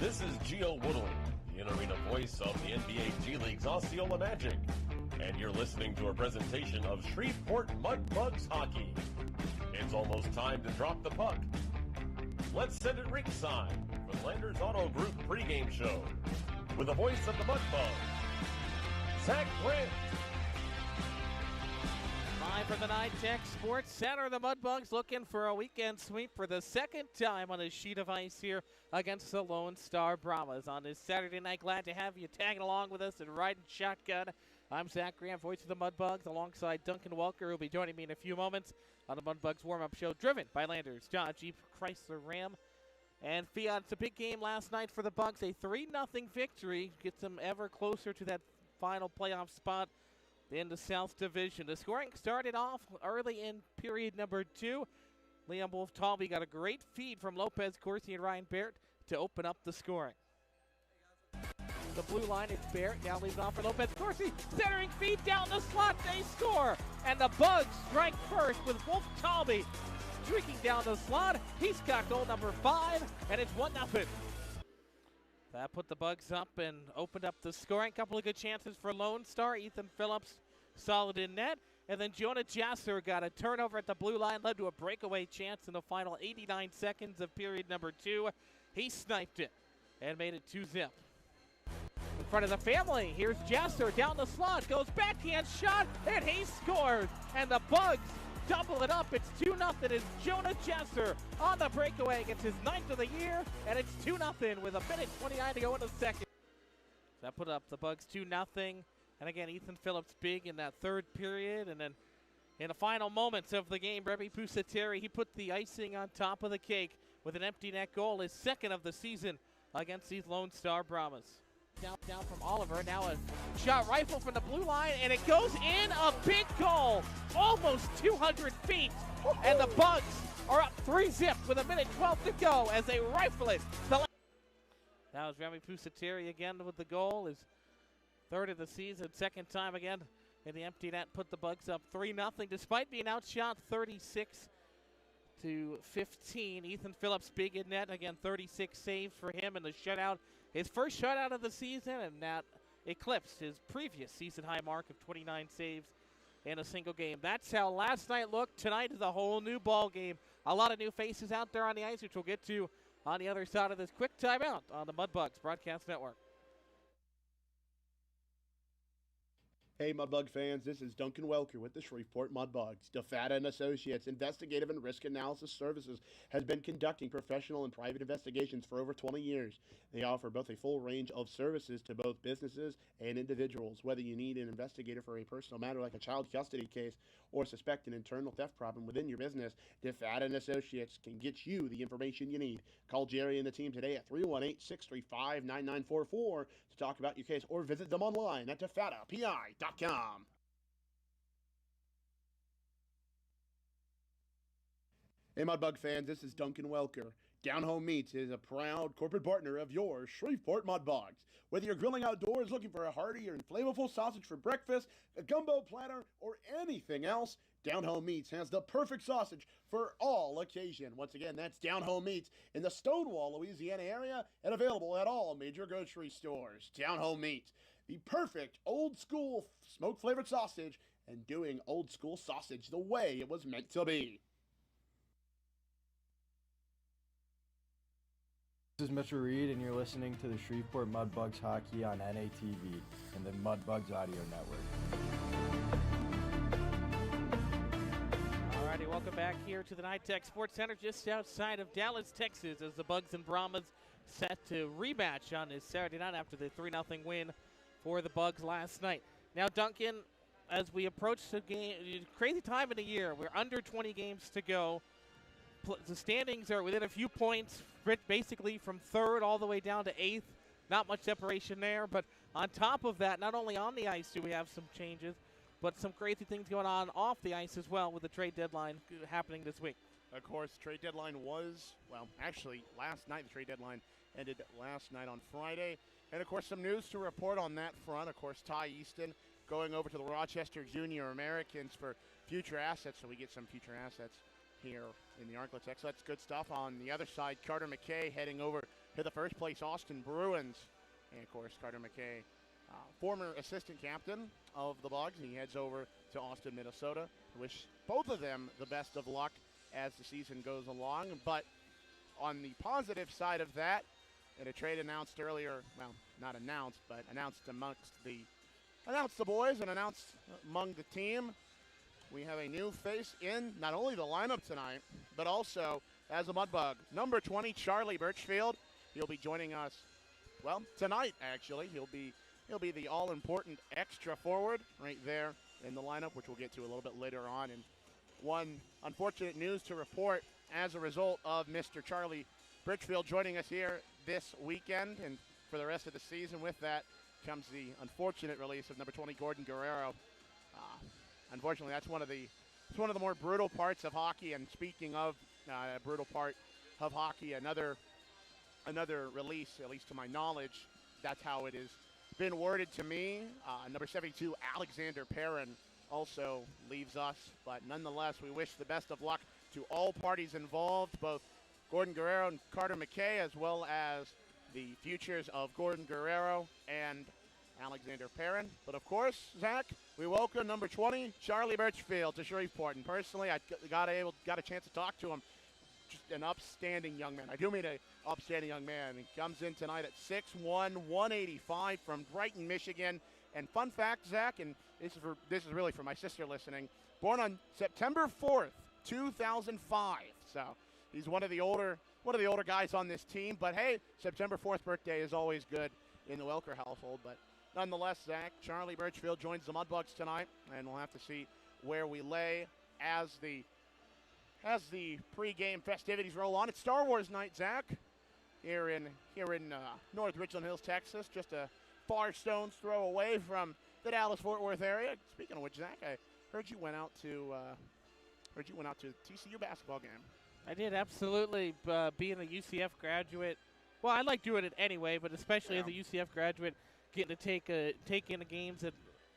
This is Gio Woodley, the in-arena voice of the NBA G League's Osceola Magic, and you're listening to a presentation of Shreveport Mudbugs hockey. It's almost time to drop the puck. Let's send it ringside for the Landers Auto Group pregame show with the voice of the Mudbugs, Zach Grant. Live from the NYTech Sports Center, the Mudbugs looking for a weekend sweep for the second time on a sheet of ice here against the Lone Star Brahmas on this Saturday night. Glad to have you tagging along with us and riding shotgun. I'm Zach Graham, voice of the Mudbugs, alongside Duncan Welker, who will be joining me in a few moments on the Mudbugs warm-up show, driven by Landers, Dodge, Jeep, Chrysler, Ram, and Fiat. It's a big game last night for the Bugs, a 3-0 victory, gets them ever closer to that final playoff spot in the South Division. The scoring started off early in period number 2. Liam Wolf-Talby got a great feed from Lopez Corsi and Ryan Barrett to open up the scoring. The blue line, it's Barrett, now leaves off for Lopez Corsi, centering feed down the slot, they score! And the Bugs strike first with Wolf-Talby streaking down the slot. He's got goal number 5, and it's 1-0. That put the Bugs up and opened up the scoring. Couple of good chances for Lone Star. Ethan Phillips solid in net. And then Jonah Jasser got a turnover at the blue line, led to a breakaway chance in the final 89 seconds of period number 2. He sniped it and made it 2-0. In front of the family, here's Jasser down the slot, goes backhand shot, and he scores. And the Bugs double it up. It's 2-0 as Jonah Jasser on the breakaway gets his 9th of the year, and it's 2-0 with 1:29 to go in the second. That put up the Bugs 2-0. And again, Ethan Phillips big in that third period. And then in the final moments of the game, Remy Pusateri, he put the icing on top of the cake with an empty net goal, his second of the season against these Lone Star Brahmas. Down from Oliver, now a shot rifle from the blue line, and it goes in, a big goal, almost 200 feet, and the Bugs are up 3-0 with 1:12 to go as they rifle it. That was Remy Pusateri again with the goal, his third of the season, second time again in the empty net, put the Bugs up 3-0 despite being outshot 36-15. Ethan Phillips big in net, again 36 saves for him in the shutout. His first shutout of the season, and that eclipsed his previous season high mark of 29 saves in a single game. That's how last night looked. Tonight is a whole new ball game. A lot of new faces out there on the ice, which we'll get to on the other side of this quick timeout on the Mudbugs Broadcast Network. Hey Mudbug fans, this is Duncan Welker with the Shreveport Mudbugs. DeFata & Associates Investigative and Risk Analysis Services has been conducting professional and private investigations for over 20 years. They offer both a full range of services to both businesses and individuals. Whether you need an investigator for a personal matter like a child custody case or suspect an internal theft problem within your business, DeFata & Associates can get you the information you need. Call Jerry and the team today at 318-635-9944 to talk about your case, or visit them online at defatapi.com. Hey Mudbug fans, this is Duncan Welker. Down Home Meats is a proud corporate partner of your Shreveport Mudbugs. Whether you're grilling outdoors looking for a hearty or flavorful sausage for breakfast, a gumbo platter, or anything else, Down Home Meats has the perfect sausage for all occasion. Once again, that's Down Home Meats in the Stonewall, Louisiana area, and available at all major grocery stores. Down Home Meats, the perfect old school smoke flavored sausage, and doing old school sausage the way it was meant to be. This is Mitchell Reed, and you're listening to the Shreveport Mudbugs hockey on NATV and the Mudbugs Audio Network. Alrighty, welcome back here to the NYTech Sports Center just outside of Dallas, Texas, as the Bugs and Brahmas set to rematch on this Saturday night after the 3-0 win for the Bugs last night. Now, Duncan, as we approach the game, crazy time of the year, we're under 20 games to go. The standings are within a few points, basically from 3rd all the way down to 8th. Not much separation there, but on top of that, not only on the ice do we have some changes, but some crazy things going on off the ice as well with the trade deadline happening this week. Of course, the trade deadline was, well, actually last night. The trade deadline ended last night on Friday. And, of course, some news to report on that front. Of course, Ty Easton going over to the Rochester Junior Americans for future assets, so we get some future assets here in the Arklets. So that's good stuff. On the other side, Carter McKay heading over to the first place Austin Bruins. And, of course, Carter McKay, former assistant captain of the Bugs. He heads over to Austin, Minnesota. Wish both of them the best of luck as the season goes along. But on the positive side of that, in a trade announced earlier, well, not announced, but announced the boys and announced among the team, we have a new face in not only the lineup tonight, but also as a Mudbug. Number 20, Charlie Birchfield. He'll be joining us, well, tonight, actually. He'll be the all-important extra forward right there in the lineup, which we'll get to a little bit later on. And one unfortunate news to report as a result of Mr. Charlie Birchfield joining us here this weekend and for the rest of the season. With that comes the unfortunate release of number 20, Gordon Guerrero. Unfortunately, it's one of the more brutal parts of hockey. And speaking of a brutal part of hockey, another release, at least to my knowledge, that's how it has been worded to me. Number 72, Alexander Perrin, also leaves us. But nonetheless, we wish the best of luck to all parties involved, both Gordon Guerrero and Carter McKay, as well as the futures of Gordon Guerrero and Alexander Perrin. But of course, Zach, we welcome number 20, Charlie Birchfield, to Shreveport. And personally, I got a chance to talk to him. Just an upstanding young man. I do mean an upstanding young man. He comes in tonight at 6'1", 185 from Brighton, Michigan. And fun fact, Zach, and this is really for my sister listening, born on September 4th, 2005. So he's one of the older guys on this team. But hey, September 4th birthday is always good in the Welker household. But nonetheless, Zach, Charlie Birchfield joins the Mudbugs tonight, and we'll have to see where we lay as the pregame festivities roll on. It's Star Wars night, Zach, here in North Richland Hills, Texas, just a far stone's throw away from the Dallas-Fort Worth area. Speaking of which, Zach, I heard you went out to TCU basketball game. I did, absolutely. Being a UCF graduate, well, I like doing it anyway, but especially as a UCF graduate, getting to take in the games at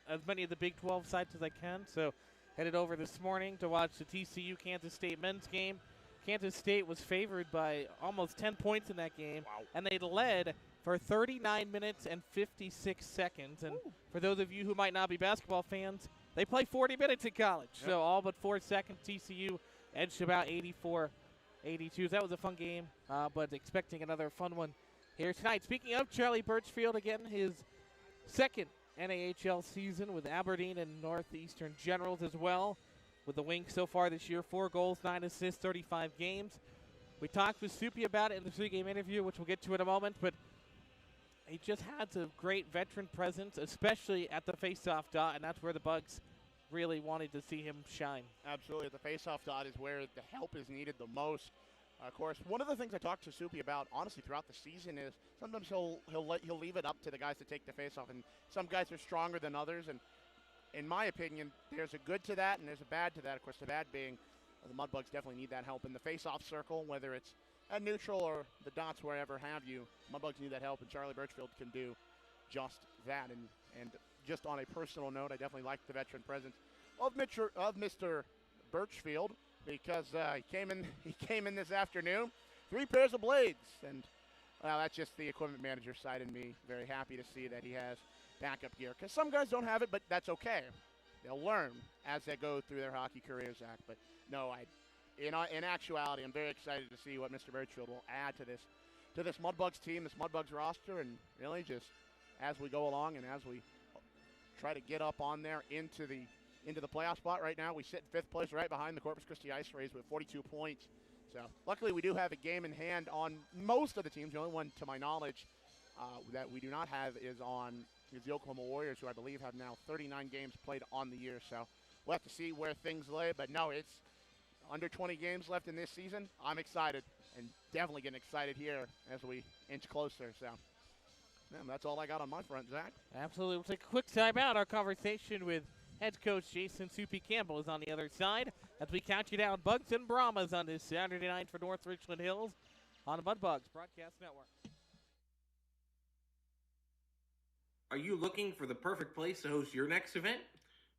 as many of the Big 12 sites as I can. So headed over this morning to watch the TCU Kansas State men's game. Kansas State was favored by almost 10 points in that game, and they led for 39 minutes and 56 seconds. And for those of you who might not be basketball fans, they play 40 minutes in college. Yep. So all but 4 seconds, TCU edged about 84-82. That was a fun game, but expecting another fun one here tonight. Speaking of Charlie Birchfield, again, his second NAHL season with Aberdeen and Northeastern Generals as well. With the Wings so far this year, 4 goals, 9 assists, 35 games. We talked with Soupy about it in the pregame interview, which we'll get to in a moment, but he just has a great veteran presence, especially at the faceoff dot, and that's where the Bugs really wanted to see him shine. Absolutely. The faceoff dot is where the help is needed the most. Of course, one of the things I talked to Soupy about, honestly, throughout the season is sometimes he'll leave it up to the guys to take the faceoff, and some guys are stronger than others. And in my opinion, there's a good to that and there's a bad to that. Of course, the bad being the Mudbugs definitely need that help in the faceoff circle, whether it's at neutral or the dots, wherever have you. Mudbugs need that help, and Charlie Birchfield can do just that. And just on a personal note, I definitely like the veteran presence of Mr. Birchfield, because he came in this afternoon, 3 pairs of blades, and that's just the equipment manager side in me. Very happy to see that he has backup gear, because some guys don't have it, but that's okay. They'll learn as they go through their hockey careers, Zach. But no, in actuality, I'm very excited to see what Mr. Birchfield will add to this Mudbugs team, this Mudbugs roster, and really just as we go along and as we try to get up on there into the playoff spot. Right now, we sit in 5th place right behind the Corpus Christi Ice Rays with 42 points. So luckily, we do have a game in hand on most of the teams. The only one, to my knowledge, that we do not have is the Oklahoma Warriors, who I believe have now 39 games played on the year. So we'll have to see where things lay. But no, it's under 20 games left in this season. I'm excited, and definitely getting excited here as we inch closer. So that's all I got on my front, Zach. Absolutely. We'll take a quick time out. Our conversation with head coach Jason Soupy Campbell is on the other side as we count you down. Bugs and Brahmas on this Saturday night for North Richland Hills on the Mudbugs Broadcast Network. Are you looking for the perfect place to host your next event?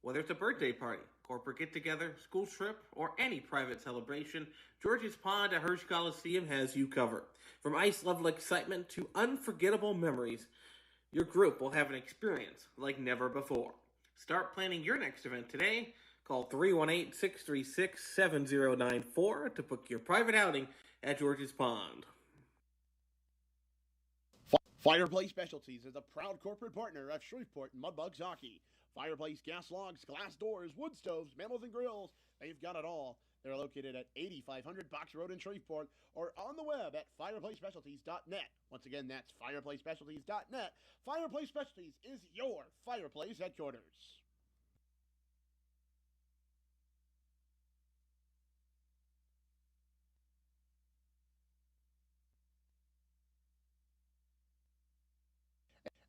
Whether it's a birthday party, corporate get-together, school trip, or any private celebration, George's Pond at Hirsch Coliseum has you covered. From ice-level excitement to unforgettable memories, your group will have an experience like never before. Start planning your next event today. Call 318-636-7094 to book your private outing at George's Pond. Fireplace Specialties is a proud corporate partner of Shreveport Mudbugs Hockey. Fireplace gas logs, glass doors, wood stoves, mantle and grills, they've got it all. They're located at 8500 Box Road in Shreveport or on the web at fireplacespecialties.net. Once again, that's fireplacespecialties.net. Fireplace Specialties is your fireplace headquarters.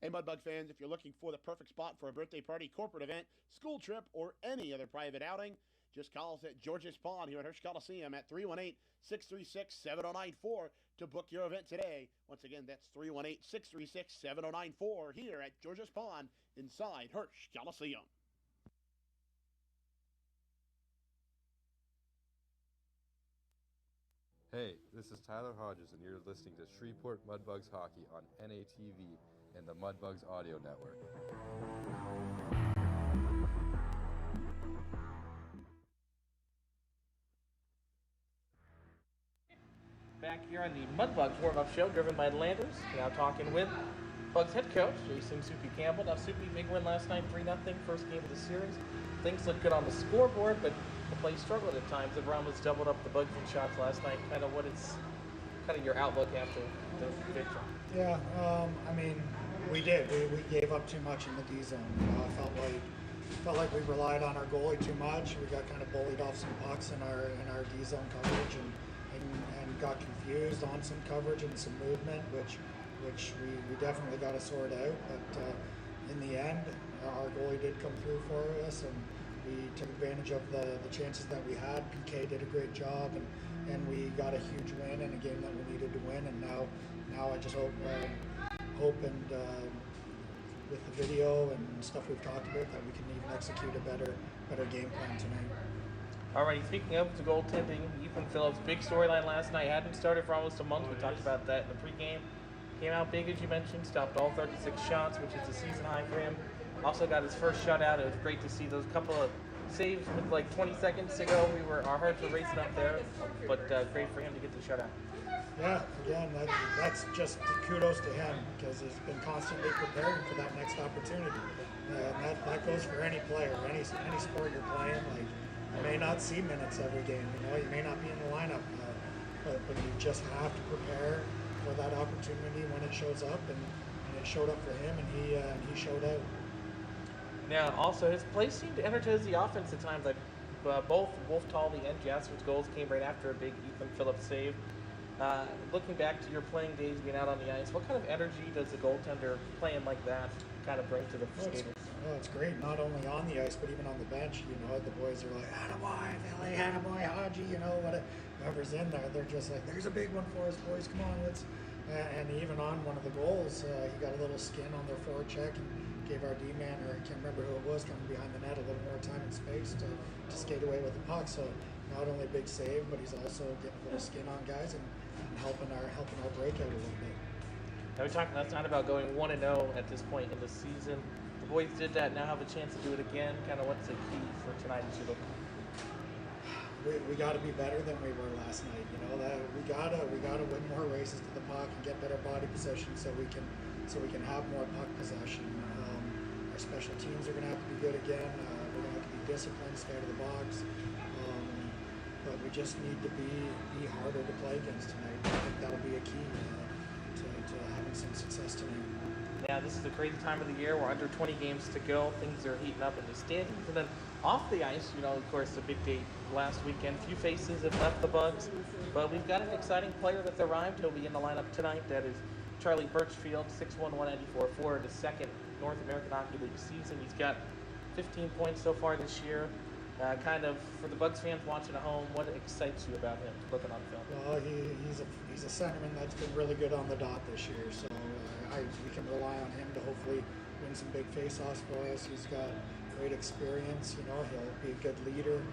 Hey, Mudbug fans, if you're looking for the perfect spot for a birthday party, corporate event, school trip, or any other private outing, just call us at George's Pond here at Hirsch Coliseum at 318-636-7094 to book your event today. Once again, that's 318-636-7094 here at George's Pond inside Hirsch Coliseum. Hey, this is Tyler Hodges, and you're listening to Shreveport Mudbugs Hockey on NATV and the Mudbugs Audio Network. Back here on the Mudbugs warm-up show, driven by Landers. Now talking with Bugs head coach Jason Soupy Campbell. Now, Soupy, big win last night, 3-0, first game of the series. Things look good on the scoreboard, but the play struggled at times. The Brahmas doubled up the Bugs in shots last night. Kind of your outlook after the victory? Yeah, I mean, we did. We gave up too much in the D zone. I felt like we relied on our goalie too much. We got kind of bullied off some pucks in our D zone coverage and got confused on some coverage and some movement, which we definitely got to sort out. But in the end, our goalie did come through for us, and we took advantage of the chances that we had. PK did a great job, and we got a huge win in a game that we needed to win. And now I just hope and with the video and stuff we've talked about that we can even execute a better game plan tonight. Alrighty, speaking of the goaltending, Ethan Phillips, big storyline last night. Hadn't started for almost a month. We talked about that in the pregame. Came out big, as you mentioned, stopped all 36 shots, which is a season high for him. Also got his first shutout. It was great to see those couple of saves with like 20 seconds to go. Our hearts were racing up there, but great for him to get the shutout. Yeah, again, that's just kudos to him because he's been constantly preparing for that next opportunity. And that goes for any player, any sport you're playing. Like, you may not see minutes every game, you may not be in the lineup, but you just have to prepare for that opportunity when it shows up, and it showed up for him, and he showed out. Now, also, his play seemed to energize the offense at times. Like both Wolf Talby and Jasper's goals came right after a big Ethan Phillips save. Looking back to your playing days, being out on the ice, what kind of energy does a goaltender playing like that kind of bring to the skaters? It's great, not only on the ice, but even on the bench. The boys are like, attaboy, Philly, attaboy, Haji, whoever's in there, they're just like, there's a big one for us, boys, come on, let's. And even on one of the goals, he got a little skin on their forecheck and gave our D-man, or I can't remember who it was, coming behind the net a little more time and space to skate away with the puck. So not only a big save, but he's also getting a little skin on guys and helping our breakout a little bit. Now we talked last night about going 1-0 at this point in the season. The boys did that, now have a chance to do it again. Kind of what's the key for tonight as you look? We got to be better than we were last night. That we gotta win more races to the puck and get better body position so we can have more puck possession. Our special teams are gonna have to be good again. We're gonna have to be disciplined, stay out of the box. But we just need to be harder to play against tonight. I think that'll be a key to having some success tonight. Yeah, this is a crazy time of the year. We're under 20 games to go. Things are heating up in the standings. And then off the ice, of course, a big day last weekend. Few faces have left the Bugs. But we've got an exciting player that's arrived. He'll be in the lineup tonight. That is Charlie Birchfield, 6'1", 194 his second North American Hockey League season. He's got 15 points so far this year. For the Bugs fans watching at home, what excites you about him looking on film? Well, he's a centerman that's been really good on the dot this year, so we can rely on him to hopefully win some big face-offs for us. He's got great experience. You know, he'll be a good leader, and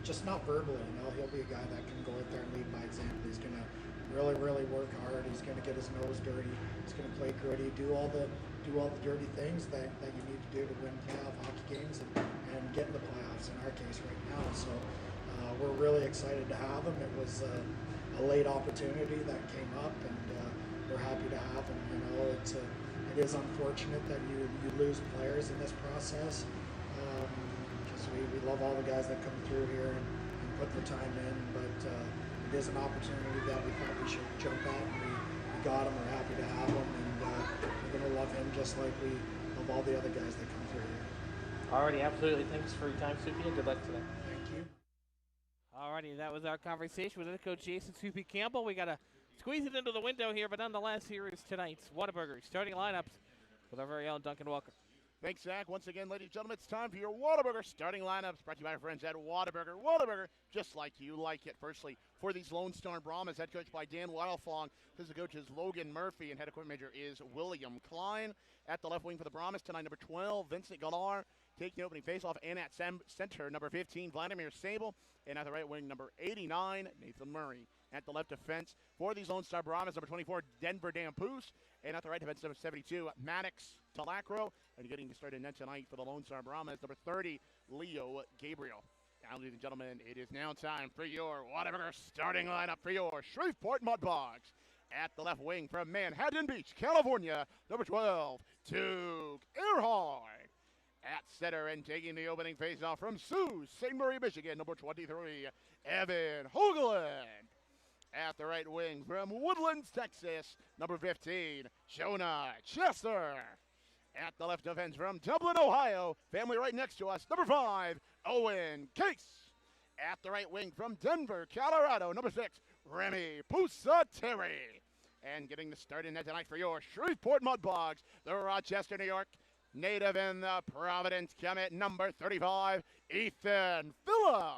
just not verbally. You know, he'll be a guy that can go out there and lead by example. He's going to really work hard. He's going to get his nose dirty. He's going to play gritty, do all the dirty things that you need to do to win playoff hockey games and get in the playoffs. In our case, right now. So we're really excited to have him. It was a late opportunity that came up, and we're happy to have him. You know, it is unfortunate that you lose players in this process, because we love all the guys that come through here and put the time in, but it is an opportunity that we thought we should jump at, and we got him. We're happy to have him, and we're going to love him just like we love all the other guys that come through here. Alrighty, absolutely. Thanks for your time, Soupy, and good luck today. Thank you. Alrighty, that was our conversation with head coach Jason Soupy Campbell. We got to squeeze it into the window here, but nonetheless, here is tonight's Whataburger starting lineups with our very own Duncan Welker. Thanks, Zach. Once again, ladies and gentlemen, it's time for your Whataburger starting lineups, brought to you by our friends at Whataburger. Whataburger, just like you like it. Firstly, for these Lone Star Brahmas, head coach by Dan Wildfong. Physical coach is Logan Murphy, and head equipment manager is William Klein. At the left wing for the Brahmas tonight, number 12, Vincent Galar, taking the opening faceoff, and at center, number 15, Vladimir Sable, and at the right wing, number 89, Nathan Murray. At the left defense for these Lone Star Brahmas, number 24, Denver Dampoose, and at the right defense, number 72, Maddox Talacro, and getting to start in net tonight for the Lone Star Brahmas, number 30, Leo Gabriel. Now, ladies and gentlemen, it is now time for your Whataburger starting lineup for your Shreveport Mudbugs. At the left wing from Manhattan Beach, California, number 12, Duke Earhart. At center and taking the opening faceoff from Sault Ste. Marie, Michigan, number 23, Evan Hoagland. At the right wing from Woodlands, Texas, number 15, Jonah Chester. At the left defense from Dublin, Ohio, family right next to us, number 5, Owen Case. At the right wing from Denver, Colorado, number 6, Remy Pusateri. And getting the start in net tonight for your Shreveport Mudbugs, the Rochester, New York native in the Providence Commit, number 35, Ethan Phillips.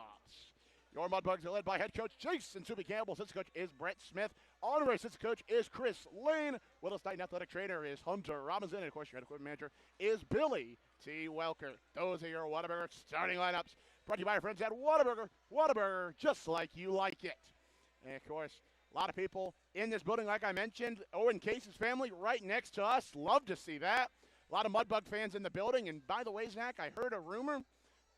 Your Mudbugs are led by head coach Jason Soupy Campbell. Assistant coach is Brett Smith. Honorary assistant coach is Chris Lane. Willis Knight athletic trainer is Hunter Robinson. And, of course, your head equipment manager is Billy T. Welker. Those are your Whataburger starting lineups. Brought to you by our friends at Whataburger. Whataburger, just like you like it. And, of course, a lot of people in this building, like I mentioned. Owen Case's family right next to us. Love to see that. A lot of Mudbug fans in the building. And, by the way, Zach, I heard a rumor.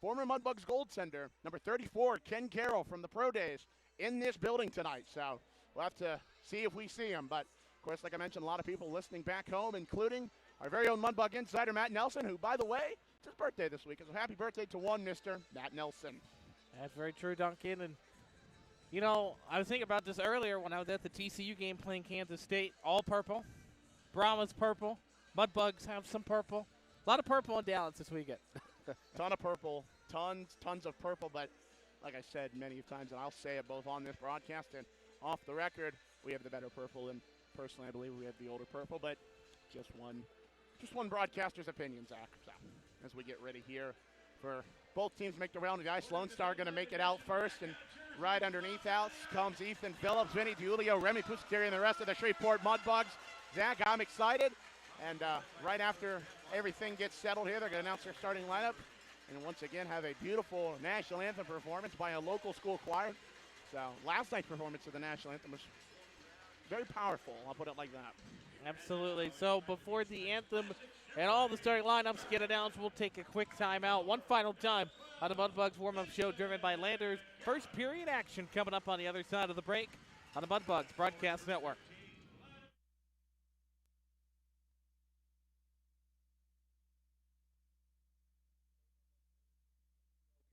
Former Mudbugs goaltender, number 34, Ken Carroll from the Pro Days, in this building tonight. So we'll have to see if we see him. But, of course, like I mentioned, a lot of people listening back home, including our very own Mudbug insider, Matt Nelson, who, by the way, it's his birthday this week. So happy birthday to one Mr. Matt Nelson. That's very true, Duncan. And, you know, I was thinking about this earlier when I was at the TCU game playing Kansas State. All purple. Brahmas purple. Mudbugs have some purple. A lot of purple in Dallas this weekend. Ton of purple. Tons of purple, but like I said many times, and I'll say it both on this broadcast and off the record, we have the better purple, and personally I believe we have the older purple, but just one broadcaster's opinion, Zach. So as we get ready here for both teams to make the round of the ice, Lone Star going to make it out first, and right underneath out comes Ethan Phillips, Vinny DiUlio, Remy Pusateri, and the rest of the Shreveport Mudbugs. Zach, I'm excited, and right after everything gets settled here, they're going to announce their starting lineup. And once again, have a beautiful national anthem performance by a local school choir. So last night's performance of the national anthem was very powerful. I'll put it like that. Absolutely. So before the anthem and all the starting lineups get announced, we'll take a quick timeout. One final time on the Mudbugs warm-up show driven by Landers. First period action coming up on the other side of the break on the Mudbugs Broadcast Network.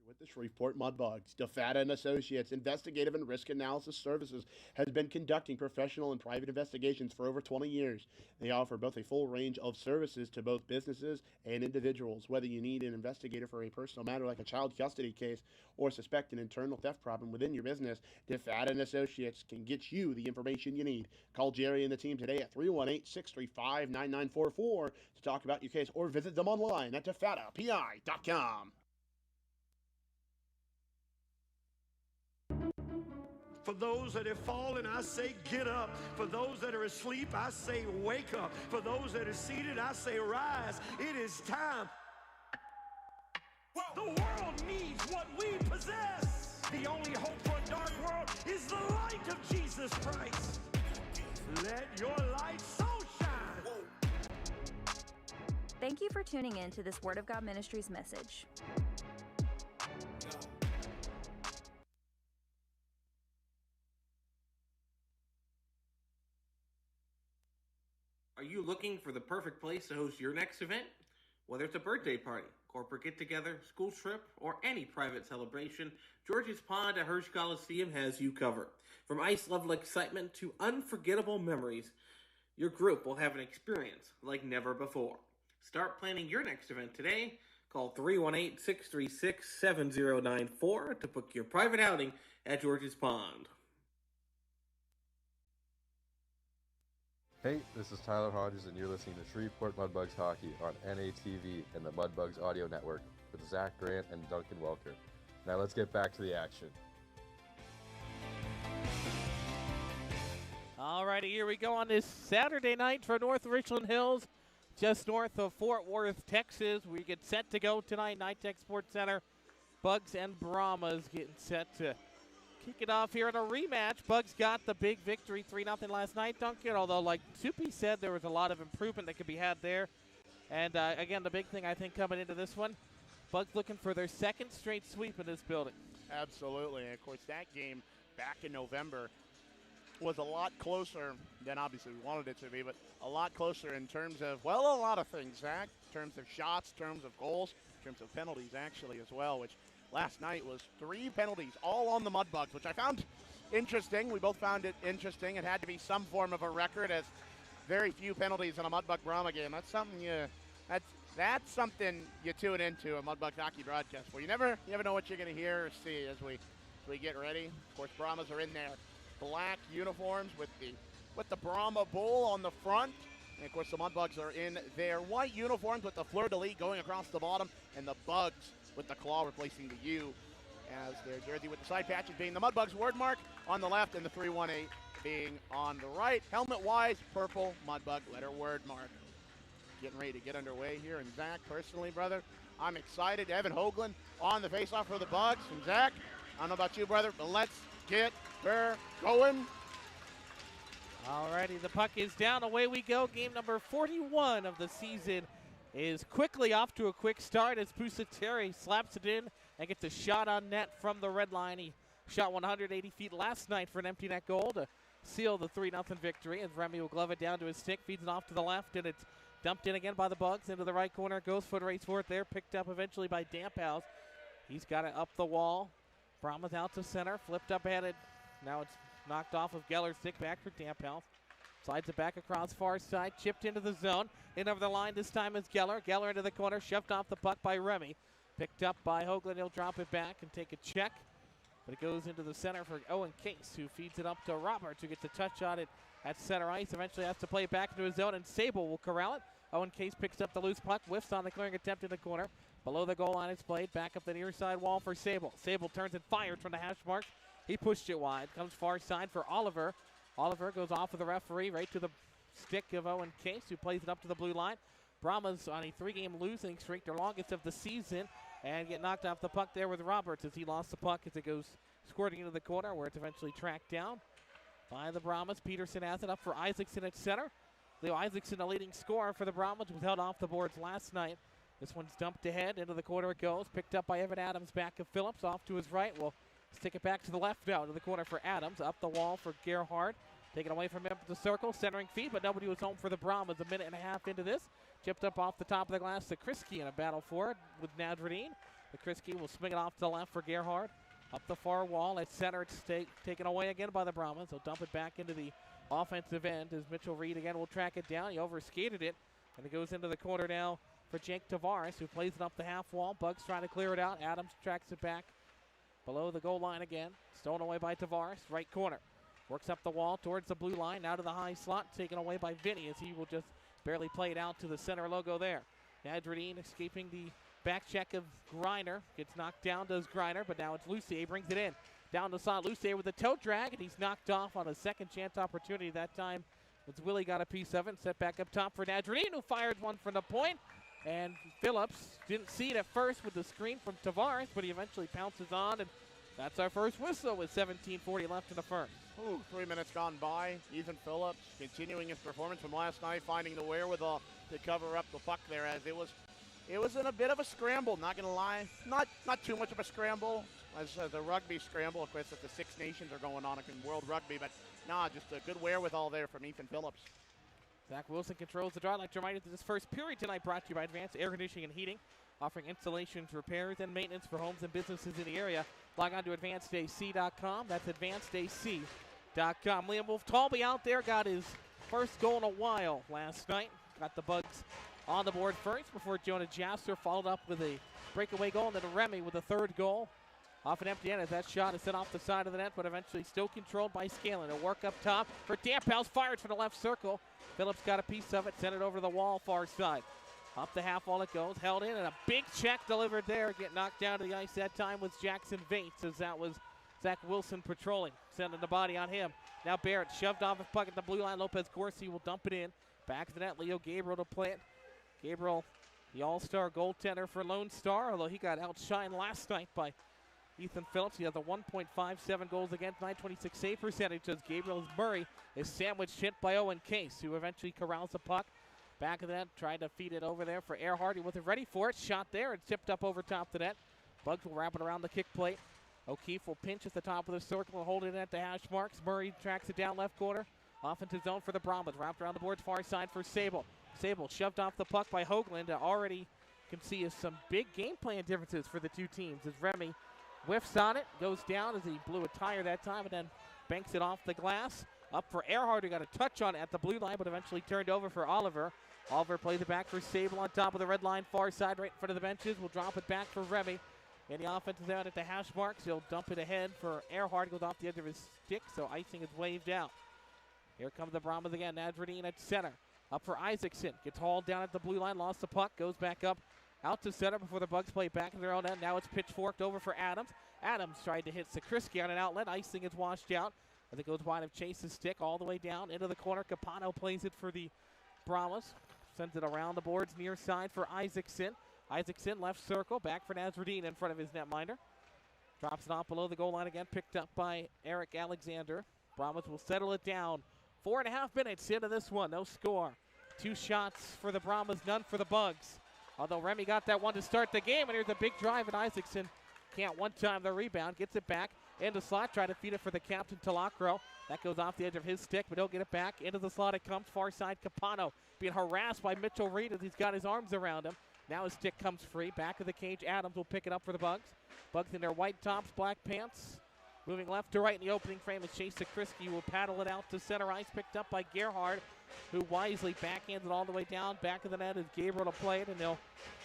With the Shreveport Mudbugs, DeFata & Associates Investigative and Risk Analysis Services has been conducting professional and private investigations for over 20 years. They offer both a full range of services to both businesses and individuals. Whether you need an investigator for a personal matter like a child custody case or suspect an internal theft problem within your business, DeFata & Associates can get you the information you need. Call Jerry and the team today at 318-635-9944 to talk about your case, or visit them online at defatapi.com. For those that have fallen, I say get up. For those that are asleep, I say wake up. For those that are seated, I say rise. It is time. The world needs what we possess. The only hope for a dark world is the light of Jesus Christ. Let your light so shine. Thank you for tuning in to this Word of God Ministries message. Are you looking for the perfect place to host your next event? Whether it's a birthday party, corporate get-together, school trip, or any private celebration, George's Pond at Hirsch Coliseum has you covered. From ice-level excitement to unforgettable memories, your group will have an experience like never before. Start planning your next event today. Call 318-636-7094 to book your private outing at George's Pond. Hey, this is Tyler Hodges, and you're listening to Shreveport Mudbugs Hockey on NATV and the Mudbugs Audio Network with Zach Grant and Duncan Welker. Now let's get back to the action. Alrighty, here we go on this Saturday night for North Richland Hills, just north of Fort Worth, Texas. We get set to go tonight, NITEC Sports Center. Bugs and Brahmas getting set to kick it off here in a rematch. Bugs got the big victory, 3-0 last night, Duncan, although like Soupy said, there was a lot of improvement that could be had there. And again, the big thing I think coming into this one, Bugs looking for their second straight sweep in this building. Absolutely. And of course, that game back in November was a lot closer than obviously we wanted it to be, but a lot closer in terms of, well, a lot of things, Zach, in terms of shots, in terms of goals, in terms of penalties actually as well, which last night was 3 penalties, all on the Mudbugs, which I found interesting. We both found it interesting. It had to be some form of a record, as very few penalties in a Mudbug Brahma game. That's something that's something you tune into a Mudbugs hockey broadcast where you never know what you're going to hear or see as we get ready. Of course, Brahmas are in their black uniforms with the Brahma bull on the front. And of course, the Mudbugs are in their white uniforms with the fleur-de-lis going across the bottom, and the Bugs with the claw replacing the U, as their jersey with the side patches being the Mudbugs word mark on the left and the 318 being on the right. Helmet-wise, purple Mudbug letter word mark. Getting ready to get underway here. And Zach, personally, brother, I'm excited. Evan Hoagland on the faceoff for the Bugs. And Zach, I don't know about you, brother, but let's get her going. Alrighty, the puck is down. Away we go. Game number 41 of the season is quickly off to a quick start as Pusateri slaps it in and gets a shot on net from the red line. He shot 180 feet last night for an empty net goal to seal the 3-0 victory, as Remy will glove it down to his stick, feeds it off to the left, and it's dumped in again by the Bugs into the right corner. Goes foot race for it there, picked up eventually by Damphouse. He's got it up the wall. Brahma's out to center, flipped up at it. Now it's knocked off of Geller's stick, back for Damphouse. Slides it back across far side, chipped into the zone. In over the line this time is Geller. Geller into the corner, shoved off the puck by Remy. Picked up by Hoagland. He'll drop it back and take a check. But it goes into the center for Owen Case, who feeds it up to Roberts, who gets a touch on it at center ice. Eventually has to play it back into his zone, and Sable will corral it. Owen Case picks up the loose puck, whiffs on the clearing attempt in the corner. Below the goal line, it's played back up the near side wall for Sable. Sable turns and fires from the hash mark. He pushed it wide. Comes far side for Oliver. Oliver goes off of the referee right to the stick of Owen Case, who plays it up to the blue line. Brahmas on a 3-game losing streak, their longest of the season, and get knocked off the puck there with Roberts as he lost the puck as it goes squirting into the corner, where it's eventually tracked down by the Brahmas. Peterson has it up for Isaacson at center. Leo Isaacson, the leading scorer for the Brahmas, was held off the boards last night. This one's dumped ahead. Into the corner it goes. Picked up by Evan Adams, back of Phillips. Off to his right. We'll stick it back to the left now. To the corner for Adams. Up the wall for Gerhard. Taken away from him at the circle. Centering feed, but nobody was home for the Brahmas. A minute and a half into this. Chipped up off the top of the glass to Kriski in a battle for it with Nadradine. The Kriski will swing it off to the left for Gerhard. Up the far wall at center. It's taken away again by the Brahmas. He'll dump it back into the offensive end as Mitchell Reed again will track it down. He overskated it, and it goes into the corner now for Jake Tavares, who plays it up the half wall. Bugs trying to clear it out. Adams tracks it back below the goal line again. Stolen away by Tavares. Right corner. Works up the wall towards the blue line. Now to the high slot. Taken away by Vinny as he will just barely play it out to the center logo there. Nadradine escaping the back check of Griner. Gets knocked down, does Griner, but now it's Lucier. Brings it in. Down the side, Lucier with a toe drag, and he's knocked off on a second chance opportunity. That time, as Willie got a piece of it. Set back up top for Nadradine, who fired one from the point. And Phillips didn't see it at first with the screen from Tavares, but he eventually pounces on, and that's our first whistle with 17:40 left in the first. Ooh, 3 minutes gone by. Ethan Phillips continuing his performance from last night, finding the wherewithal to cover up the puck there, as it was in a bit of a scramble, not going to lie. Not too much of a scramble as the rugby scramble, of course, that the Six Nations are going on in World Rugby, but just a good wherewithal there from Ethan Phillips. Zach Wilson controls the draw. I'd like to remind you that this first period tonight brought to you by Advanced Air Conditioning and Heating, offering installations, repairs, and maintenance for homes and businesses in the area. Log on to AdvancedAC.com. That's AdvancedAC.com. Liam Wolf-Talby out there got his first goal in a while last night. Got the Bugs on the board first before Jonah Jasser followed up with a breakaway goal, and then Remy with a third goal. Off an empty end as that shot is sent off the side of the net, but eventually still controlled by Scanlon. A work up top for Damphouse, fired from the left circle. Phillips got a piece of it, sent it over to the wall, far side. Up the half wall it goes, held in, and a big check delivered there. Get knocked down to the ice that time was Jackson Vates, as that was Zach Wilson patrolling, sending the body on him. Now Barrett shoved off his puck at the blue line. Lopez Corsi will dump it in. Back of the net, Leo Gabriel to play it. Gabriel, the all-star goaltender for Lone Star, although he got outshined last night by Ethan Phillips. He has a 1.57 goals against, 926 save percentage as Gabriel Murray is sandwiched hit by Owen Case, who eventually corrals the puck. Back of the net, tried to feed it over there for Earhart. He wasn't ready for it. Shot there and tipped up over top the net. Bugs will wrap it around the kick plate. O'Keefe will pinch at the top of the circle and hold it at the hash marks. Murray tracks it down left corner. Off into zone for the Brahmas. Wrapped around the boards far side for Sable. Sable shoved off the puck by Hoagland. Already can see some big game plan differences for the two teams as Remy whiffs on it, goes down as he blew a tire that time, and then banks it off the glass. Up for Earhart, who got a touch on it at the blue line, but eventually turned over for Oliver. Oliver plays it back for Sable on top of the red line, far side, right in front of the benches. Will drop it back for Remy. And the offense is out at the hash marks. He'll dump it ahead for Earhart. Goes off the edge of his stick, so icing is waved out. Here comes the Brahmas again. Nazardine at center. Up for Isaacson. Gets hauled down at the blue line, lost the puck, goes back up out to center before the Bugs play back in their own end. Now it's pitchforked over for Adams. Adams tried to hit Sakrisky on an outlet. Icing is washed out as it goes wide of Chase's stick all the way down into the corner. Capano plays it for the Brahmas. Sends it around the boards near side for Isaacson. Isaacson left circle. Back for Nazardine in front of his netminder. Drops it off below the goal line again. Picked up by Eric Alexander. Brahmas will settle it down. 4.5 minutes into this one. No score. 2 shots for the Brahmas, none for the Bugs. Although Remy got that one to start the game, and here's a big drive, and Isaacson can't one-time the rebound. Gets it back into slot, try to feed it for the captain, Talacro. That goes off the edge of his stick, but he'll get it back. Into the slot it comes, far side Capano. Being harassed by Mitchell Reed as he's got his arms around him. Now his stick comes free. Back of the cage, Adams will pick it up for the Bugs. Bugs in their white tops, black pants. Moving left to right in the opening frame is Chase Sakrisky, who will paddle it out to center ice. Picked up by Gerhard, who wisely backhands it all the way down. Back of the net is Gabriel to play it, and they'll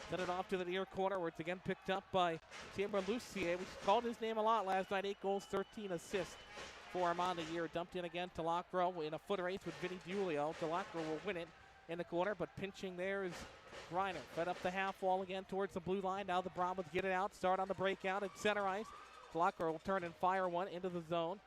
send it off to the near corner where it's again picked up by Timber Lucier. We called his name a lot last night. 8 goals, 13 assists for him on the year. Dumped in again to Lacro in a foot race with Vinny Giulio. Delacro will win it in the corner, but pinching there is Griner. Fed up the half wall again towards the blue line. Now the Brahmas get it out. Start on the breakout at center ice. Delacro will turn and fire one into the zone.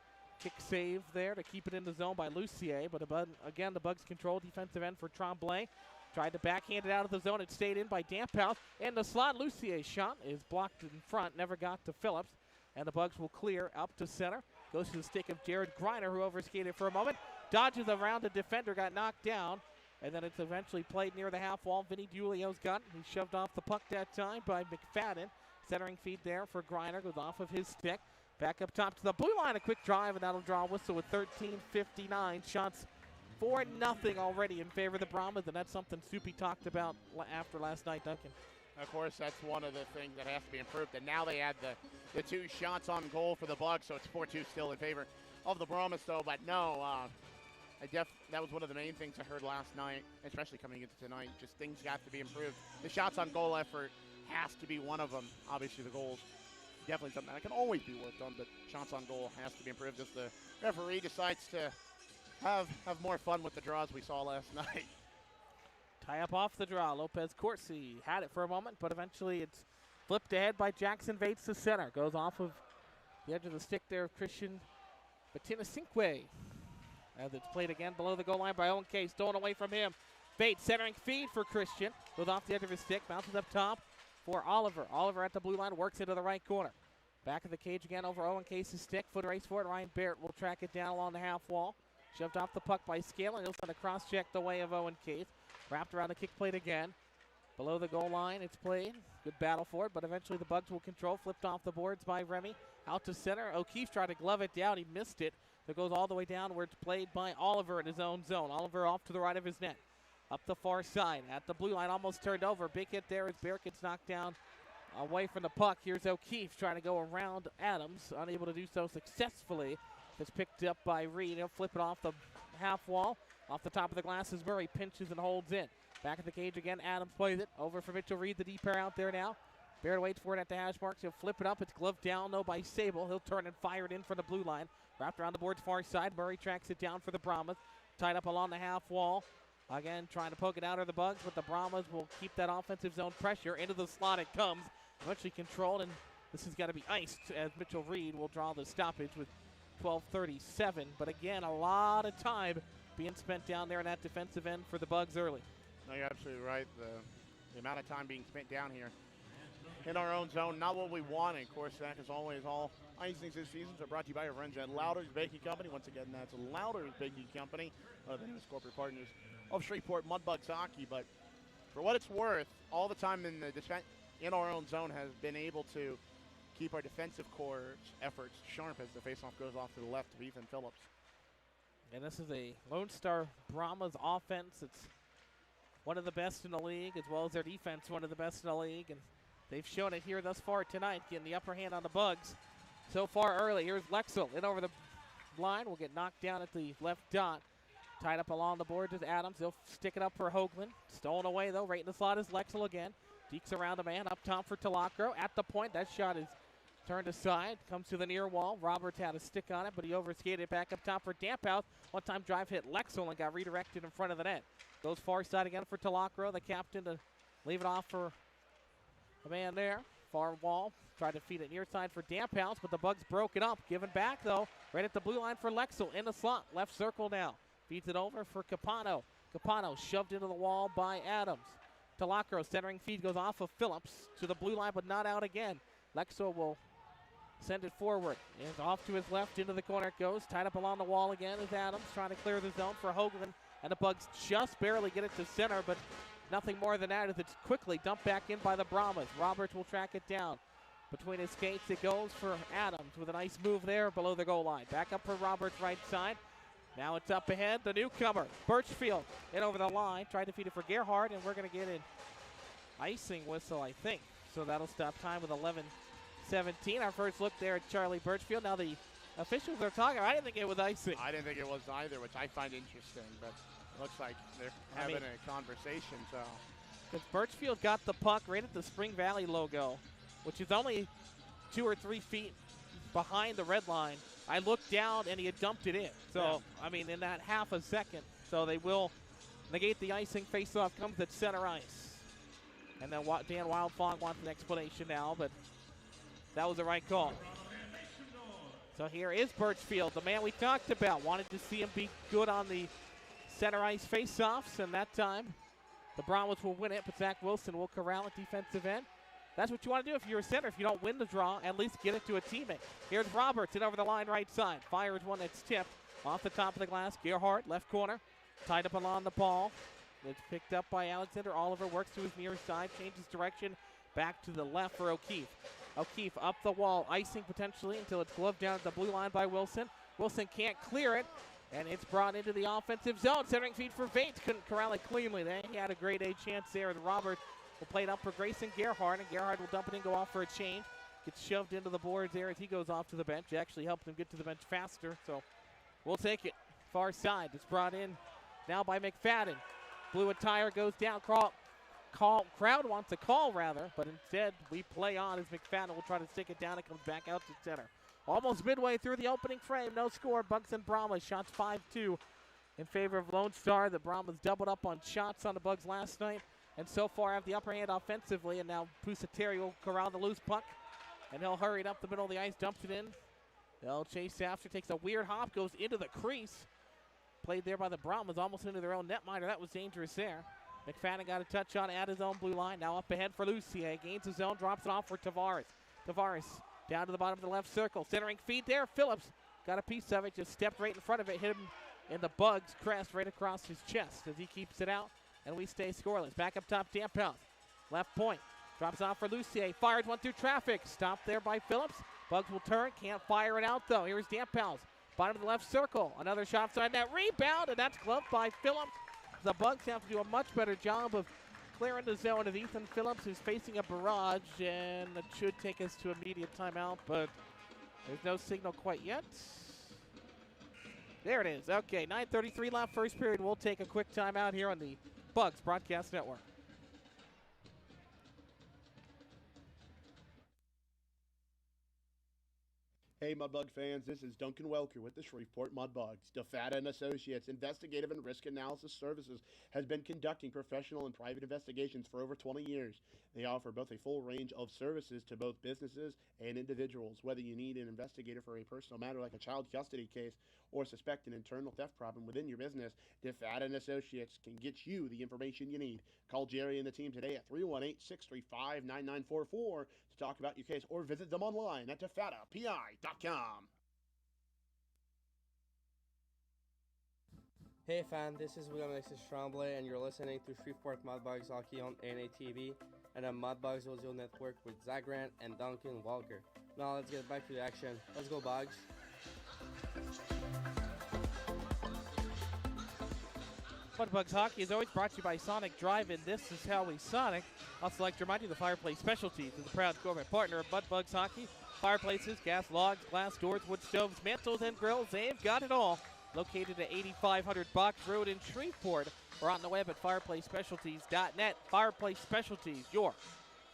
Kick save there to keep it in the zone by Lucier, but again the Bugs control defensive end for Tremblay. Tried to backhand it out of the zone. It stayed in by Damphouse. In the slot, Lucier's shot is blocked in front, never got to Phillips. And the Bugs will clear up to center. Goes to the stick of Jared Griner, who overskated for a moment. Dodges around the defender, got knocked down. And then it's eventually played near the half wall. Vinny Giulio's got it. He shoved off the puck that time by McFadden. Centering feed there for Griner. Goes off of his stick. Back up top to the blue line. A quick drive, and that'll draw a whistle with 13:59. Shots 4-0 already in favor of the Brahmas, and that's something Soupy talked about after last night, Duncan. Of course, that's one of the things that has to be improved. And now they add the 2 shots on goal for the Bugs, so it's 4-2 still in favor of the Brahmas, though. But no, that was one of the main things I heard last night, especially coming into tonight. Just things got to be improved. The shots on goal effort has to be one of them. Obviously, the goals, definitely something that can always be worked on, but shots on goal has to be improved as the referee decides to have more fun with the draws we saw last night. Tie up off the draw. Lopez Corsi had it for a moment, but eventually it's flipped ahead by Jackson Vates to center. Goes off of the edge of the stick there of Christian Batinasinque. As it's played again below the goal line by Owen K. Stolen away from him. Fate centering feed for Christian. Goes off the edge of his stick, bounces up top for Oliver. Oliver at the blue line, works into the right corner. Back of the cage again over Owen Case's stick. Foot race for it. Ryan Barrett will track it down along the half wall. Shoved off the puck by Scaling. He'll send a cross check the way of Owen Case. Wrapped around the kick plate again. Below the goal line, it's played. Good battle for it, but eventually the Bugs will control. Flipped off the boards by Remy. Out to center. O'Keefe tried to glove it down. He missed it. It goes all the way down where it's played by Oliver in his own zone. Oliver off to the right of his net. Up the far side. At the blue line, almost turned over. Big hit there as Barrett gets knocked down away from the puck. Here's O'Keefe trying to go around Adams. Unable to do so successfully. It's picked up by Reed. He'll flip it off the half wall. Off the top of the glass as Murray pinches and holds in. Back at the cage again. Adams plays it. Over for Mitchell Reed. The deep pair out there now. Barrett waits for it at the hash marks. He'll flip it up. It's gloved down, though, by Sable. He'll turn and fire it in from the blue line. Wrapped around the board's far side. Murray tracks it down for the Brahmas. Tied up along the half wall. Again, trying to poke it out of the Bugs, but the Brahmas will keep that offensive zone pressure. Into the slot it comes. Eventually controlled, and this has got to be iced as Mitchell Reed will draw the stoppage with 12:37. But again, a lot of time being spent down there in that defensive end for the Bugs early. No, you're absolutely right. The amount of time being spent down here in our own zone, not what we want. And of course, that is always all icings this season are brought to you by our friends at Louder's Baking Company. Once again, that's Louder's Baking Company, one of the newest corporate partners of Shreveport Mudbugs hockey. But for what it's worth, all the time in the defense in our own zone has been able to keep our defensive core's efforts sharp as the faceoff goes off to the left of Ethan Phillips. And this is a Lone Star Brahmas offense. It's one of the best in the league, as well as their defense, one of the best in the league. And they've shown it here thus far tonight, getting the upper hand on the Bugs so far early. Here's Lexel in over the line. Will get knocked down at the left dot. Tied up along the board is Adams. They'll stick it up for Hoagland. Stolen away, though. Right in the slot is Lexel again. Deeks around a man. Up top for Talacro. At the point, that shot is turned aside. Comes to the near wall. Roberts had a stick on it, but he overskated back up top for Damphouse. One-time drive hit Lexel and got redirected in front of the net. Goes far side again for Talacro, the captain, to leave it off for a man there. Far wall. Tried to feed it near side for Damphouse, but the Bugs broke it up. Given back, though, right at the blue line for Lexel. In the slot. Left circle now. Feeds it over for Capano. Capano shoved into the wall by Adams. Talacro centering feed goes off of Phillips to the blue line, but not out again. Lexel will send it forward. And off to his left, into the corner it goes. Tied up along the wall again is Adams, trying to clear the zone for Hoagland. And the Bugs just barely get it to center, but nothing more than that as it's quickly dumped back in by the Brahmas. Roberts will track it down. Between his skates, it goes for Adams with a nice move there below the goal line. Back up for Roberts right side. Now it's up ahead, the newcomer, Birchfield, in over the line. Tried to feed it for Gerhardt, and we're going to get an icing whistle, I think. So that'll stop time with 11:17. Our first look there at Charlie Birchfield. Now the officials are talking. I didn't think it was icing. I didn't think it was either, which I find interesting, but it looks like they're having a conversation. So, because Birchfield got the puck right at the Spring Valley logo, which is only 2 or 3 feet behind the red line. I looked down and he had dumped it in. So, yeah. I mean, in that half a second. So they will negate the icing. Face-off comes at center ice. And then Dan Wildfong wants an explanation now, but that was the right call. So here is Birchfield, the man we talked about. Wanted to see him be good on the center ice face-offs, and that time the Brahmas will win it, but Zach Wilson will corral at defensive end. That's what you want to do if you're a center. If you don't win the draw, at least get it to a teammate. Here's Roberts in over the line right side. Fires one that's tipped off the top of the glass. Gerhardt, left corner. Tied up along the ball. It's picked up by Alexander. Oliver works to his near side. Changes direction back to the left for O'Keefe. O'Keefe up the wall. Icing potentially until it's gloved down at the blue line by Wilson. Wilson can't clear it. And it's brought into the offensive zone. Centering feed for Vates. Couldn't corral it cleanly. He had a grade A chance there. And Roberts will play it up for Grayson Gerhardt, and Gerhardt will dump it and go off for a change. Gets shoved into the boards there as he goes off to the bench. It actually helped him get to the bench faster, so we'll take it. Far side. It's brought in now by McFadden. Blue attire goes down. Crowd wants a call, rather, but instead we play on as McFadden will try to stick it down. It comes back out to center. Almost midway through the opening frame. No score. Bugs and Brahmas. Shots 5-2 in favor of Lone Star. The Brahmas doubled up on shots on the Bugs last night, and so far have the upper hand offensively. And now Pusateri will corral the loose puck, and he'll hurry it up the middle of the ice, dumps it in. They'll chase after, takes a weird hop, goes into the crease. played there by the Brahmas, almost into their own netminder. That was dangerous there. McFadden got a touch on at his own blue line. Now up ahead for Lucier. Gains his own, drops it off for Tavares. Tavares down to the bottom of the left circle. Centering feed there. Phillips got a piece of it, just stepped right in front of it, hit him in the Bugs crest right across his chest as he keeps it out, and we stay scoreless. Back up top, Damphouse. Left point. Drops off for Lucier. Fires one through traffic. Stopped there by Phillips. Bugs will turn. Can't fire it out, though. Here's Damphouse. Bottom of the left circle. Another shot side net. Rebound, and that's gloved by Phillips. The Bugs have to do a much better job of clearing the zone of Ethan Phillips, who's facing a barrage, and it should take us to immediate timeout, but there's no signal quite yet. There it is. Okay, 9:33 left, first period. We'll take a quick timeout here on the Bugs Broadcast Network. Hey Mudbug fans, this is Duncan Welker with the Shreveport Mudbugs. DeFata and Associates Investigative and Risk Analysis Services has been conducting professional and private investigations for over 20 years. They offer both a full range of services to both businesses and individuals. Whether you need an investigator for a personal matter like a child custody case or suspect an internal theft problem within your business, DeFata and Associates can get you the information you need. Call Jerry and the team today at 318-635-9944 to talk about your case, or visit them online at defatapi.com. Hey fan, this is William Alexis Tremblay, and you're listening to Shreveport Mudbugs Hockey on NATV and the Mudbugs Audio Network with Zach Grant and Duncan Walker. Now let's get back to the action. Let's go, Bugs. Mudbugs Hockey is always brought to you by Sonic Drive-In. This is how we Sonic. Also like to remind you the Fireplace Specialties is the proud government partner of Mudbugs Hockey. Fireplaces, gas logs, glass doors, wood stoves, mantles, and grills, they've got it all. Located at 8500 Box Road in Shreveport, or on the web at fireplacespecialties.net. Fireplace Specialties, your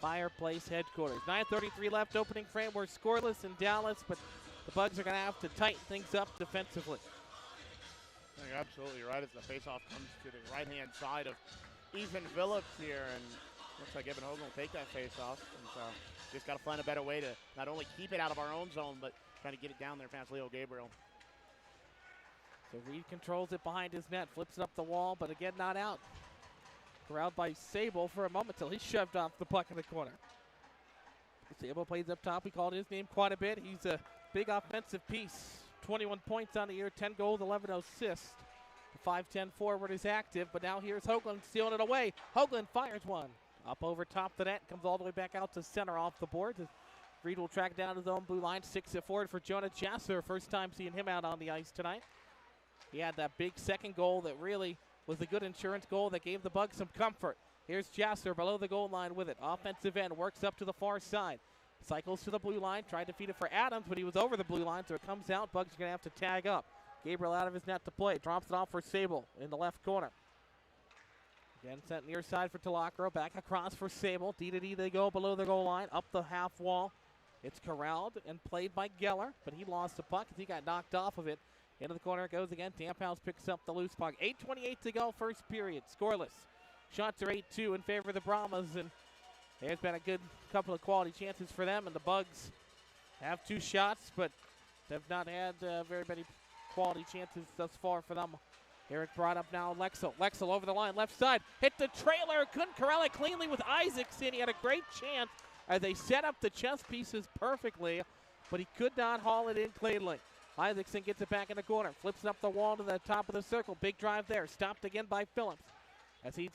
fireplace headquarters. 9:33 left, opening frame. We're scoreless in Dallas, but the Bugs are going to have to tighten things up defensively. You're absolutely right as the faceoff comes to the right-hand side of Ethan Phillips here, and looks like Evan Hogan will take that faceoff. And so just got to find a better way to not only keep it out of our own zone, but trying to get it down there past Leo Gabriel. So Reed controls it behind his net, flips it up the wall, but again not out. Corralled by Sable for a moment till he shoved off the puck in the corner. Sable plays up top. We called his name quite a bit. He's a big offensive piece. 21 points on the year, 10 goals, 11 assists. The 5'10 forward is active, but now here's Hoagland stealing it away. Hoagland fires one. Up over top the net, comes all the way back out to center off the board. Reed will track down his own blue line, 6 forward for Jonah Jasser. First time seeing him out on the ice tonight. He had that big second goal that really was a good insurance goal that gave the Bugs some comfort. Here's Jasser below the goal line with it. Offensive end, works up to the far side. Cycles to the blue line, tried to feed it for Adams, but he was over the blue line, so it comes out. Bugs are going to have to tag up. Gabriel out of his net to play. Drops it off for Sable in the left corner. Again, sent near side for Talacro. Back across for Sable. D-to-D they go below the goal line, up the half wall. It's corralled and played by Geller, but he lost the puck as he got knocked off of it. Into the corner it goes again. Damphouse picks up the loose puck. 8:28 to go, first period. Scoreless. Shots are 8-2 in favor of the Brahmas, and there's been a good couple of quality chances for them, and the Bugs have 2 shots, but have not had very many quality chances thus far for them. Eric brought up now Lexel. Lexel over the line, left side. Hit the trailer. Couldn't corral it cleanly with Isaacson. He had a great chance as they set up the chess pieces perfectly, but he could not haul it in cleanly. Isaacson gets it back in the corner. Flips it up the wall to the top of the circle. Big drive there. Stopped again by Phillips as he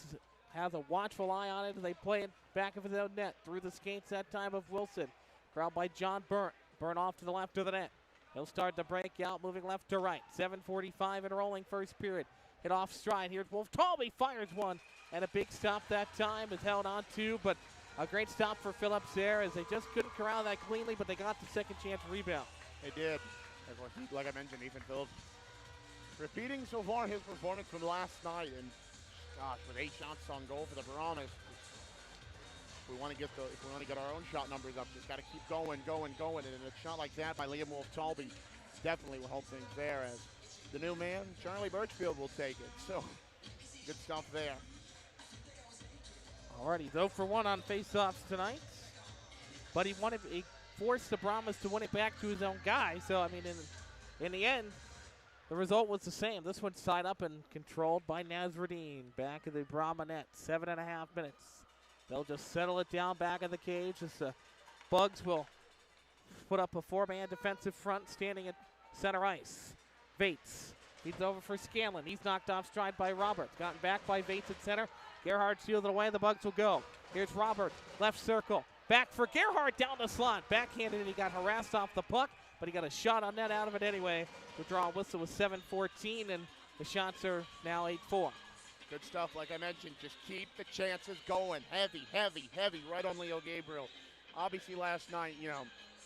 has a watchful eye on it as they play it back of his own net. Through the skates that time of Wilson. Corralled by John Burnt. Burnt off to the left of the net. He'll start the breakout, moving left to right. 7:45 and rolling first period. Hit off stride. Here's Wolf Talby fires one. And a big stop that time is held on to, but a great stop for Phillips there as they just couldn't corral that cleanly, but they got the second chance rebound. They did. Like I mentioned, Ethan Phillips repeating so far his performance from last night, and gosh, with 8 shots on goal for the Brahmas, if we want to get our own shot numbers up, just got to keep going, and a shot like that by Liam Wolf-Talby definitely will help things there, as the new man, Charlie Birchfield, will take it. So good stuff there. Alrighty, 0 for 1 on faceoffs tonight, but he forced the Brahmas to win it back to his own guy. So, I mean, in the end, The result was the same. This one's tied up and controlled by Nasruddin. Back of the Brahma net, 7.5 minutes. They'll just settle it down back of the cage as the Bugs will put up a 4-man defensive front standing at center ice. Vates feeds over for Scanlon. He's knocked off stride by Roberts. Gotten back by Vates at center. Gerhard sealed it away. The Bugs will go. Here's Robert, left circle. Back for Gerhard down the slot. Backhanded, and he got harassed off the puck, but he got a shot on net out of it anyway. The draw whistle was 7:14, and the shots are now 8-4. Good stuff, like I mentioned. Just keep the chances going. Heavy, heavy, heavy right on Leo Gabriel. Obviously last night,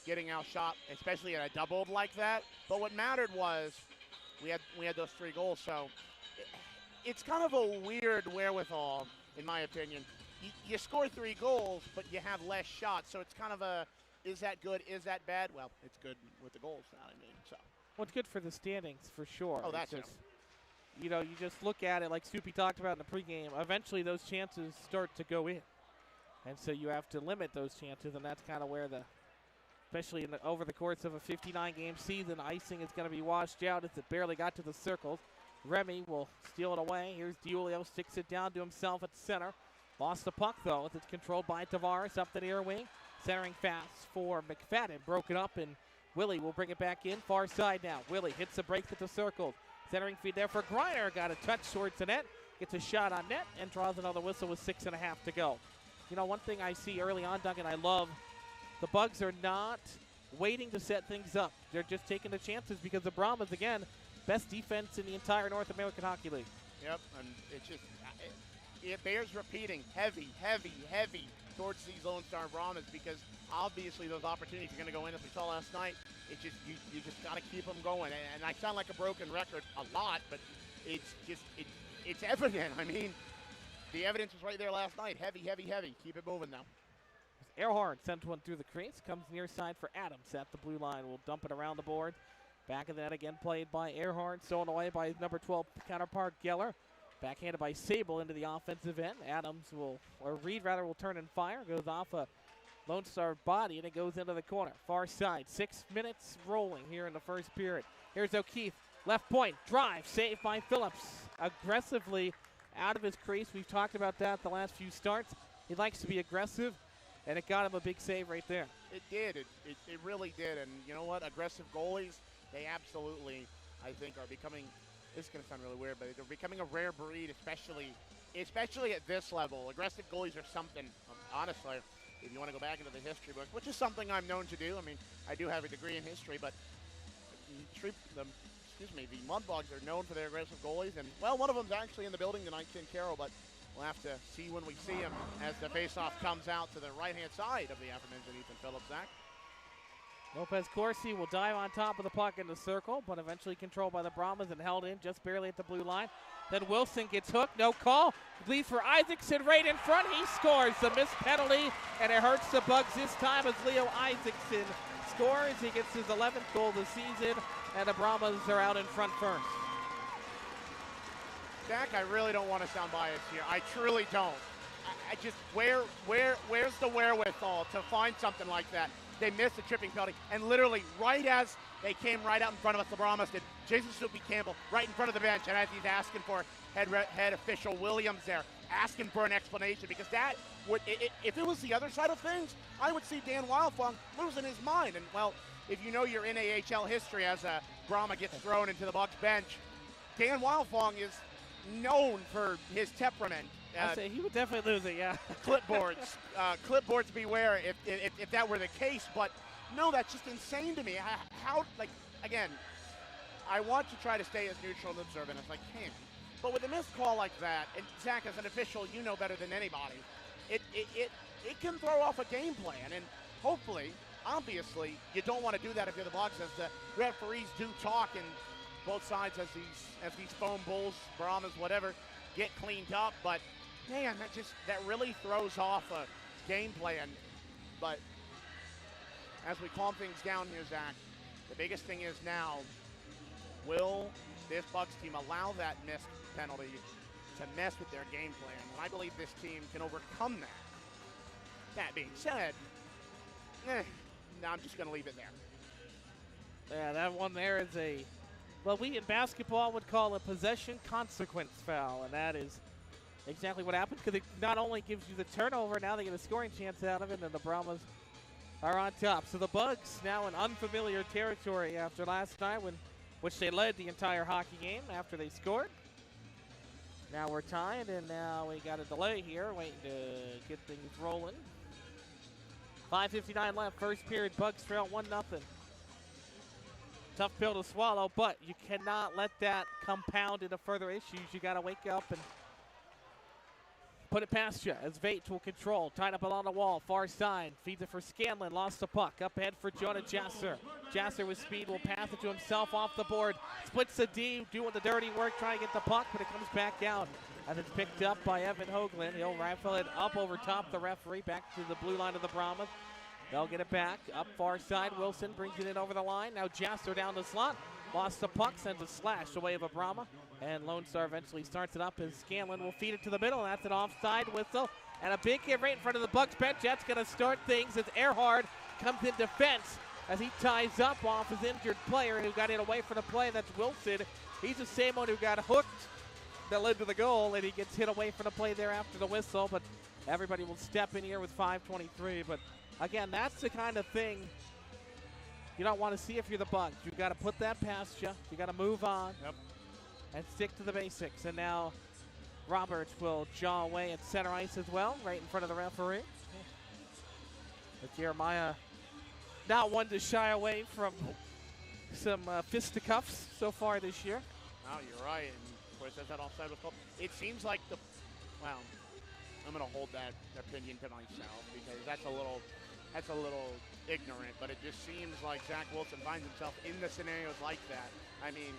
getting outshot, especially at a double like that. But what mattered was we had those 3 goals. So it's kind of a weird wherewithal, in my opinion. You score 3 goals, but you have less shots. So it's kind of a, is that good? Is that bad? Well, it's good with the goals, so. Well, it's good for the standings for sure. Oh, that's just, you just look at it like Soupy talked about in the pregame. Eventually, those chances start to go in, and so you have to limit those chances, and that's kind of where especially over the course of a 59-game season, icing is going to be washed out as it barely got to the circles. Remy will steal it away. Here's Diulio, sticks it down to himself at center. Lost the puck, though, as it's controlled by Tavares up the near wing. Centering fast for McFadden. Broken up, and Willie will bring it back in. Far side now. Willie hits the break at the circle. Centering feed there for Griner. Got a touch towards the net. Gets a shot on net and draws another whistle with 6.5 to go. One thing I see early on, Duncan, I love the Bugs are not waiting to set things up. They're just taking the chances because the Brahmas, again, best defense in the entire North American Hockey League. Yep, and it's just, it bears repeating, heavy, heavy, heavy towards these Lone Star Brahmas because obviously those opportunities are going to go in as we saw last night. It's just, you just got to keep them going. And I sound like a broken record a lot, but it's just, it's evident. I mean, the evidence was right there last night. Heavy, heavy, heavy. Keep it moving now. Earhart sends one through the crease. Comes near side for Adams at the blue line. Will dump it around the board. Back of that again played by Earhart. Stolen away by his number 12 counterpart Geller. Backhanded by Sable into the offensive end. Reed will turn and fire. Goes off a Lone Star body and it goes into the corner. Far side. 6 minutes rolling here in the first period. Here's O'Keefe. Left point. Drive. Saved by Phillips. Aggressively out of his crease. We've talked about that the last few starts. He likes to be aggressive. And it got him a big save right there. It did. It really did. And you know what? Aggressive goalies, they absolutely, I think, are becoming, this is going to sound really weird, but they're becoming a rare breed, especially at this level. Aggressive goalies are something, honestly, if you want to go back into the history books, which is something I'm known to do. I mean, I do have a degree in history, but the Mudbugs are known for their aggressive goalies. And, well, one of them's actually in the building tonight, Ken Carroll, but we'll have to see when we see him as the faceoff comes out to the right-hand side of the aforementioned Ethan Phillips, Zach. Lopez Corsi will dive on top of the puck in the circle, but eventually controlled by the Brahmas and held in just barely at the blue line. Then Wilson gets hooked, no call. Leads for Isaacson right in front. He scores the missed penalty, and it hurts the Bugs this time as Leo Isaacson scores. He gets his 11th goal of the season, and the Brahmas are out in front first. Jack, I really don't want to sound biased here. I truly don't. I just, where's the wherewithal to find something like that? They missed a tripping penalty, and literally right as they came right out in front of us, the Brahmas did. Jason Soupy Campbell right in front of the bench, and as he's asking for head official Williams there, asking for an explanation, because that would, if it was the other side of things, I would see Dan Wildfong losing his mind. And, well, if you know your NAHL history as a Brahma gets thrown into the Bucks bench, Dan Wildfong is known for his temperament. I'd say he would definitely lose it, yeah. Clipboards beware if that were the case. But no, that's just insane to me. Again, I want to try to stay as neutral and observant as I can. But with a missed call like that, and Zach, as an official, you know better than anybody, it can throw off a game plan. And hopefully, obviously, you don't want to do that if you're the Bucks, as the referees do talk, and both sides as these foam bulls, Brahmas, whatever, get cleaned up. But man, that really throws off a game plan. But as we calm things down here, Zach, the biggest thing is now, will this Bucks team allow that missed penalty to mess with their game plan? And I believe this team can overcome that. That being said, no, I'm just going to leave it there. Yeah, that one there is a what we in basketball would call a possession consequence foul, and that is exactly what happened, because it not only gives you the turnover, now they get a scoring chance out of it, and the Brahmas are on top. So the Bugs now in unfamiliar territory after last night, which they led the entire hockey game after they scored. Now we're tied, and now we got a delay here, waiting to get things rolling. 5:59 left, first period. Bugs trail 1-0. Tough pill to swallow, but you cannot let that compound into further issues. You got to wake up and put it past you as Vates will control. Tied up along the wall, far side. Feeds it for Scanlon, lost the puck. Up ahead for Jonah Jasser. Jasser with speed will pass it to himself off the board. Splits the D, doing the dirty work, trying to get the puck, but it comes back out. As it's picked up by Evan Hoagland. He'll rifle it up over top the referee, back to the blue line of the Brahmas. They'll get it back, up far side. Wilson brings it in over the line. Now Jasser down the slot. Lost the puck, sends a slash away of a Brahma. And Lone Star eventually starts it up as Scanlon will feed it to the middle. And that's an offside whistle. And a big hit right in front of the Bucks bench. That's going to start things as Earhart comes in defense as he ties up off his injured player who got in away from the play. That's Wilson. He's the same one who got hooked that led to the goal, and he gets hit away from the play there after the whistle. But everybody will step in here with 5:23. But again, that's the kind of thing you don't want to see if you're the Bugs. You've got to put that past you. You got to move on and stick to the basics. And now Roberts will jaw away at center ice as well, right in front of the referee. But Jeremiah not one to shy away from some fisticuffs so far this year. No, you're right. And of course, as that offside was called, it seems like well, I'm going to hold that opinion to myself because that's a little ignorant, but it just seems like Zach Wilson finds himself in the scenarios like that. I mean,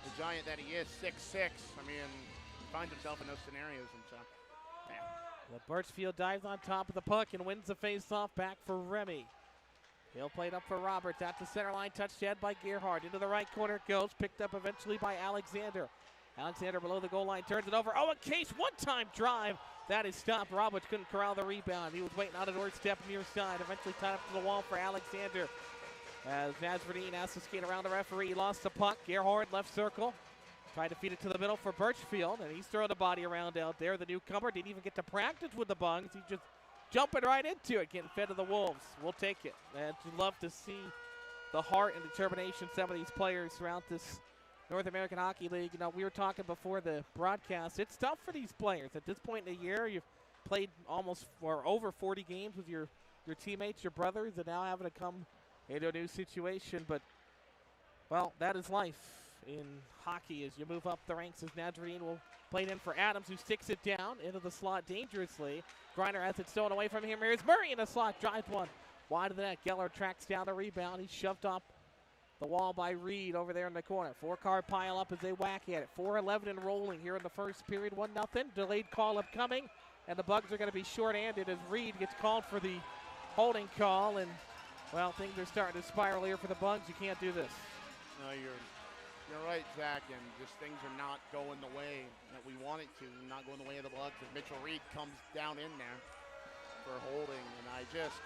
the giant that he is, 6'6", I mean, he finds himself in those scenarios, and so, yeah. Well, Birchfield dives on top of the puck and wins the faceoff back for Remy. He'll play it up for Roberts at the center line, touched head by Gerhardt. Into the right corner it goes, picked up eventually by Alexander. Alexander below the goal line, turns it over. Oh, a Case one-time drive. That is stopped. Roberts couldn't corral the rebound. He was waiting on a doorstep near side. Eventually tied up to the wall for Alexander. As Nazardine has to skate around the referee. He lost the puck. Gerhardt left circle. Tried to feed it to the middle for Birchfield. And he's throwing the body around out there. The newcomer didn't even get to practice with the Bugs. He's just jumping right into it, getting fed to the Wolves. We'll take it. And you'd love to see the heart and determination some of these players throughout this North American Hockey League. You know, we were talking before the broadcast. It's tough for these players. At this point in the year, you've played almost or over 40 games with your teammates, your brothers, and now having to come into a new situation. But, well, that is life in hockey as you move up the ranks as Nazarene will play it in for Adams, who sticks it down into the slot dangerously. Griner has it stolen away from him. Here's Murray in the slot, drives one wide of the net. Geller tracks down the rebound. He's shoved up the wall by Reed over there in the corner. Four-car pile up as they whack at it. 4:11 and rolling here in the first period. 1-0. Delayed call upcoming. And the Bugs are going to be short-handed as Reed gets called for the holding call. And, well, things are starting to spiral here for the Bugs. You can't do this. No, you're right, Zach. And just things are not going the way that we want it to. Not going the way of the Bugs. And Mitchell Reed comes down in there for holding. And I just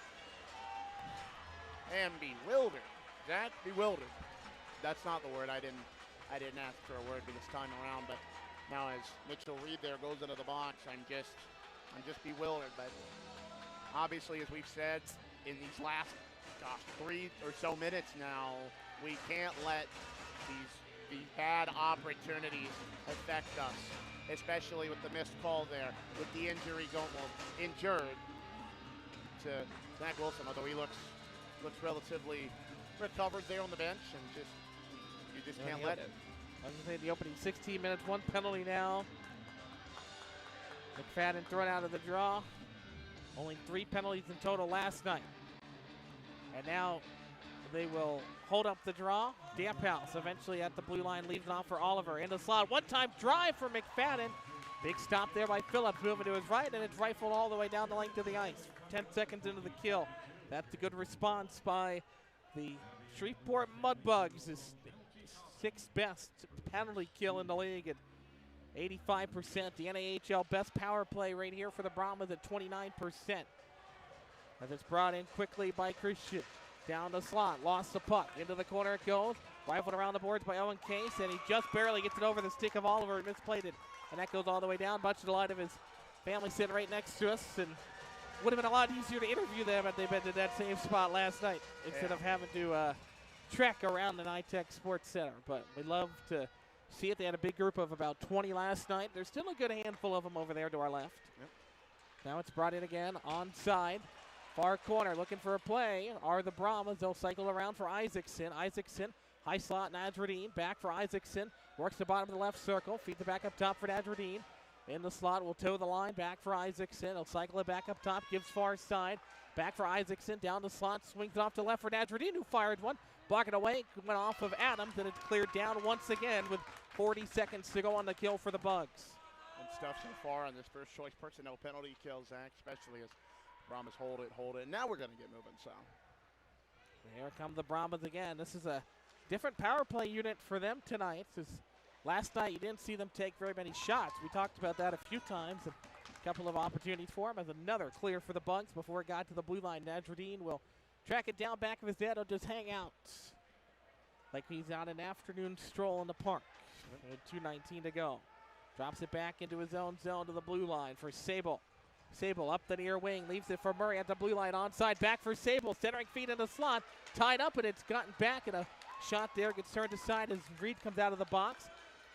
am bewildered. Zach, bewildered. That's not the word. I didn't ask for a word this time around, but now as Mitchell Reed there goes into the box, I'm just bewildered. But obviously, as we've said in these last 3 or so minutes now, we can't let these bad opportunities affect us, especially with the missed call there, with the injured to Zach Wilson, although he looks relatively recovered there on the bench, and you just can't let it. I was going to say the opening 16 minutes, one penalty now. McFadden thrown out of the draw. Only 3 penalties in total last night. And now they will hold up the draw. Damphouse eventually at the blue line leaves it off for Oliver. In the slot, one-time drive for McFadden. Big stop there by Phillips, moving to his right, and it's rifled all the way down the length of the ice. 10 seconds into the kill. That's a good response by the Shreveport Mudbugs, his 6th best penalty kill in the league at 85%. The NAHL best power play right here for the Brahmas at 29%. As it's brought in quickly by Christian. Down the slot, lost the puck. Into the corner it goes. Rifled around the boards by Owen Case, and he just barely gets it over the stick of Oliver and misplayed it. And that goes all the way down. Much delight of his family sitting right next to us, and would have been a lot easier to interview them if they'd been in that same spot last night instead of having to trek around the NITEC Sports Center. But we love to see it. They had a big group of about 20 last night. There's still a good handful of them over there to our left. Yep. Now it's brought in again, onside. Far corner, looking for a play, are the Brahmas. They'll cycle around for Isaacson. Isaacson, high slot, Nadradine, back for Isaacson. Works the bottom of the left circle, feed the back up top for Nadradine. In the slot, will toe the line, back for Isaacson. He'll cycle it back up top, gives far side. Back for Isaacson, down the slot, swings it off to left for Nadradine, who fired one. Blocking away, went off of Adams, and it's cleared down once again with 40 seconds to go on the kill for the Bugs. Good stuff so far on this first choice personnel penalty kill, Zach, especially as Brahmas hold it, and now we're going to get moving, so. Here come the Brahmas again. This is a different power play unit for them tonight. Last night you didn't see them take very many shots. We talked about that a few times. A couple of opportunities for him as another clear for the Bugs before it got to the blue line. Nadradine will track it down back of his net. He'll just hang out like he's on an afternoon stroll in the park. With 2:19 to go. Drops it back into his own zone to the blue line for Sable. Sable up the near wing, leaves it for Murray at the blue line, onside, back for Sable, centering feet in the slot, tied up, and it's gotten back, and a shot there gets turned aside as Reed comes out of the box.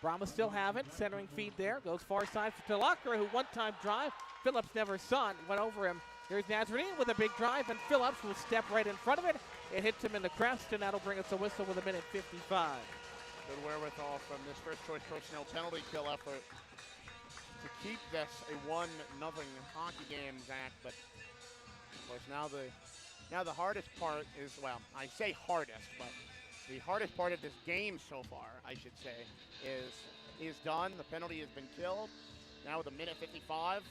Brahma still have it, centering feed there, goes far side for Talakra, who one-time drive. Phillips never saw it, went over him. Here's Nazarene with a big drive, and Phillips will step right in front of it. It hits him in the crest, and that'll bring us a whistle with 1:55. Good wherewithal from this first choice personnel penalty kill effort to keep this a 1-0 hockey game, Zach. But of course now the hardest part is, well, I say hardest, but the hardest part of this game so far, I should say, is done. The penalty has been killed. Now with 1:55,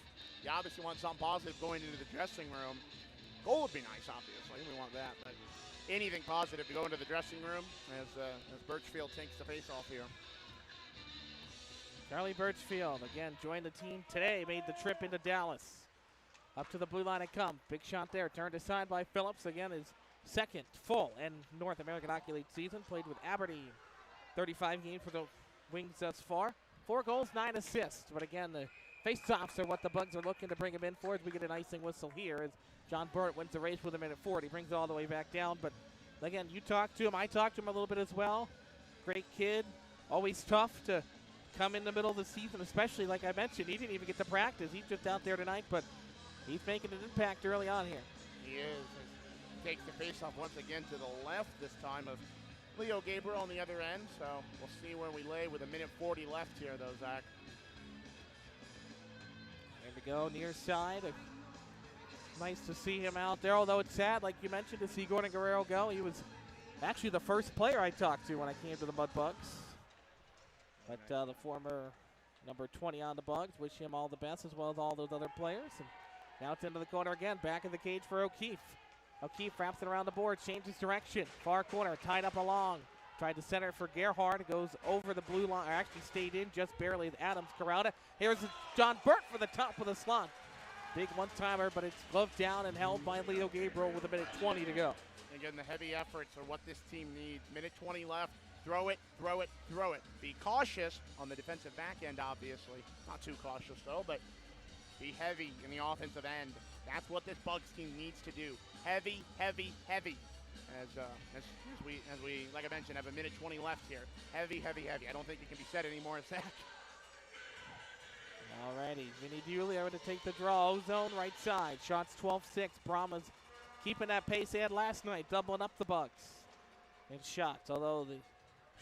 you obviously want something positive going into the dressing room. Goal would be nice, obviously. We want that, but anything positive to go into the dressing room as Birchfield takes the face-off here. Charlie Birchfield, again, joined the team today, made the trip into Dallas. Up to the blue line it comes. Big shot there, turned aside by Phillips. Again, his second full and North American Hockey League season. Played with Aberdeen. 35 games for the Wings thus far. 4 goals, 9 assists. But again, the face-offs are what the Bugs are looking to bring him in for as we get an icing whistle here as John Burt wins the race with him in at 40. Brings it all the way back down. But again, you talked to him. I talked to him a little bit as well. Great kid. Always tough to come in the middle of the season, especially like I mentioned. He didn't even get to practice. He's just out there tonight, but he's making an impact early on here. He is. Takes the face-off once again to the left, this time of Leo Gabriel on the other end. So we'll see where we lay with 1:40 left here, though, Zach. There we go, near side. Nice to see him out there, although it's sad, like you mentioned, to see Gordon Guerrero go. He was actually the first player I talked to when I came to the Mudbugs. But the former number 20 on the Bugs, wish him all the best as well as all those other players. And now it's into the corner again, back of the cage for O'Keefe. O'Keefe wraps it around the board, changes direction. Far corner, tied up along. Tried to center for Gerhard, goes over the blue line, or actually stayed in just barely with Adams Corrada. Here's John Burt for the top of the slot. Big one-timer, but it's gloved down and held by Leo Gabriel with 1:20 to go. Again, the heavy efforts are what this team needs. 1:20 left. Throw it, throw it, throw it. Be cautious on the defensive back end, obviously. Not too cautious, though, but be heavy in the offensive end. That's what this Bugs team needs to do. Heavy, heavy, heavy. As we, like I mentioned, have 1:20 left here. Heavy, heavy, heavy. I don't think it can be said anymore, Zach. Alrighty, Vinny Giulio to take the draw. Zone right side. Shots 12-6. Brahmas keeping that pace they had last night, doubling up the Bugs in shots. Although the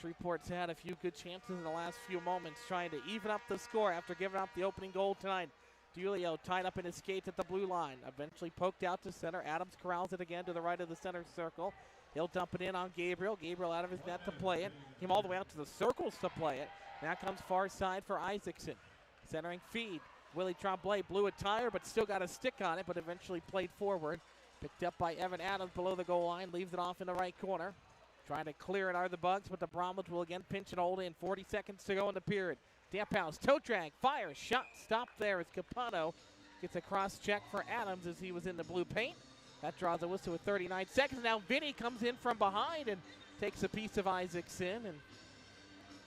Shreveport's had a few good chances in the last few moments, trying to even up the score after giving up the opening goal tonight. Giulio tied up in his skates at the blue line. Eventually poked out to center. Adams corrals it again to the right of the center circle. He'll dump it in on Gabriel. Gabriel out of his net to play it. Came all the way out to the circles to play it. Now comes far side for Isaacson. Centering feed. Willie Tremblay blew a tire, but still got a stick on it, but eventually played forward. Picked up by Evan Adams below the goal line. Leaves it off in the right corner. Trying to clear it are the Bugs, but the Brahmas will again pinch and hold in. 40 seconds to go in the period. Damphouse, toe drag, fire, shot, stop there as Capano gets a cross check for Adams as he was in the blue paint. That draws a whistle with 39 seconds. Now Vinny comes in from behind and takes a piece of Isaacson. And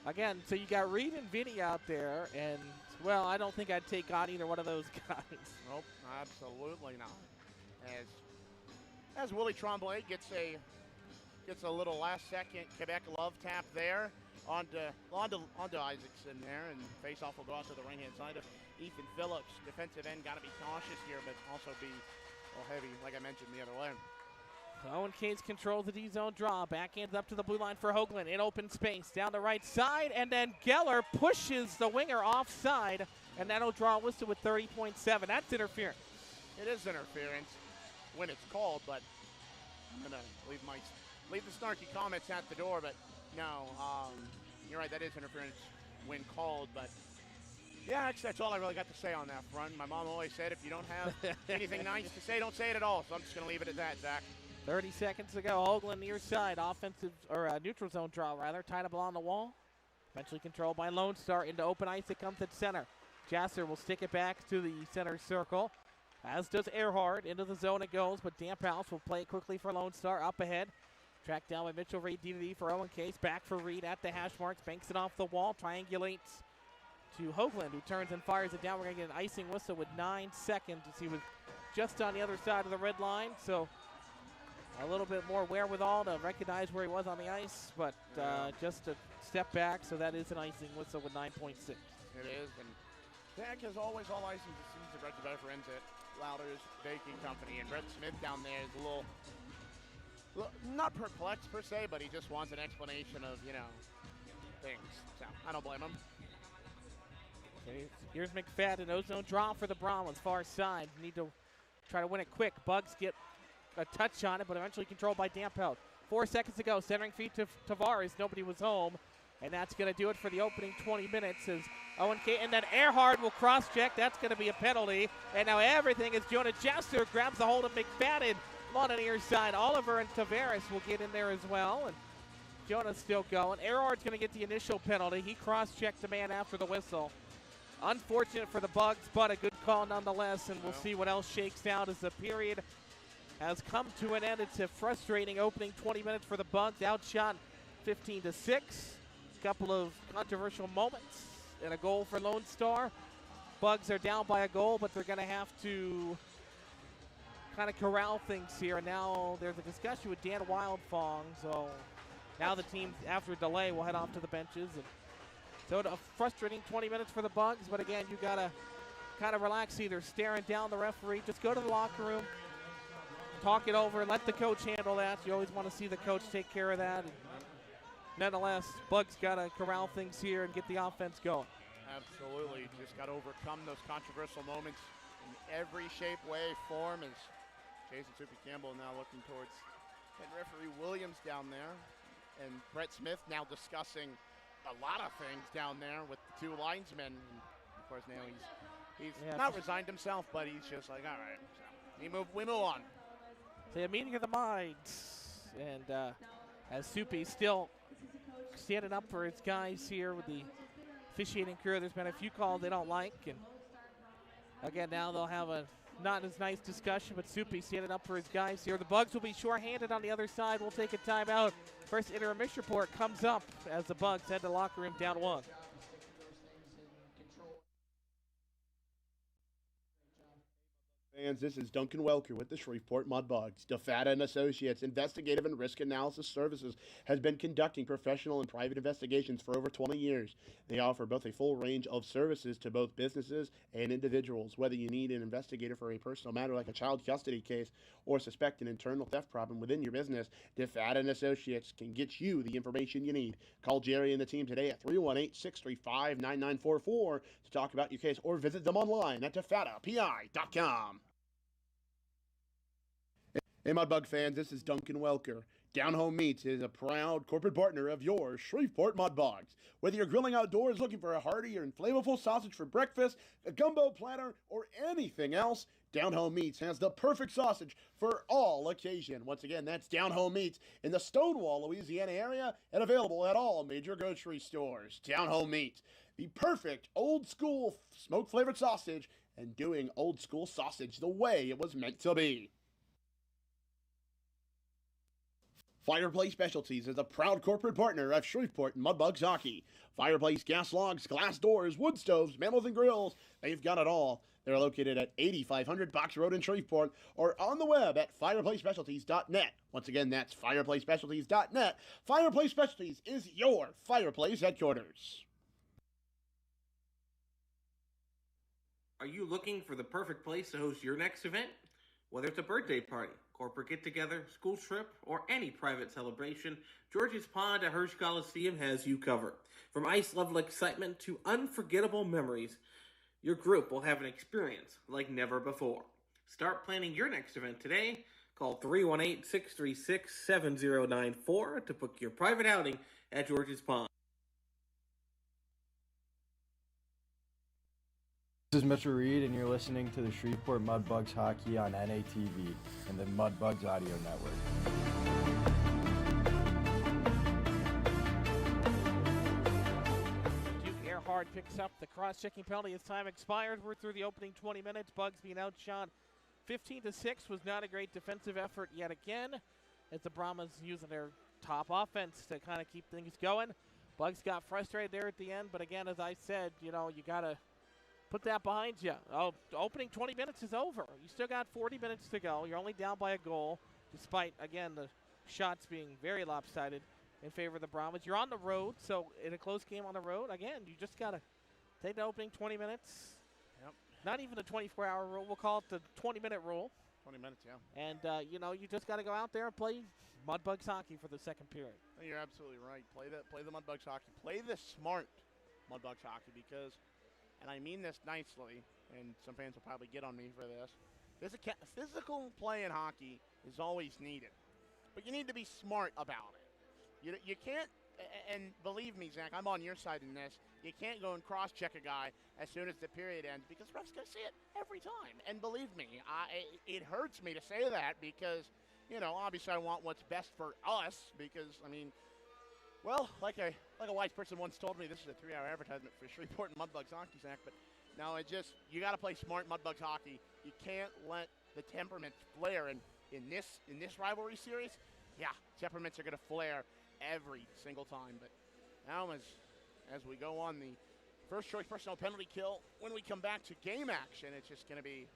again, so you got Reed and Vinny out there. And, well, I don't think I'd take on either one of those guys. Nope, absolutely not. As Willie Tremblay gets a little last-second Quebec love tap there onto Isaacson there, and face-off will go out to the right-hand side of Ethan Phillips. Defensive end got to be cautious here, but also be a little heavy, like I mentioned, the other way. Owen Cates controls the D-zone draw. Backhands up to the blue line for Hoagland in open space. Down the right side, and then Geller pushes the winger offside, and that'll draw a whistle with 30.7. That's interference. It is interference when it's called, but I'm going to leave the snarky comments at the door, but no, you're right, that is interference when called, but yeah, actually, that's all I really got to say on that front. My mom always said if you don't have anything nice to say, don't say it at all, so I'm just going to leave it at that, Zach. 30 seconds to go. Hoagland near side, offensive, or neutral zone draw, rather. Tied up along the wall. Eventually controlled by Lone Star into open ice. It comes at center. Jasser will stick it back to the center circle, as does Earhart. Into the zone it goes, but Damphouse will play it quickly for Lone Star. Up ahead. Tracked down by Mitchell Reed. D for Owen Case. Back for Reed at the hash marks. Banks it off the wall. Triangulates to Hoagland, who turns and fires it down. We're going to get an icing whistle with 9 seconds. He was just on the other side of the red line, so a little bit more wherewithal to recognize where he was on the ice, but just a step back, so that is an icing whistle with 9.6. It is, and Zach, as always, all icing seems to Brett better friends at Louder's Baking Company, and Brett Smith down there is a little, not perplexed per se, but he just wants an explanation of, things. So I don't blame him. Here's McFadden. Ozone draw for the Brahmas. Far side. Need to try to win it quick. Bugs get a touch on it, but eventually controlled by Dampelt. 4 seconds to go. Centering feed to Tavares. Nobody was home. And that's going to do it for the opening 20 minutes as Owen K. And then Earhart will cross-check. That's going to be a penalty. And now everything is Jonah Jasser grabs the hold of McFadden on the near side. Oliver and Tavares will get in there as well. And Jonah's still going. Earhart's going to get the initial penalty. He cross-checked the man after the whistle. Unfortunate for the Bugs, but a good call nonetheless. And we'll see what else shakes out as the period has come to an end. It's a frustrating opening 20 minutes for the Bugs. Outshot 15-6. Couple of controversial moments and a goal for Lone Star. Bugs are down by a goal, but they're going to have to kind of corral things here. And now there's a discussion with Dan Wildfong. So now the team, after a delay, will head off to the benches. And so a frustrating 20 minutes for the Bugs, but again, you got to kind of relax, either staring down the referee. Just go to the locker room, talk it over, let the coach handle that. You always want to see the coach take care of that. And nonetheless, Bugs got to corral things here and get the offense going. Absolutely. Just got to overcome those controversial moments in every shape, way, form, as Jason Soupy Campbell now looking towards head referee Williams down there. And Brett Smith now discussing a lot of things down there with the two linesmen. And of course, now he's not resigned himself, but he's just like, all right. So we move on. So a meeting of the minds. And as Soupy still standing up for his guys here with the officiating crew. There's been a few calls they don't like. And again, now they'll have a not as nice discussion, but Soupy standing up for his guys here. The Bugs will be shorthanded on the other side. We'll take a timeout. First intermission report comes up as the Bugs head to the locker room down 1. Fans, this is Duncan Welker with the Shreveport Mudbugs. DeFata and Associates Investigative and Risk Analysis Services has been conducting professional and private investigations for over 20 years. They offer both a full range of services to both businesses and individuals. Whether you need an investigator for a personal matter like a child custody case or suspect an internal theft problem within your business, DeFata and Associates can get you the information you need. Call Jerry and the team today at 318-635-9944 to talk about your case, or visit them online at defatapi.com. Hey, Mudbug fans, this is Duncan Welker. Down Home Meats is a proud corporate partner of your Shreveport Mudbugs. Whether you're grilling outdoors looking for a hearty and flavorful sausage for breakfast, a gumbo platter, or anything else, Down Home Meats has the perfect sausage for all occasion. Once again, that's Down Home Meats in the Stonewall, Louisiana area, and available at all major grocery stores. Down Home Meats, the perfect old-school smoke-flavored sausage, and doing old-school sausage the way it was meant to be. Fireplace Specialties is a proud corporate partner of Shreveport Mudbugs Hockey. Fireplace gas logs, glass doors, wood stoves, mantles, and grills. They've got it all. They're located at 8500 Box Road in Shreveport or on the web at fireplacespecialties.net. Once again, that's fireplacespecialties.net. Fireplace Specialties is your fireplace headquarters. Are you looking for the perfect place to host your next event? Whether it's a birthday party, corporate get-together, school trip, or any private celebration, George's Pond at Hirsch Coliseum has you covered. From ice-level excitement to unforgettable memories, your group will have an experience like never before. Start planning your next event today. Call 318-636-7094 to book your private outing at George's Pond. This is Mr. Reed, and you're listening to the Shreveport Mudbugs Hockey on NATV and the Mudbugs Audio Network. Duke Earhart picks up the cross-checking penalty as time expired. We're through the opening 20 minutes. Bugs being outshot 15-6 was not a great defensive effort yet again, as the Brahmas using their top offense to kind of keep things going. Bugs got frustrated there at the end, but again, as I said, you got to put that behind you. Oh, the opening 20 minutes is over. You still got 40 minutes to go. You're only down by a goal, despite, again, the shots being very lopsided in favor of the Brahmas. You're on the road, so in a close game on the road, again, you just got to take the opening 20 minutes. Yep. Not even the 24-hour rule. We'll call it the 20-minute rule. 20 minutes, yeah. And, you just got to go out there and play Mudbugs hockey for the second period. You're absolutely right. Play the Mudbugs hockey. Play the smart Mudbugs hockey because – and I mean this nicely, and some fans will probably get on me for this. Physical play in hockey is always needed, but you need to be smart about it. You can't, and believe me, Zach, I'm on your side in this. You can't go and cross-check a guy as soon as the period ends because refs going to see it every time. And believe me, it hurts me to say that because, obviously I want what's best for us because, well, like a wise person once told me, this is a 3-hour advertisement for Shreveport and Mudbugs hockey, Zach, but no, you got to play smart Mudbugs hockey. You can't let the temperaments flare. And in this rivalry series, yeah, temperaments are going to flare every single time. But now as we go on the first choice personnel penalty kill, when we come back to game action, it's just going to be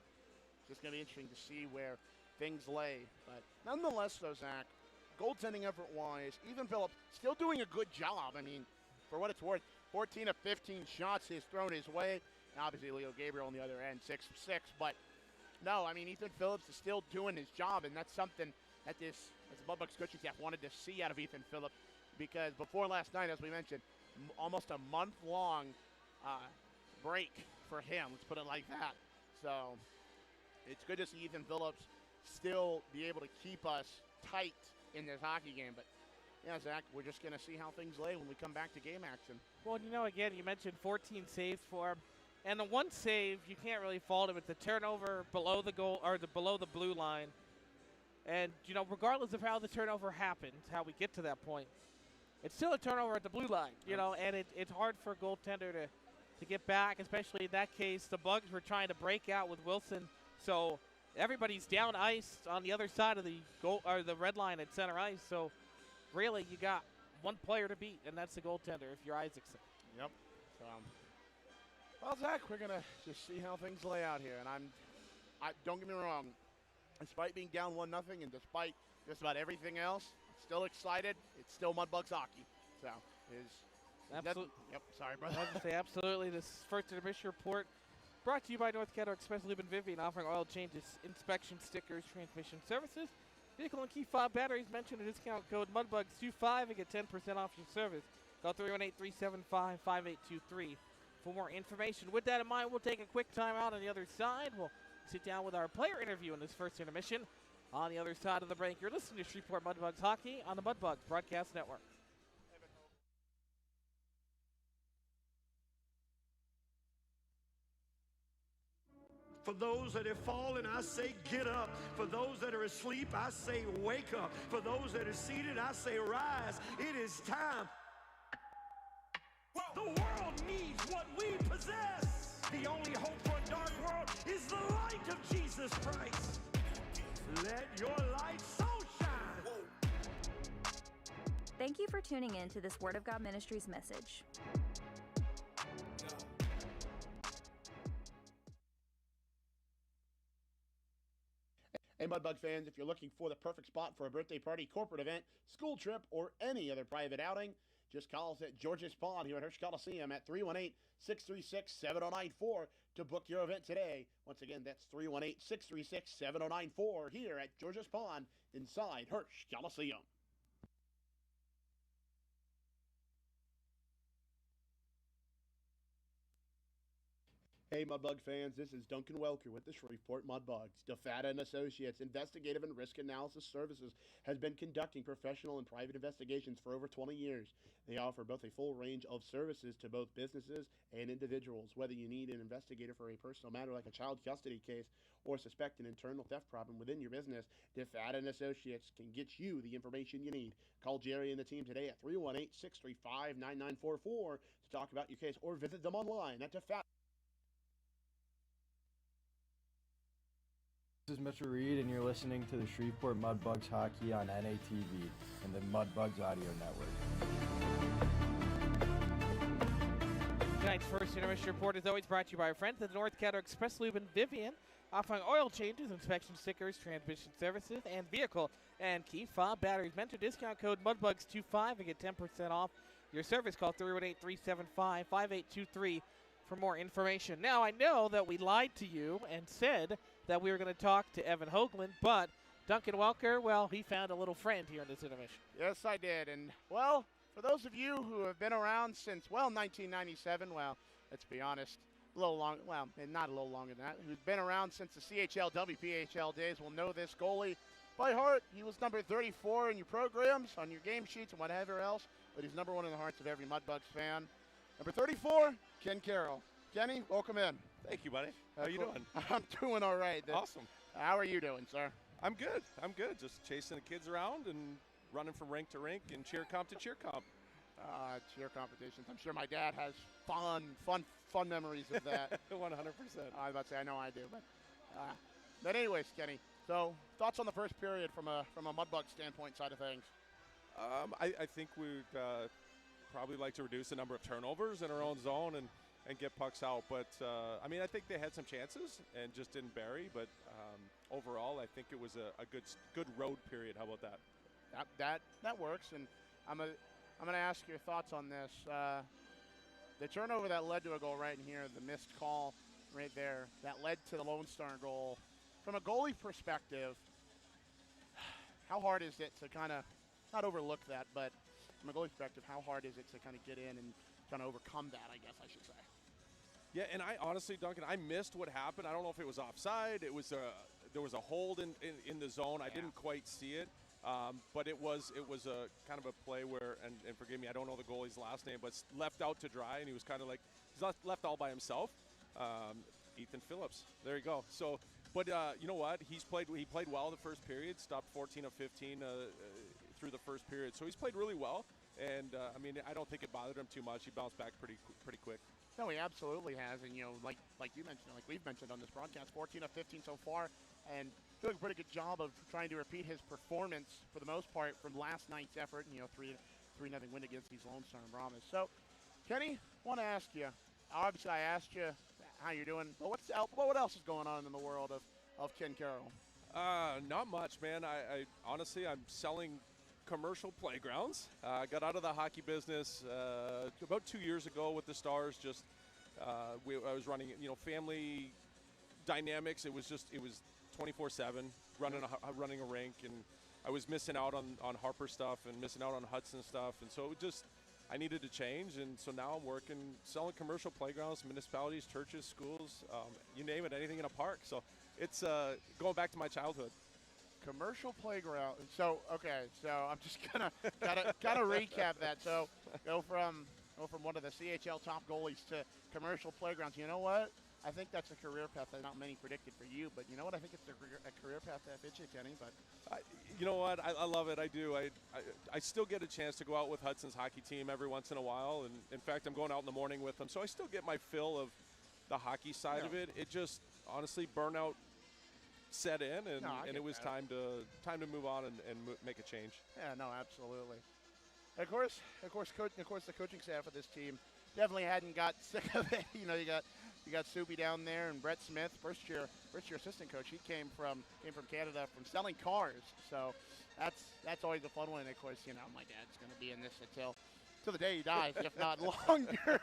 interesting to see where things lay. But nonetheless, though, Zach, goaltending effort-wise, Ethan Phillips still doing a good job. For what it's worth, 14 of 15 shots he's thrown his way. And obviously, Leo Gabriel on the other end, 6 of 6. But no, Ethan Phillips is still doing his job, and that's something that the Mudbugs coaching staff wanted to see out of Ethan Phillips because before last night, as we mentioned, almost a month-long break for him. Let's put it like that. So it's good to see Ethan Phillips still be able to keep us tight in this hockey game. But yeah, Zach, we're just going to see how things lay when we come back to game action. Well, again, you mentioned 14 saves for him. And the one save, you can't really fault him. It's a turnover below the goal or below the blue line. And, regardless of how the turnover happens, how we get to that point, it's still a turnover at the blue line, and it's hard for a goaltender to get back, especially in that case. The Bugs were trying to break out with Wilson, so everybody's down ice on the other side of the goal or the red line at center ice. So really, you got one player to beat, and that's the goaltender if you're Isaacson. Yep. Well, Zach, we're gonna just see how things lay out here, and I don't get me wrong. Despite being down 1-0, and despite just about everything else, still excited. It's still Mudbugs hockey. So absolutely. Yep. Sorry, brother. I was going to say absolutely. This first intermission report brought to you by North Caddo Express Lube and Vivian, offering oil changes, inspection stickers, transmission services, vehicle and key fob batteries. Mention a discount code Mudbugs25 and get 10% off your service. Call 318-375-5823 for more information. With that in mind, we'll take a quick time out on the other side. We'll sit down with our player interview in this first intermission. On the other side of the break, you're listening to Shreveport Mudbugs Hockey on the Mudbugs Broadcast Network. For those that have fallen, I say get up. For those that are asleep, I say wake up. For those that are seated, I say rise. It is time. The world needs what we possess. The only hope for a dark world is the light of Jesus Christ. Let your light so shine Thank you for tuning in to this Word of God Ministries message. Hey, Mudbug fans, if you're looking for the perfect spot for a birthday party, corporate event, school trip, or any other private outing, just call us at George's Pond here at Hirsch Coliseum at 318-636-7094 to book your event today. Once again, that's 318-636-7094 here at George's Pond inside Hirsch Coliseum. Hey, Mudbug fans, this is Duncan Welker with the Shreveport Mudbugs. DeFata and Associates Investigative and Risk Analysis Services has been conducting professional and private investigations for over 20 years. They offer both a full range of services to both businesses and individuals. Whether you need an investigator for a personal matter like a child custody case or suspect an internal theft problem within your business, DeFata and Associates can get you the information you need. Call Jerry and the team today at 318-635-9944 to talk about your case or visit them online at DeFata. This is Mr. Reed, and you're listening to the Shreveport Mudbugs hockey on NATV and the Mudbugs Audio Network. Tonight's first intermission report is always brought to you by our friends at the North Counter Express Lube in Vivian, offering oil changes, inspection stickers, transmission services, and vehicle and key fob batteries. Mentor discount code MUDBUGS25 and get 10% off your service. Call 318-375-5823 for more information. Now, I know that we lied to you and said that we were going to talk to Evan Hoagland, but Duncan Welker, well, he found a little friend here in this intermission. Yes, I did. And, well, for those of you who have been around since, 1997, well, let's be honest, a little long, well, not a little longer than that, who's been around since the CHL, WPHL days will know this goalie by heart. He was number 34 in your programs, on your game sheets, and whatever else, but he's number one in the hearts of every Mudbugs fan. Number 34, Ken Carroll. Kenny, welcome in. Thank you, buddy. How you doing? I'm doing all right. Awesome. How are you doing, sir? I'm good. Just chasing the kids around and running from rink to rink and cheer comp to cheer comp. Cheer competitions. I'm sure my dad has fun memories of that. 100%. I was about to say, I know I do. But anyways, Kenny, so thoughts on the first period from a Mudbug standpoint side of things? I think we'd probably like to reduce the number of turnovers in our own zone and get pucks out. But, I think they had some chances and just didn't bury. But overall, I think it was a good road period. How about that? That works. And I'm gonna ask your thoughts on this. The turnover that led to a goal right in here, the missed call right there, that led to the Lone Star goal. From a goalie perspective, how hard is it to kind of not overlook that, but from a goalie perspective, how hard is it to kind of get in and kind of overcome that, I guess I should say? Yeah, and I honestly, Duncan, I missed what happened. I don't know if it was offside. It was there was a hold in the zone. I didn't quite see it, but it was a kind of a play where, and forgive me, I don't know the goalie's last name, but left out to dry, and he was kind of like he's left all by himself. Ethan Phillips. There you go. So, but you know what? He played well the first period. Stopped 14 of 15 through the first period. So he's played really well, and I don't think it bothered him too much. He bounced back pretty quick. No, he absolutely has, and like you mentioned, like we've mentioned on this broadcast, 14 of 15 so far, and doing a pretty good job of trying to repeat his performance for the most part from last night's effort. 3-0 win against these Lone Star Brahmas. So, Kenny, want to ask you. Obviously, I asked you how you're doing, but what else is going on in the world of Ken Carroll? Not much, man. I honestly, I'm selling commercial playgrounds. I got out of the hockey business about 2 years ago with the Stars. Just I was running, family dynamics. It was 24/7 running a rink, and I was missing out on Harper stuff and missing out on Hudson stuff, and so I needed to change, and so now I'm selling commercial playgrounds, municipalities, churches, schools, you name it, anything in a park. So it's going back to my childhood. Commercial playground. So I'm just gotta recap that. So go from one of the CHL top goalies to commercial playgrounds. You know what? I think that's a career path that not many predicted for you, but you know what? I think it's a career path that fits you, Kenny. But you know what? I love it. I do. I still get a chance to go out with Hudson's hockey team every once in a while, and in fact, I'm going out in the morning with them, so I still get my fill of the hockey side of it. It just honestly burnout set in, and it was time to move on and make a change. Yeah, no, absolutely. Of course, the coaching staff of this team definitely hadn't got sick of it. You got Soupy down there and Brett Smith, first year assistant coach. He came from Canada from selling cars. So that's always a fun one. And of course, my dad's going to be in this until the day he dies, if not longer.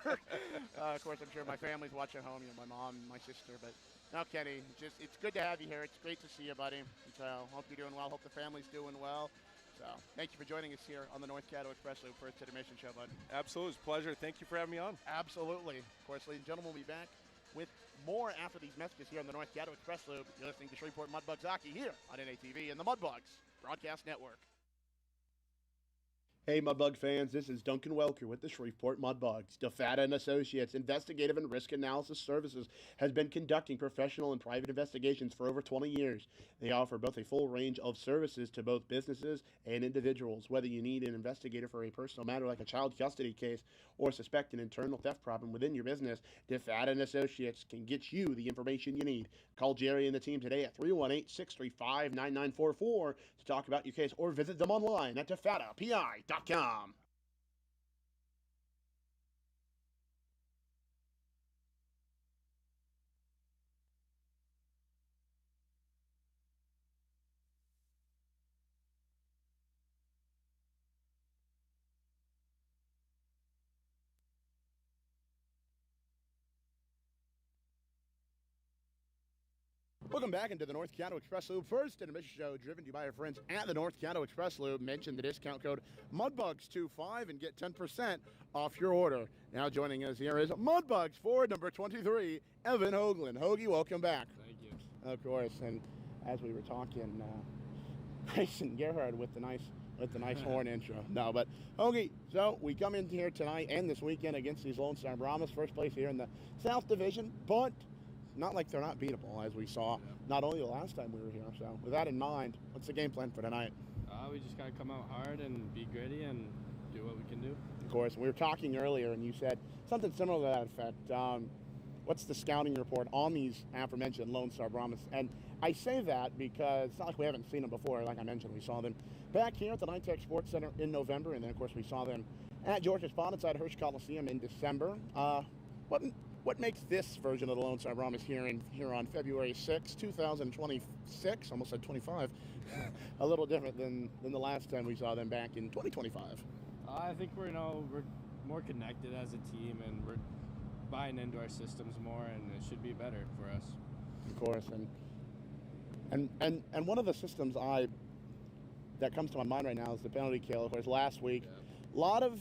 Of course, I'm sure my family's watching home. My mom, my sister. But no, Kenny, it's good to have you here. It's great to see you, buddy. So hope you're doing well. Hope the family's doing well. So thank you for joining us here on the North Caddo Express Loop First Intermission Show, bud. Absolutely. It's a pleasure. Thank you for having me on. Absolutely. Of course, ladies and gentlemen, we'll be back with more after these messages here on the North Caddo Express Loop. You're listening to Shreveport Mudbugs Hockey here on NATV and the Mudbugs Broadcast Network. Hey, Mudbug fans, this is Duncan Welker with the Shreveport Mudbugs. DeFata and Associates Investigative and Risk Analysis Services has been conducting professional and private investigations for over 20 years. They offer both a full range of services to both businesses and individuals. Whether you need an investigator for a personal matter like a child custody case or suspect an internal theft problem within your business, DeFata and Associates can get you the information you need. Call Jerry and the team today at 318-635-9944 to talk about your case or visit them online at defatapi.com. Welcome back into the North Caddo Express Loop First Intermission Show, driven to you by our friends at the North Caddo Express Loop. Mention the discount code MUDBUGS25 and get 10% off your order. Now joining us here is Mudbugs forward number 23, Evan Hoagland. Hoagie, welcome back. Thank you. Of course, and as we were talking, Grayson Gerhard with the nice horn intro. No, but Hoagie, so we come in here tonight and this weekend against these Lone Star Brahmas, first place here in the South Division, but not like they're not beatable, as we saw not only the last time we were here. So with that in mind, what's the game plan for tonight? We just got to come out hard and be gritty and do what we can do. Of course, we were talking earlier, and you said something similar to that effect. What's the scouting report on these aforementioned Lone Star Brahmas? And I say that because it's not like we haven't seen them before. Like I mentioned, we saw them back here at the NITEC Sports Center in November, and then, of course, we saw them at Georgia Spawn inside Hirsch Coliseum in December. What makes this version of the Lone Star Brahmas here on February 6, 2026, almost said 25, a little different than the last time we saw them back in 2025? I think we're more connected as a team, and we're buying into our systems more, and it should be better for us. Of course, and one of the systems that comes to my mind right now is the penalty kill. Of course, last week. Yeah. A lot of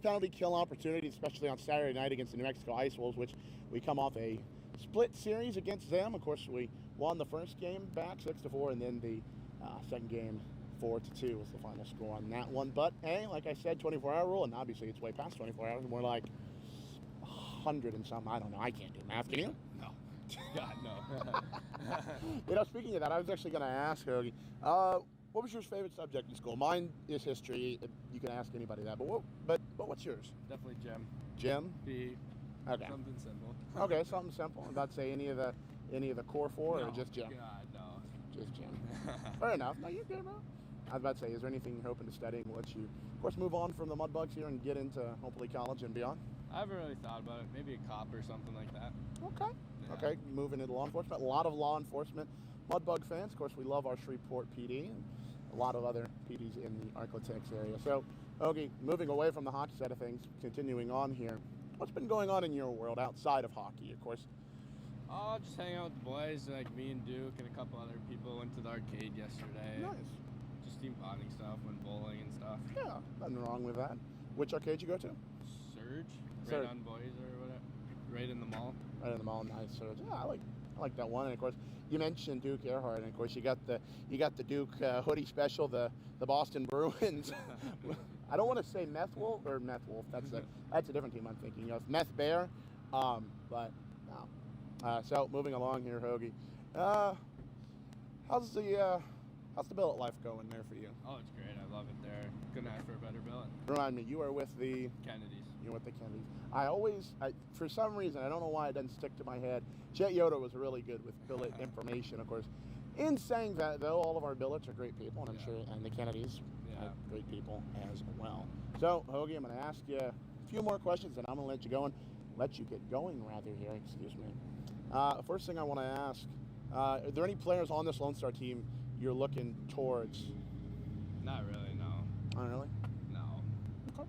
penalty kill opportunities, especially on Saturday night against the New Mexico Ice Wolves, which we come off a split series against them. Of course, we won the first game back 6-4, and then the second game 4-2 was the final score on that one. But hey, like I said, 24-hour rule, and obviously it's way past 24 hours. More like 100 and something. I don't know. I can't do math. Can you? No. God, no. Speaking of that, I was actually going to ask Hoagie. What was your favorite subject in school? Mine is history. You can ask anybody that. But what's yours? Definitely gym. Gym? PE. Okay. Something simple. Okay, something simple. I'm about to say any of the core four or just gym? God, no. Just gym. Fair enough. No, you're good, bro. I was about to say, is there anything you're hoping to study and let you, of course, move on from the Mudbugs here and get into hopefully college and beyond? I haven't really thought about it. Maybe a cop or something like that. Okay. Yeah. Okay, moving into law enforcement. A lot of law enforcement Mudbug fans. Of course, we love our Shreveport PD and a lot of other PDs in the Arklatex area. So, Hoagie, moving away from the hockey side of things, continuing on here, what's been going on in your world outside of hockey, of course? Just hanging out with the boys, like me and Duke and a couple other people. Went to the arcade yesterday. Nice. Just team bonding stuff, went bowling and stuff. Yeah, nothing wrong with that. Which arcade you go to? Surge. Surge. Right on Boys or whatever. Right in the mall. Right in the mall, nice Surge. Yeah, I like that one. And of course, you mentioned Duke Earhart, and of course you got the Duke hoodie special, the Boston Bruins. I don't want to say Meth Wolf. That's a different team I'm thinking of. Meth Bear, but no. So moving along here, Hoagie. How's the billet life going there for you? Oh, it's great. I love it there. Couldn't ask for a better billet. Remind me, you are with the Kennedys. You're with the Kennedys. For some reason, I don't know why it doesn't stick to my head. Jet Yoda was really good with billet information, of course. In saying that, though, all of our billets are great people, and I'm sure, and the Kennedys, Yeah. Great people as well. So, Hoagie, I'm going to ask you a few more questions, and I'm going to let you get going rather here. Excuse me. First thing I want to ask, are there any players on this Lone Star team you're looking towards? Not really, no. Not really? No. Okay.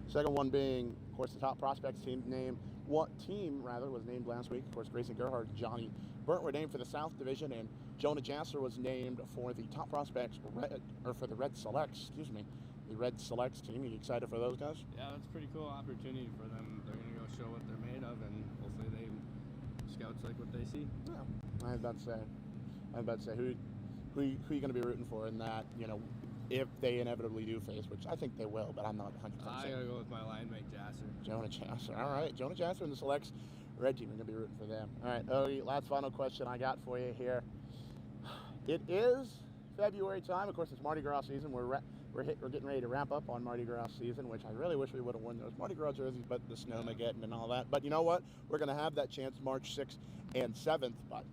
Second one being, of course, the top prospects team name. What team, rather, was named last week? Of course, Grayson Gerhardt and Johnny Burnt were named for the South Division, and Jonah Jasser was named for the top prospects, for the Red Selects, the Red Selects team. Are you excited for those guys? Yeah, that's a pretty cool opportunity for them. They're going to go show what they're made of, and hopefully scouts like what they see. Yeah. I was about to say, who are you going to be rooting for in that, if they inevitably do face, which I think they will, but I'm not 100% I got to go with my line mate, Jasser. Jonah Jasser. All right. Jonah Jasser and the Selects Red team. We're going to be rooting for them. All right. Odie, last final question I got for you here. It is February time. Of course, it's Mardi Gras season. We're getting ready to wrap up on Mardi Gras season, which I really wish we would have worn those Mardi Gras jerseys, but the snow Mageddon and all that. But you know what? We're going to have that chance March 6th and 7th. But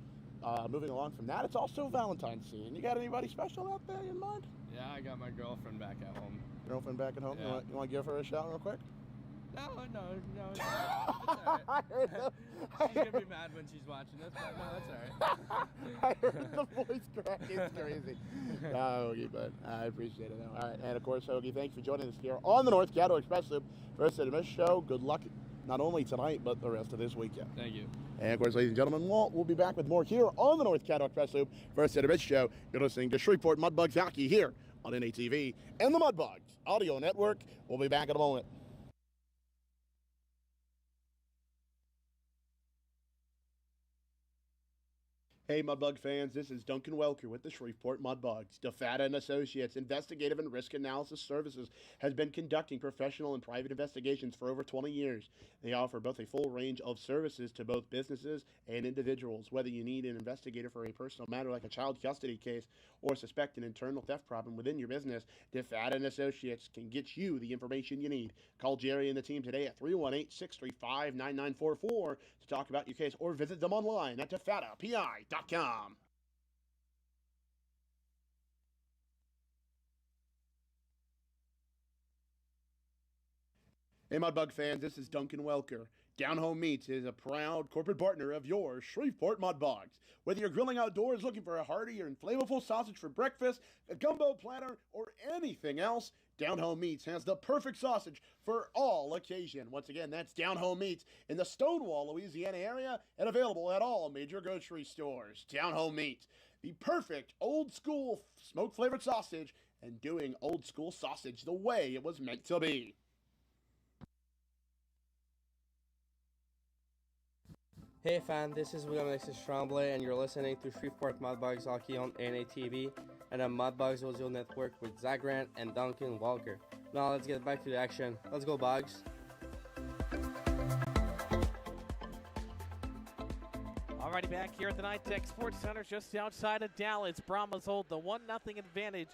moving along from that, it's also Valentine's season. You got anybody special out there in mind? Yeah, I got my girlfriend back at home. Girlfriend back at home? Yeah. You want to give her a shout real quick? No. It's all right. She's going to be mad when she's watching this, but no, that's all right. I heard the voice crack. It's crazy. Hoagie, but I appreciate it. All right, and of course, Hoagie, thanks for joining us here on the North Caddo Express Loop First City Miss Show. Good luck, not only tonight, but the rest of this weekend. Thank you. And of course, ladies and gentlemen, we'll be back with more here on the North Caddo Express Loop First City Miss Show. You're listening to Shreveport Mudbugs Hockey here on NATV and the Mudbugs Audio Network. We'll be back in a moment. Hey Mudbug fans, this is Duncan Welker with the Shreveport Mudbugs. DeFata & Associates Investigative and Risk Analysis Services has been conducting professional and private investigations for over 20 years. They offer both a full range of services to both businesses and individuals. Whether you need an investigator for a personal matter like a child custody case or suspect an internal theft problem within your business, DeFata & Associates can get you the information you need. Call Jerry and the team today at 318-635-9944 to talk about your case or visit them online at defatapi.com. Hey Mudbug fans, this is Duncan Welker. Down Home Meats is a proud corporate partner of your Shreveport Mudbugs. Whether you're grilling outdoors looking for a hearty or flavorful sausage for breakfast, a gumbo platter, or anything else, Down Home Meats has the perfect sausage for all occasion. Once again, that's Down Home Meats in the Stonewall, Louisiana area and available at all major grocery stores. Down Home Meats, the perfect old school smoke flavored sausage and doing old school sausage the way it was meant to be. Hey fan, this is William Alexis Tremblay, and you're listening to Shreveport Mudbugs Hockey on NATV and a Mudbugs Audio Network with Zach Grant and Duncan Walker. Now let's get back to the action. Let's go, Bugs. Alrighty, back here at the NITEC Sports Center just outside of Dallas. Brahmas hold the 1-0 advantage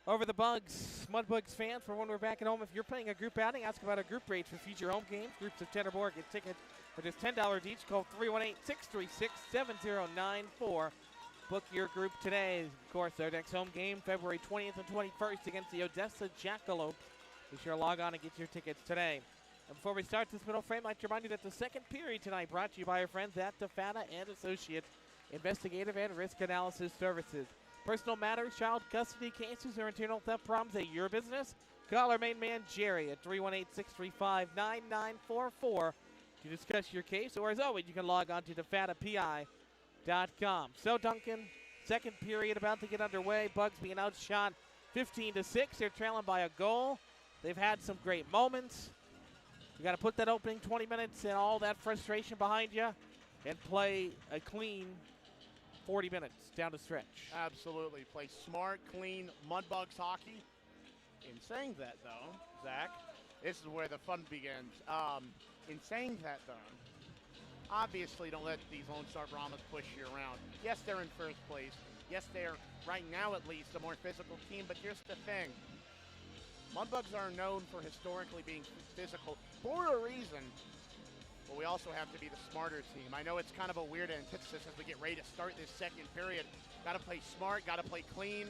over the Bugs. Mudbugs fans, for when we're back at home, if you're playing a group outing, ask about our group rates for future home games. Groups of 10 or more get tickets for just $10 each. Call 318-636-7094. Book your group today. Of course, their next home game, February 20th and 21st against the Odessa Jackalope. Be sure to log on and get your tickets today. And before we start this middle frame, I'd like to remind you that the second period tonight brought to you by our friends at DeFata & Associates Investigative and Risk Analysis Services. Personal matters, child custody cases, or internal theft problems at your business? Call our main man, Jerry, at 318-635-9944 to discuss your case. Or as always, you can log on to defatapi.com. So, Duncan, second period about to get underway. Bugs being outshot 15-6. They're trailing by a goal. They've had some great moments. You got to put that opening 20 minutes and all that frustration behind you and play a clean 40 minutes down the stretch. Absolutely. Play smart, clean Mudbugs hockey. In saying that, though, Zach, this is where the fun begins. In saying that, though, obviously don't let these Lone Star Brahmas push you around. Yes, they're in first place. Yes, they're, right now at least, a more physical team, but here's the thing. Mudbugs are known for historically being physical for a reason, but we also have to be the smarter team. I know it's kind of a weird antithesis as we get ready to start this second period. Got to play smart, got to play clean,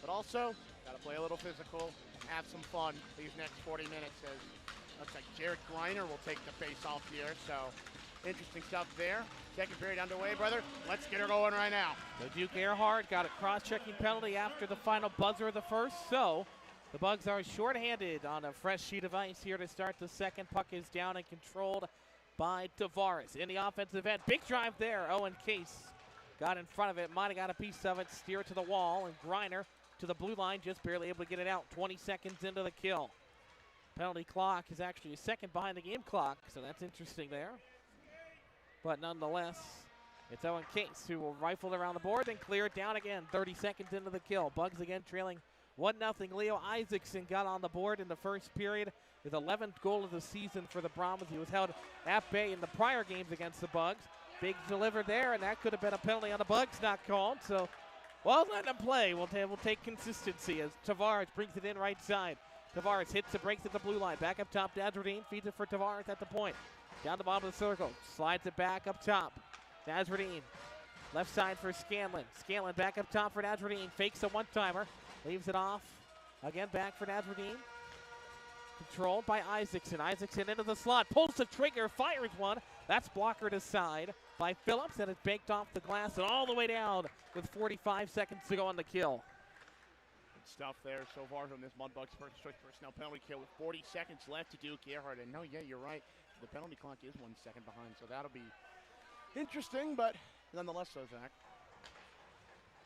but also Got to play a little physical, have some fun these next 40 minutes. As looks like Jared Greiner will take the face-off here. So interesting stuff there. Second period underway, brother. Let's get her going right now. So Duke Earhart got a cross-checking penalty after the final buzzer of the first. So the Bugs are shorthanded on a fresh sheet of ice here to start the second. Puck is down and controlled by Tavares in the offensive end. Big drive there. Owen Case got in front of it. Might have got a piece of it. Steer it to the wall. And Greiner to the blue line, just barely able to get it out. 20 seconds into the kill. Penalty clock is actually a second behind the game clock, so that's interesting there. But nonetheless, it's Owen Case who will rifle around the board and clear it down again. 30 seconds into the kill. Bugs again trailing 1-0. Leo Isaacson got on the board in the first period. His 11th goal of the season for the Brahmas. He was held at bay in the prior games against the Bugs. Big delivered there, and that could have been a penalty on the Bugs, not called. So, well, let them play. We'll take consistency as Tavares brings it in right side. Tavares hits and breaks at the blue line. Back up top, Nazardine feeds it for Tavares at the point. Down the bottom of the circle, slides it back up top. Nazardine, left side for Scanlon. Scanlon back up top for Nazardine. Fakes a one-timer, leaves it off. Again, back for Nazardine. Controlled by Isaacson. Isaacson into the slot, pulls the trigger, fires one. That's blockered aside by Phillips, and it's baked off the glass and all the way down with 45 seconds to go on the kill. Good stuff there so far from this Mudbugs first choice personnel penalty kill with 40 seconds left to Duke Earhart. And no, yeah, you're right. The penalty clock is 1 second behind, so that'll be interesting, but nonetheless, so Zach.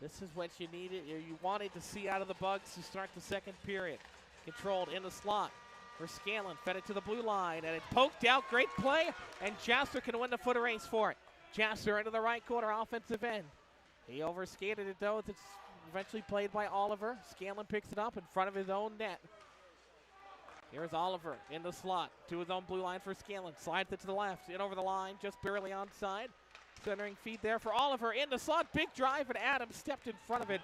This is what you needed, you wanted to see out of the Bugs to start the second period. Controlled in the slot for Scanlon, fed it to the blue line, and it's poked out. Great play, and Jasser can win the foot race for it. Jasser into the right corner, offensive end. He overskated it though. It's eventually played by Oliver. Scanlon picks it up in front of his own net. Here's Oliver in the slot to his own blue line for Scanlon. Slides it to the left, in over the line, just barely onside. Centering feed there for Oliver in the slot. Big drive, and Adams stepped in front of it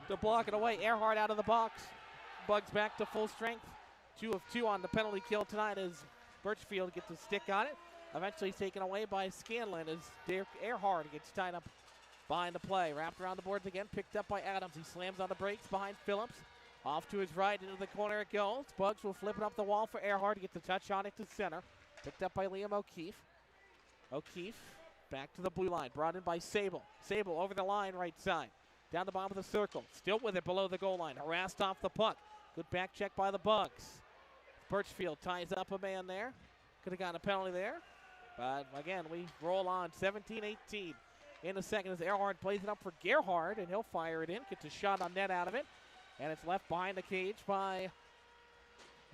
to block it away. Earhart out of the box. Bugs back to full strength. 2 of 2 on the penalty kill tonight as Birchfield gets a stick on it. Eventually taken away by Scanlon as Derek Earhart gets tied up behind the play. Wrapped around the boards again, picked up by Adams. He slams on the brakes behind Phillips. Off to his right, into the corner it goes. Bugs will flip it up the wall for Earhart to get the touch on it to center. Picked up by Liam O'Keefe. O'Keefe back to the blue line, brought in by Sable. Sable over the line right side. Down the bottom of the circle, still with it below the goal line. Harassed off the puck. Good back check by the Bugs. Birchfield ties up a man there. Could have gotten a penalty there. But again, we roll on 17-18 in the second as Earhart plays it up for Gerhard, and he'll fire it in. Gets a shot on net out of it. And it's left behind the cage by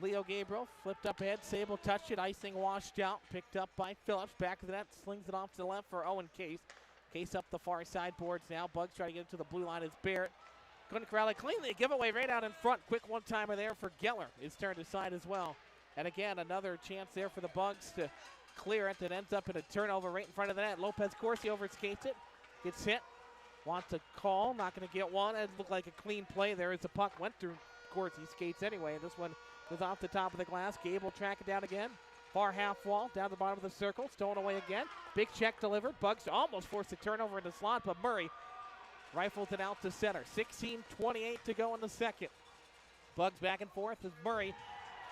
Leo Gabriel. Flipped up ahead. Sable touched it. Icing washed out. Picked up by Phillips. Back of the net. Slings it off to the left for Owen Case. Case up the far side boards now. Bugs try to get it to the blue line as Barrett couldn't corral it cleanly. A giveaway right out in front. Quick one-timer there for Geller. Is turned aside as well. And again, another chance there for the Bugs to clear it that ends up in a turnover right in front of the net. Lopez Corsi overskates it. Gets hit. Wants a call. Not going to get one. It looked like a clean play there as the puck went through Corsi's skates anyway. And this one was off the top of the glass. Gabe will track it down again. Far half wall. Down the bottom of the circle. Stolen away again. Big check delivered. Bugs almost forced a turnover in the slot, but Murray rifles it out to center. 16:28 to go in the second. Bugs back and forth as Murray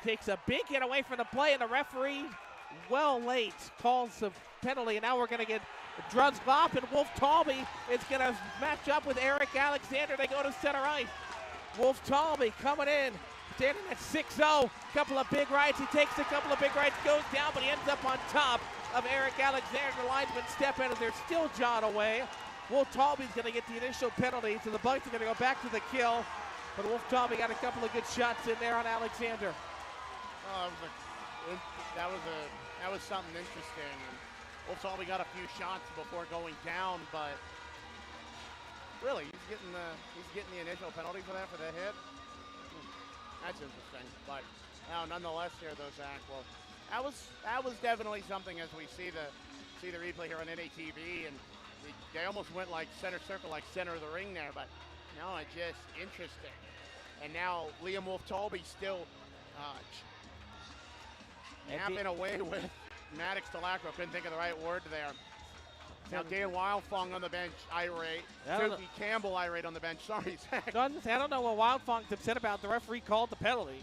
takes a big hit away from the play, and the referee, well late, calls a penalty. And now we're going to get Druzgloff, and Wolf Talby is going to match up with Eric Alexander. They go to center ice. Wolf Talby coming in, standing at 6-0. Couple of big rights. He takes a couple of big rights, goes down, but he ends up on top of Eric Alexander. The linesman step in as they're still jawed away. Wolf Talby's going to get the initial penalty, so the Bucks are going to go back to the kill. But Wolf Talby got a couple of good shots in there on Alexander. That was something interesting. And Wolf Talby got a few shots before going down, but really, he's getting the initial penalty for that, for the hit. That's interesting. But nonetheless, here though, Zach. Well, that was definitely something as we see the replay here on NATV, and they almost went like center circle, like center of the ring there, but no, it's just interesting. And now Liam Wolf Talby still napping away with Maddox Delacroix. Couldn't think of the right word there. Now Dan Wildfong on the bench, irate. Sophie Campbell irate on the bench. Sorry, Zach. So I don't know what Wildfong's upset about. The referee called the penalty.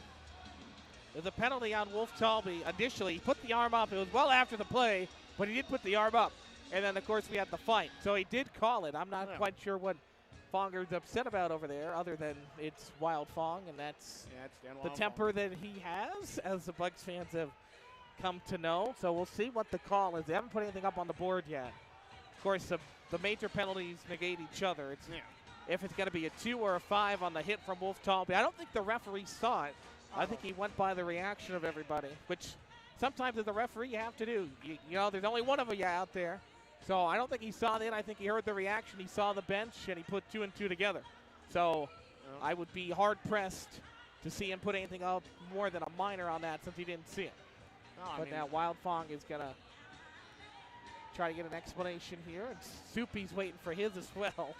There's a penalty on Wolf Talby. Initially, he put the arm up. It was well after the play, but he did put the arm up. And then, of course, we had the fight. So he did call it. I'm not quite sure what Fonger's upset about over there, other than it's Wildfong, and that's the temper that he has, as the Bugs fans have come to know. So we'll see what the call is. They haven't put anything up on the board yet. Of course, the major penalties negate each other. If it's going to be a 2 or a 5 on the hit from Wolf Talby. I don't think the referee saw it. I think he went by the reaction of everybody, which sometimes as a referee you have to do. You know, there's only one of you out there. So I don't think he saw that. I think he heard the reaction. He saw the bench, and he put 2 and 2 together. So I would be hard-pressed to see him put anything up more than a minor on that since he didn't see it. But now Wildfong is going to try to get an explanation here. And Soupy's waiting for his as well.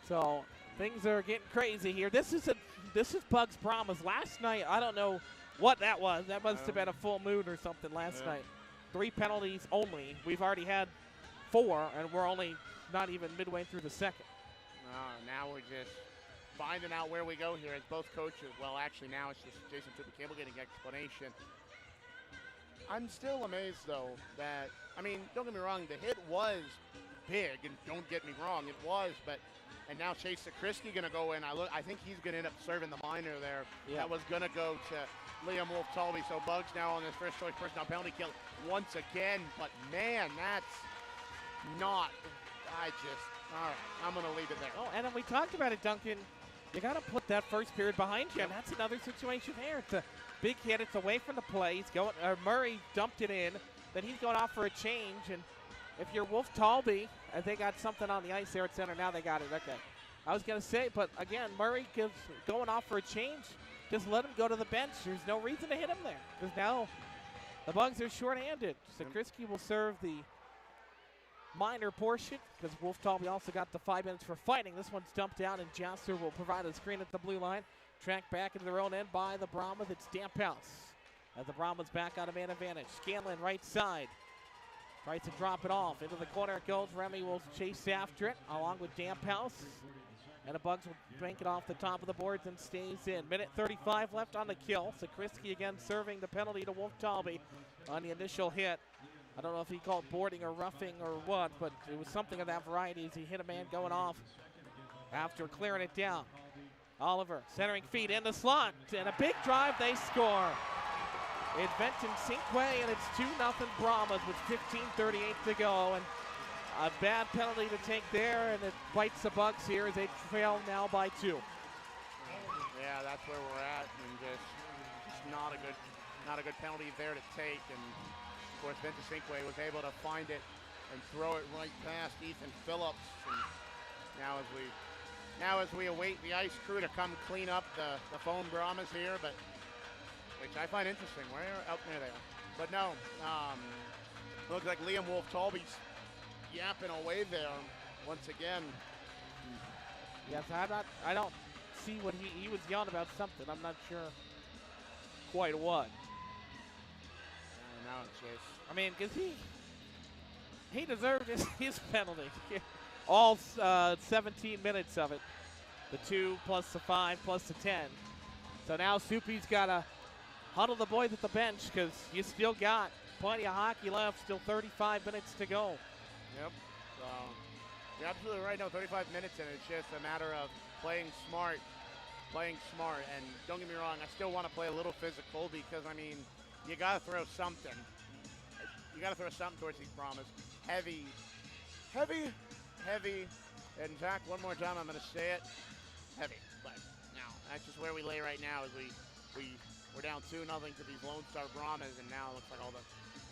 So things are getting crazy here. This is Bugs Brahmas. Last night, I don't know what that was. That must have been a full moon or something last night. 3 penalties only. We've already had 4, and we're only not even midway through the second. Now we're just finding out where we go here as both coaches. Well, actually, now it's just Jason Campbell getting explanation. I'm still amazed, though, that, I mean, don't get me wrong, the hit was big, and don't get me wrong, it was, but, and now Chase Sakrisky going to go in. I think he's going to end up serving the minor there. That was going to go to Liam Wolf Talby. So Bugs now on this first choice personnel penalty kill once again, but man, that's not, all right, I'm going to leave it there. Oh, and then we talked about it, Duncan. You got to put that first period behind you, and that's another situation there. It's a big hit. It's away from the play. He's going, Murray dumped it in. Then he's going off for a change, and if you're Wolf Talby, they got something on the ice there at center. Now they got it. Okay. I was going to say, but again, Murray going off for a change. Just let him go to the bench. There's no reason to hit him there because now the Bugs are shorthanded. Sakrisky will serve the minor portion because Wolf Talby also got the 5 minutes for fighting. This one's dumped down, and Jasser will provide a screen at the blue line. Tracked back into their own end by the Brahmas. It's Damp House as the Brahmas back on a man advantage. Scanlon right side. Tries to drop it off. Into the corner it goes. Remy will chase after it along with Damp House. And the Bugs will bank it off the top of the boards and stays in. Minute 35 left on the kill. Sakrisky again serving the penalty to Wolf Talby on the initial hit. I don't know if he called boarding or roughing or what, but it was something of that variety as he hit a man going off after clearing it down. Oliver centering feet in the slot, and a big drive, they score. It's Benton Cinque, and it's 2-0 Brahmas with 15:38 to go. And a bad penalty to take there, and it bites the Bugs here as they trail now by 2. Yeah, that's where we're at, and just not a good penalty there to take. And of course, Benton Cinque was able to find it and throw it right past Ethan Phillips. And now as we await the ice crew to come clean up the foam Brahmas here, but which I find interesting. Where out there they are. But no, looks like Liam Wolf Talby's yapping away there once again. Yes, I don't see what he was yelling about something. I'm not sure quite what. Now it's Chase. I mean, because he deserved his penalty. All 17 minutes of it. The 2 plus the 5 plus the 10. So now Soupy's got to huddle the boys at the bench because you still got plenty of hockey left. Still 35 minutes to go. Yep. You're absolutely right. No, 35 minutes, and it's just a matter of playing smart. And don't get me wrong, I still want to play a little physical because, I mean, you got to throw something. You got to throw something towards these Brahmas. Heavy. And Zach, one more time, I'm going to say it. Heavy. But now, that's just where we lay right now as we're down 2-0 to these Lone Star Brahmas, and now it looks like all the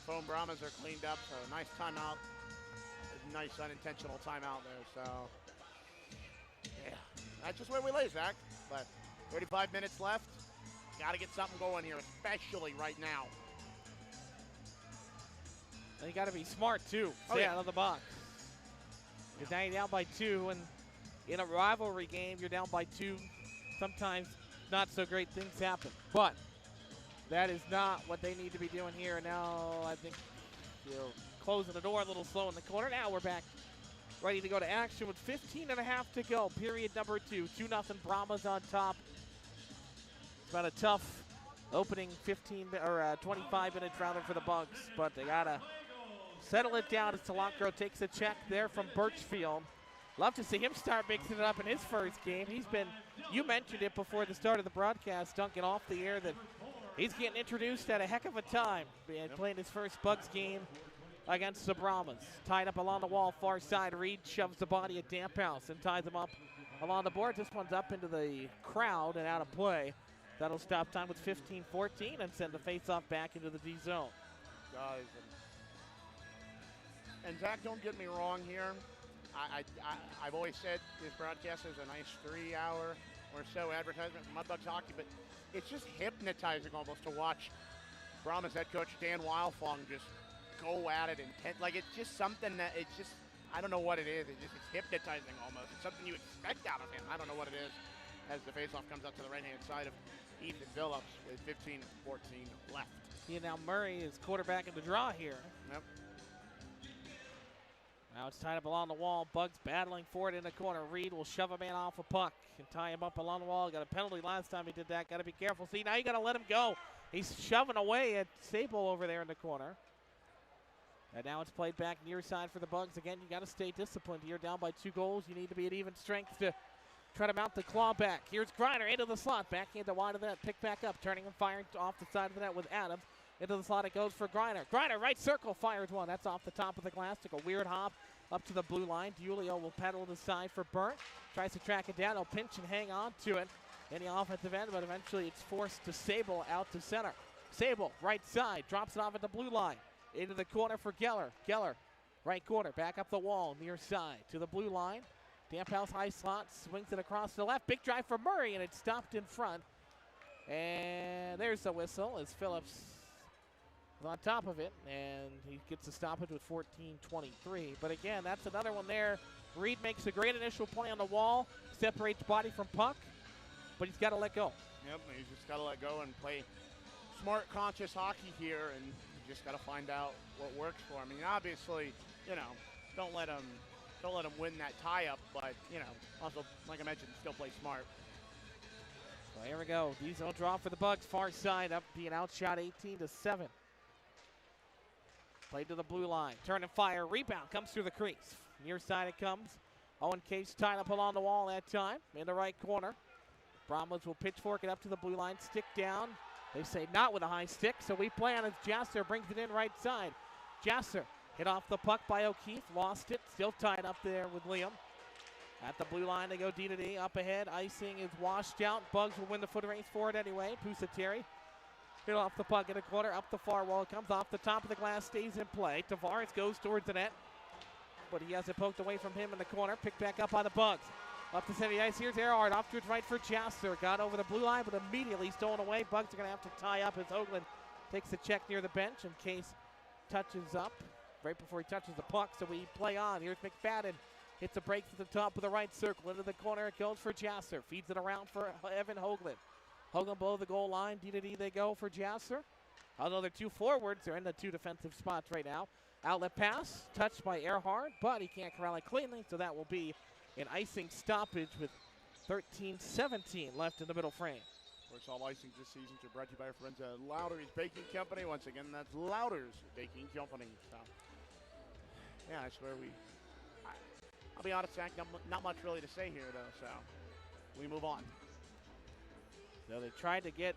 foam Brahmas are cleaned up, so nice timeout. Nice unintentional timeout there, so yeah. That's just where we lay, Zach. But 35 minutes left. Got to get something going here, especially right now. And you got to be smart, too. Stay out of the box. Because now you're down by 2, and in a rivalry game, you're down by 2. Sometimes not so great things happen. But that is not what they need to be doing here. And now I think closing the door a little slow in the corner. Now we're back ready to go to action with 15 and a half to go. Period number 2. 2-0 Brahmas on top. It's been a tough opening 25 minutes rather for the Bugs, but they gotta settle it down as Talancro takes a check there from Birchfield. Love to see him start mixing it up in his first game. He's been, you mentioned it before the start of the broadcast, Duncan, off the air, that he's getting introduced at a heck of a time. Playing his first Bugs game against the Brahmas. Tied up along the wall, far side. Reed shoves the body at Damphouse and ties him up along the board. This one's up into the crowd and out of play. That'll stop time with 15-14 and send the face-off back into the D zone. Guys, and Zach, don't get me wrong here. I've always said this broadcast is a nice 3-hour or so advertisement for Mudbugs hockey, but it's just hypnotizing almost to watch Brahmas head coach Dan Wildfong just go at it intent. Like, it's just something that it's just, I don't know what it is. It's hypnotizing almost. It's something you expect out of him. I don't know what it is. As the faceoff comes up to the right-hand side of Ethan Phillips with 15-14 left. Yeah, now Murray is quarterback in the draw here. Yep. Now it's tied up along the wall. Bugs battling for it in the corner. Reed will shove a man off a puck and tie him up along the wall. Got a penalty last time he did that. Got to be careful. See, now you got to let him go. He's shoving away at Sable over there in the corner. And now it's played back near side for the Bugs. Again, you got to stay disciplined here. Down by 2 goals. You need to be at even strength to try to mount the claw back. Here's Griner into the slot. Backhand to wide of the net. Pick back up. Turning and firing off the side of the net with Adams. Into the slot it goes for Griner. Griner, right circle, fires one. That's off the top of the glass. Took a weird hop up to the blue line. Giulio will pedal to the side for Burnt. Tries to track it down. He'll pinch and hang on to it in the offensive end, but eventually it's forced to Sable out to center. Sable, right side, drops it off at the blue line. Into the corner for Geller. Geller, right corner, back up the wall, near side to the blue line. Damphouse high slot, swings it across the left. Big drive for Murray, and it's stopped in front. And there's the whistle as Phillips is on top of it, and he gets the stoppage with 14-23. But again, that's another one there. Reed makes a great initial play on the wall, separates body from puck, but he's got to let go. Yep, he's just got to let go and play smart, conscious hockey here, and you just got to find out what works for him. I mean, obviously, you know, don't let him win that tie-up, but, you know, also, like I mentioned, still play smart. Well, here we go. D-zone draw for the Bugs. Far side up, being outshot 18-7. Played to the blue line. Turn and fire. Rebound comes through the crease. Near side it comes. Owen Case tied up along the wall that time in the right corner. Brahmas will pitchfork it up to the blue line. Stick down. They say not with a high stick, so we play on as Jasser brings it in right side. Jasser hit off the puck by O'Keefe. Lost it. Still tied up there with Liam. At the blue line, they go D to D. Up ahead, icing is washed out. Bugs will win the foot race for it anyway. Pusateri hit off the puck in the corner. Up the far wall. It comes off the top of the glass. Stays in play. Tavares goes towards the net. But he has it poked away from him in the corner. Picked back up by the Bugs. Up the center of the ice. Here's Earhart. Off to his right for Jasser. Got over the blue line, but immediately stolen away. Bugs are going to have to tie up as Hoagland takes the check near the bench. And Case touches up right before he touches the puck. So we play on. Here's McFadden. Hits a break to the top of the right circle. Into the corner it goes for Jasser. Feeds it around for Evan Hoagland. Hoagland below the goal line. D to D they go for Jasser. Although they're 2 forwards, they're in the 2 defensive spots right now. Outlet pass. Touched by Earhart, but he can't corral it cleanly. So that will be an icing stoppage with 13-17 left in the middle frame. Of course, all icings this season are brought to you by our friends at Lowder's Baking Company. Once again, that's Lowder's Baking Company. So, yeah, that's where I'll be honest, Zach, not much really to say here, though, so we move on. So they tried to get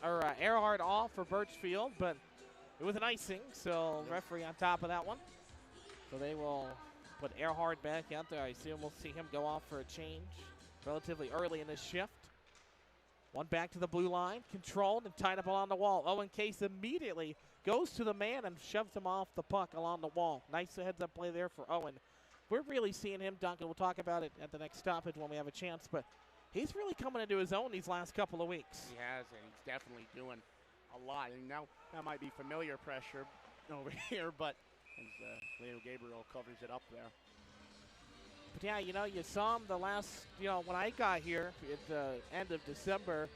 Earhart off for Birchfield, but it was an icing, so referee on top of that one. So they will put Earhart back out there. I assume we'll see him go off for a change relatively early in this shift. One back to the blue line, controlled and tied up along the wall. Owen Case immediately goes to the man and shoves him off the puck along the wall. Nice heads-up play there for Owen. We're really seeing him, Duncan. We'll talk about it at the next stoppage when we have a chance, but he's really coming into his own these last couple of weeks. He has, and he's definitely doing a lot. And now that might be familiar pressure over here, but as Leo Gabriel covers it up there. But yeah, you know, you saw him the last, when I got here at the end of December,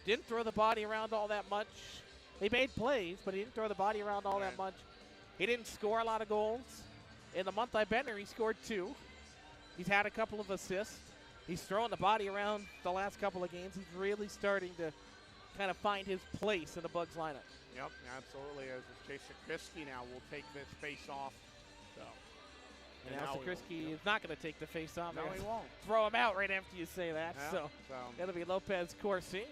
didn't throw the body around all that much. He made plays, but he didn't throw the body around all that much. He didn't score a lot of goals. In the month I've been here, he scored 2. He's had a couple of assists. He's throwing the body around the last couple of games. He's really starting to kind of find his place in the Bugs lineup. Yep, absolutely. As Jason Krisky now will take this face off. So. And now Sakrisky is not going to take the face off. No, he won't. Throw him out right after you say that. Yeah, so it'll be Lopez Corsi.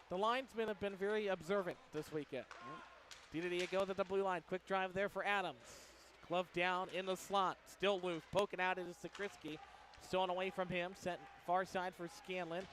The linesmen have been very observant this weekend. Didier goes at the blue line. Quick drive there for Adams. Glove down in the slot. Still loose. Poking out into Sakrisky. Stolen away from him. Sent far side for Scanlon.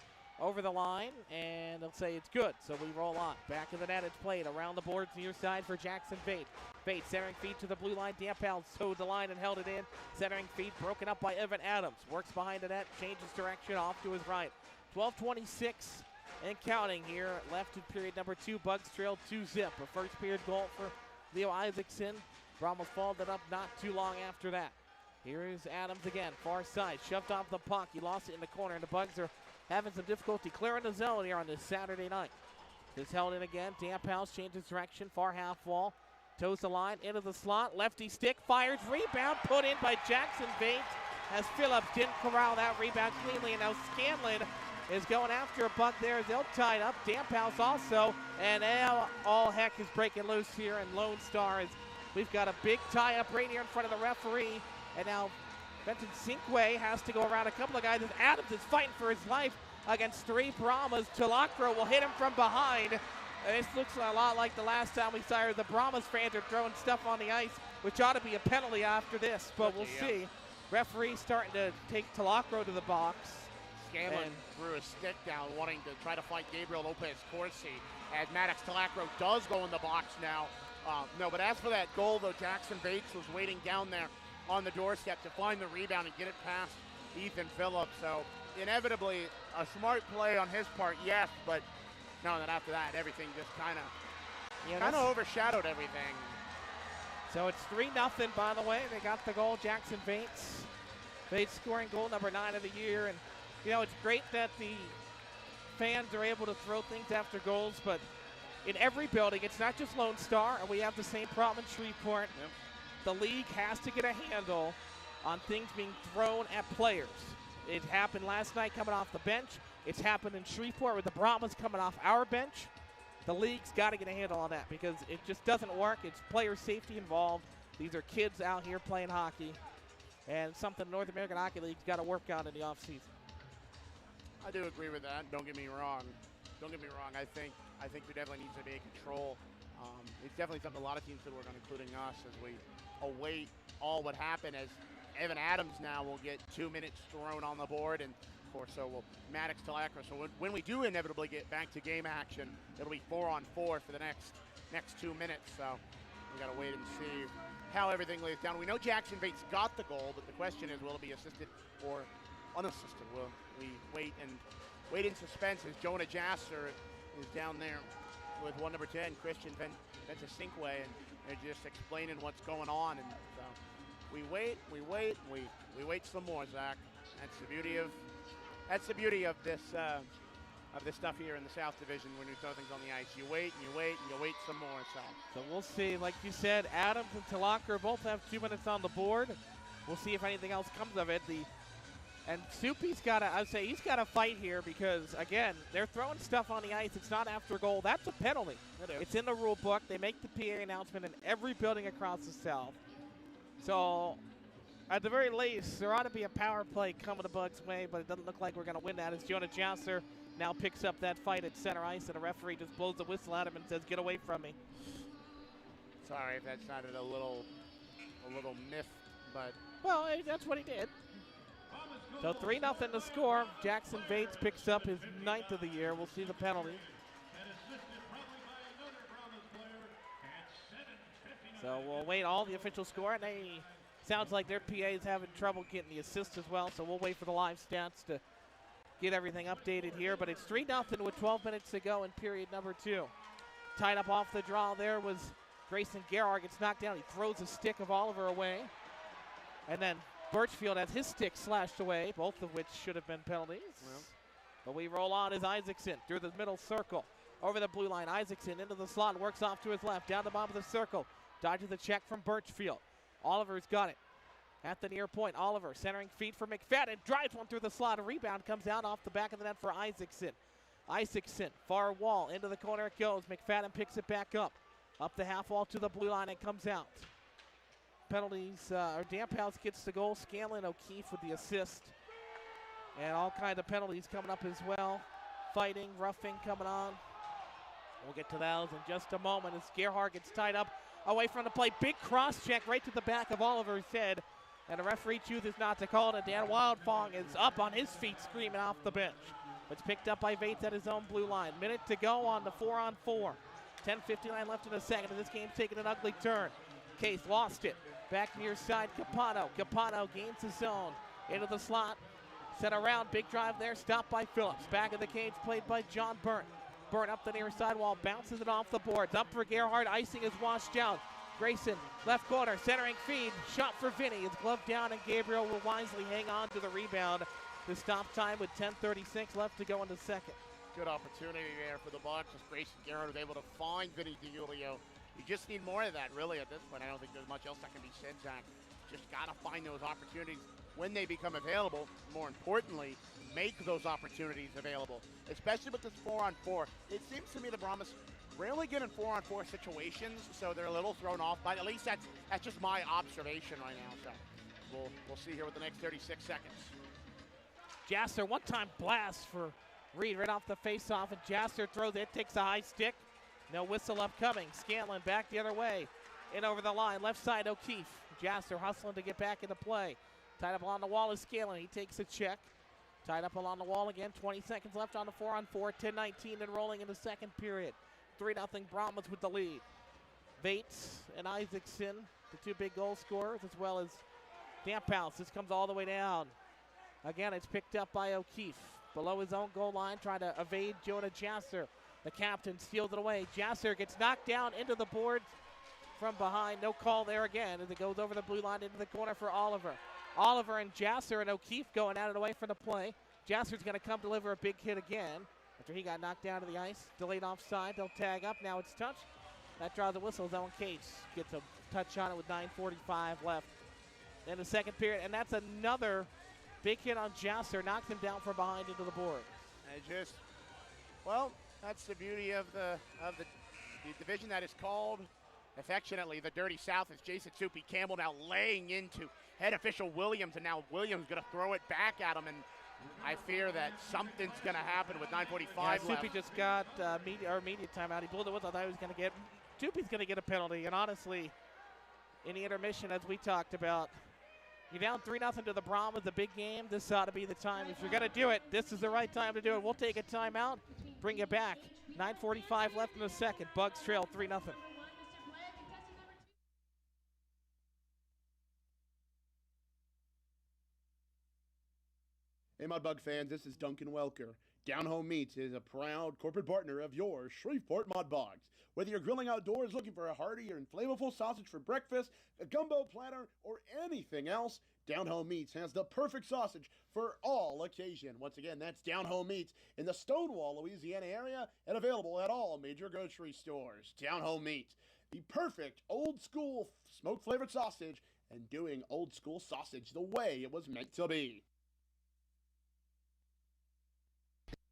Over the line, and they'll say it's good. So we roll on. Back of the net, it's played around the boards near side for Jackson Vate. Vate centering feed to the blue line. Dampel towed the line and held it in. Centering feed broken up by Evan Adams. Works behind the net, changes direction off to his right. 12:26 and counting here. Left in period number 2. Bugs trailed 2-0. A first period goal for Leo Isaacson. Bromwell's followed it up not too long after that. Here is Adams again, far side. Shoved off the puck. He lost it in the corner, and the Bugs are having some difficulty clearing the zone here on this Saturday night. Is held in again. Damphouse changes direction. Far half wall. Toes the line into the slot. Lefty stick. Fires. Rebound put in by Jackson Bates as Phillips didn't corral that rebound cleanly. And now Scanlon is going after a puck there as they'll tie it up. Damphouse also. And now all heck is breaking loose here in Lone Star as we've got a big tie up right here in front of the referee. And now Benton Sinkway has to go around a couple of guys as Adams is fighting for his life against 3 Brahmas. Talacro will hit him from behind. And this looks a lot like the last time we saw her. The Brahmas fans are throwing stuff on the ice, which ought to be a penalty after this, but we'll see. Referee starting to take Talacro to the box. Scanlon threw a stick down, wanting to try to fight Gabriel Lopez Corsi. As Maddox Talacro does go in the box now. No, but as for that goal, though, Jackson Bates was waiting down there on the doorstep to find the rebound and get it past Ethan Phillips. So inevitably a smart play on his part, yes, but no, and then after that everything just kind of overshadowed everything. So it's 3-0 by the way. They got the goal, Jackson Bates. Bates scoring goal number 9 of the year. And you know, it's great that the fans are able to throw things after goals, but in every building, it's not just Lone Star, and we have the same problem in Shreveport. Yep. The league has to get a handle on things being thrown at players. It happened last night coming off the bench. It's happened in Shreveport with the Brahmas coming off our bench. The league's got to get a handle on that because it just doesn't work. It's player safety involved. These are kids out here playing hockey, and something North American Hockey League's got to work on in the offseason. I do agree with that. Don't get me wrong. I think we definitely need to be in control. It's definitely something a lot of teams could work on, including us, as we await all what happened. As Evan Adams now will get 2 minutes thrown on the board, and of course so will Maddox Talacro. So when we do inevitably get back to game action, it'll be 4-on-4 for the next 2 minutes. So we got to wait and see how everything lays down. We know Jackson Bates got the goal, but the question is, will it be assisted or unassisted? Will we wait in suspense as Jonah Jasser is down there with number 10, Christian Ventusinque, and they're just explaining what's going on. And so we wait, we wait some more, Zach. That's the beauty of this stuff here in the South Division when you throw things on the ice. You wait and you wait and you wait some more. So we'll see. Like you said, Adams and Talacro both have 2 minutes on the board. We'll see if anything else comes of it. And Soupy's got to fight here because, again, they're throwing stuff on the ice. It's not after a goal. That's a penalty. It's in the rule book. They make the PA announcement in every building across the South. So, at the very least, there ought to be a power play coming the Bugs' way, but it doesn't look like we're going to win that as Jonah Jasser now picks up that fight at center ice, and the referee just blows the whistle at him and says, "Get away from me." Sorry if that sounded a little miffed, but... Well, that's what he did. So 3-0 to score. Jackson Bates picks up his 9th of the year. We'll see the penalty. So we'll wait all the official score. And sounds like their PA is having trouble getting the assist as well. So we'll wait for the live stats to get everything updated here. But it's 3-0 with 12 minutes to go in period number 2. Tied up off the draw there was Grayson Gerard. Gets knocked down. He throws a stick of Oliver away. And then Birchfield has his stick slashed away, both of which should have been penalties. Well, but we roll on as Isaacson through the middle circle. over the blue line. Isaacson into the slot, works off to his left, down the bottom of the circle. Dodges the check from Birchfield. Oliver's got it. At the near point, Oliver centering feed for McFadden. Drives one through the slot. A rebound comes out off the back of the net for Isaacson. Isaacson, far wall, into the corner it goes. McFadden picks it back up. Up the half wall to the blue line, it comes out. Penalties, or Damp House gets the goal. Scanlon O'Keefe with the assist. And all kinds of penalties coming up as well. Fighting, roughing coming on. We'll get to those in just a moment as Gerhard gets tied up away from the play. Big cross check right to the back of Oliver's head. And the referee chooses not to call it. And Dan Wildfong is up on his feet screaming off the bench. It's picked up by Vates at his own blue line. Minute to go on the 4-on-4. 10:59 left in the second, and this game's taking an ugly turn. Case lost it. Back near side, Capano. Capano gains the zone. Into the slot. Set around. Big drive there. Stopped by Phillips. Back of the cage played by John Burnt. Burnt up the near sidewall. Bounces it off the boards. Up for Gerhard. Icing is washed out. Grayson, left corner. Centering feed. Shot for Vinny. It's gloved down, and Gabriel will wisely hang on to the rebound. The stop time with 10:36 left to go in the second. Good opportunity there for the Bucks as Grayson Gerhard was able to find Vinny DiGiulio. You just need more of that, really, at this point. I don't think there's much else that can be said, Zach. Just got to find those opportunities when they become available. More importantly, make those opportunities available, especially with this 4-on-4. It seems to me the Brahmas rarely get in 4-on-4 situations, so they're a little thrown off. But at least that's just my observation right now. So we'll see here with the next 36 seconds. Jasser, one-time blast for Reed right off the face-off, and Jasser throws it, takes a high stick. No whistle upcoming. Scanlon back the other way. In over the line, left side O'Keefe. Jasser hustling to get back into play. Tied up along the wall is Scanlon. He takes a check. Tied up along the wall again. 20 seconds left on the 4-on-4. 10:19 and rolling in the second period. 3-0 Brahmas with the lead. Vates and Isaacson, the two big goal scorers, as well as Damp House. This comes all the way down. Again, it's picked up by O'Keefe. Below his own goal line, trying to evade Jonah Jasser. The captain steals it away. Jasser gets knocked down into the board from behind. No call there again as it goes over the blue line into the corner for Oliver. Oliver and Jasser and O'Keefe going at it away from the play. Jasser's going to come deliver a big hit again after he got knocked down to the ice. Delayed offside. They'll tag up. Now it's touched. That draws a whistle. Owen Cates gets a touch on it with 9:45 left in the second period. And that's another big hit on Jasser. Knocks him down from behind into the board. And that's the beauty of the division that is called affectionately the Dirty South. Is Jason Soupy Campbell now laying into head official Williams, and now Williams going to throw it back at him, and I fear that something's going to happen with 9:45 left. Soupy just got media timeout. He blew the whistle. I thought he was going to get Soupy's going to get a penalty, and honestly, in the intermission, as we talked about, you're down 3-0 to the Brahmas, a big game. This ought to be the time. If you're going to do it, this is the right time to do it. We'll take a timeout, bring you back. 9:45 left in the second. Bugs trail 3-0. Hey, Mudbug fans, this is Duncan Welker. Down Home Meats is a proud corporate partner of your Shreveport Mudbugs. Whether you're grilling outdoors looking for a hearty and flavorful sausage for breakfast, a gumbo platter, or anything else, Down Home Meats has the perfect sausage for all occasion. Once again, that's Down Home Meats in the Stonewall, Louisiana area and available at all major grocery stores. Down Home Meats, the perfect old school smoke flavored sausage and doing old school sausage the way it was meant to be.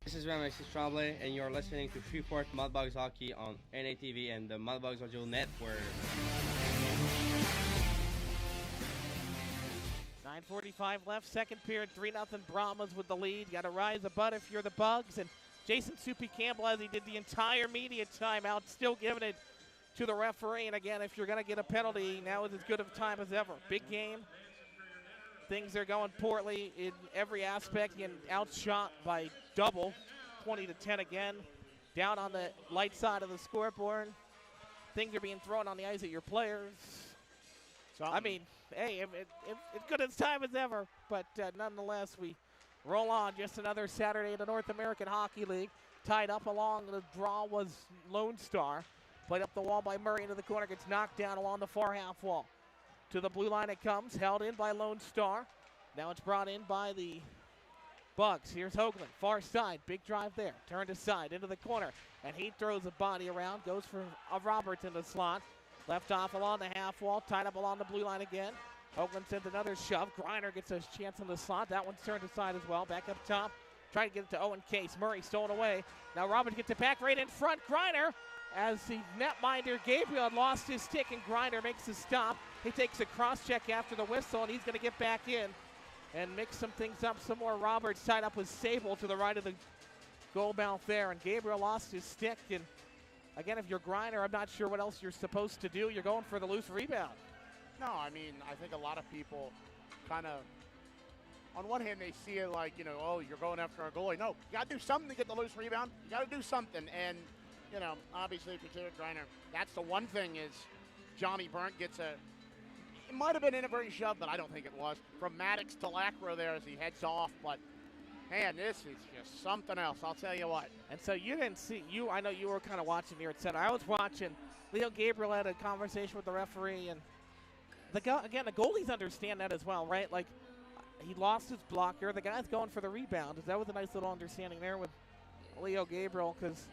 This is Alexis Tremblay, and you're listening to Shreveport Mudbugs Hockey on NATV and the Mudbugs Audio Network. 9:45 left, second period, 3-0 Brahmas with the lead. You got to rise above if you're the Bugs. And Jason Soupy Campbell, as he did the entire media timeout, still giving it to the referee. And again, if you're going to get a penalty, now is as good of a time as ever. Big game. Things are going poorly in every aspect. Getting outshot by double, 20-10 again. Down on the light side of the scoreboard. Things are being thrown on the ice at your players. I mean, hey, it's good as time as ever. But nonetheless, we roll on. Just another Saturday in the North American Hockey League. Tied up along the draw was Lone Star. Played up the wall by Murray into the corner. Gets knocked down along the far half wall. To the blue line it comes, held in by Lone Star. Now it's brought in by the Bugs, here's Hoagland, far side, big drive there, turned aside, into the corner, and he throws a body around, goes for Roberts in the slot, left off along the half wall, tied up along the blue line again. Hoagland sends another shove, Griner gets a chance in the slot, that one's turned aside as well, back up top, trying to get it to Owen Case, Murray stolen away, now Roberts gets it back right in front, Griner, as the netminder Gabriel had lost his stick and Griner makes a stop, he takes a cross check after the whistle and he's going to get back in and mix some things up some more. Roberts tied up with Sable to the right of the goal mouth there, and Gabriel lost his stick. And again, if you're Griner, I'm not sure what else you're supposed to do. You're going for the loose rebound. No, I mean, I think a lot of people kind of, on one hand, they see it like, oh, you're going after our goalie. No, you got to do something to get the loose rebound. You got to do something. And, obviously, if you're Griner, that's the one thing is Johnny Burnt gets it might have been inadvertent shove, but I don't think it was, from Maddox to Lacro there as he heads off. But, man, this is just something else, I'll tell you what. And so you didn't see, I know you were kind of watching here at center. I was watching. Leo Gabriel had a conversation with the referee, and the goalies understand that as well, right? Like, he lost his blocker. The guy's going for the rebound. That was a nice little understanding there with Leo Gabriel because,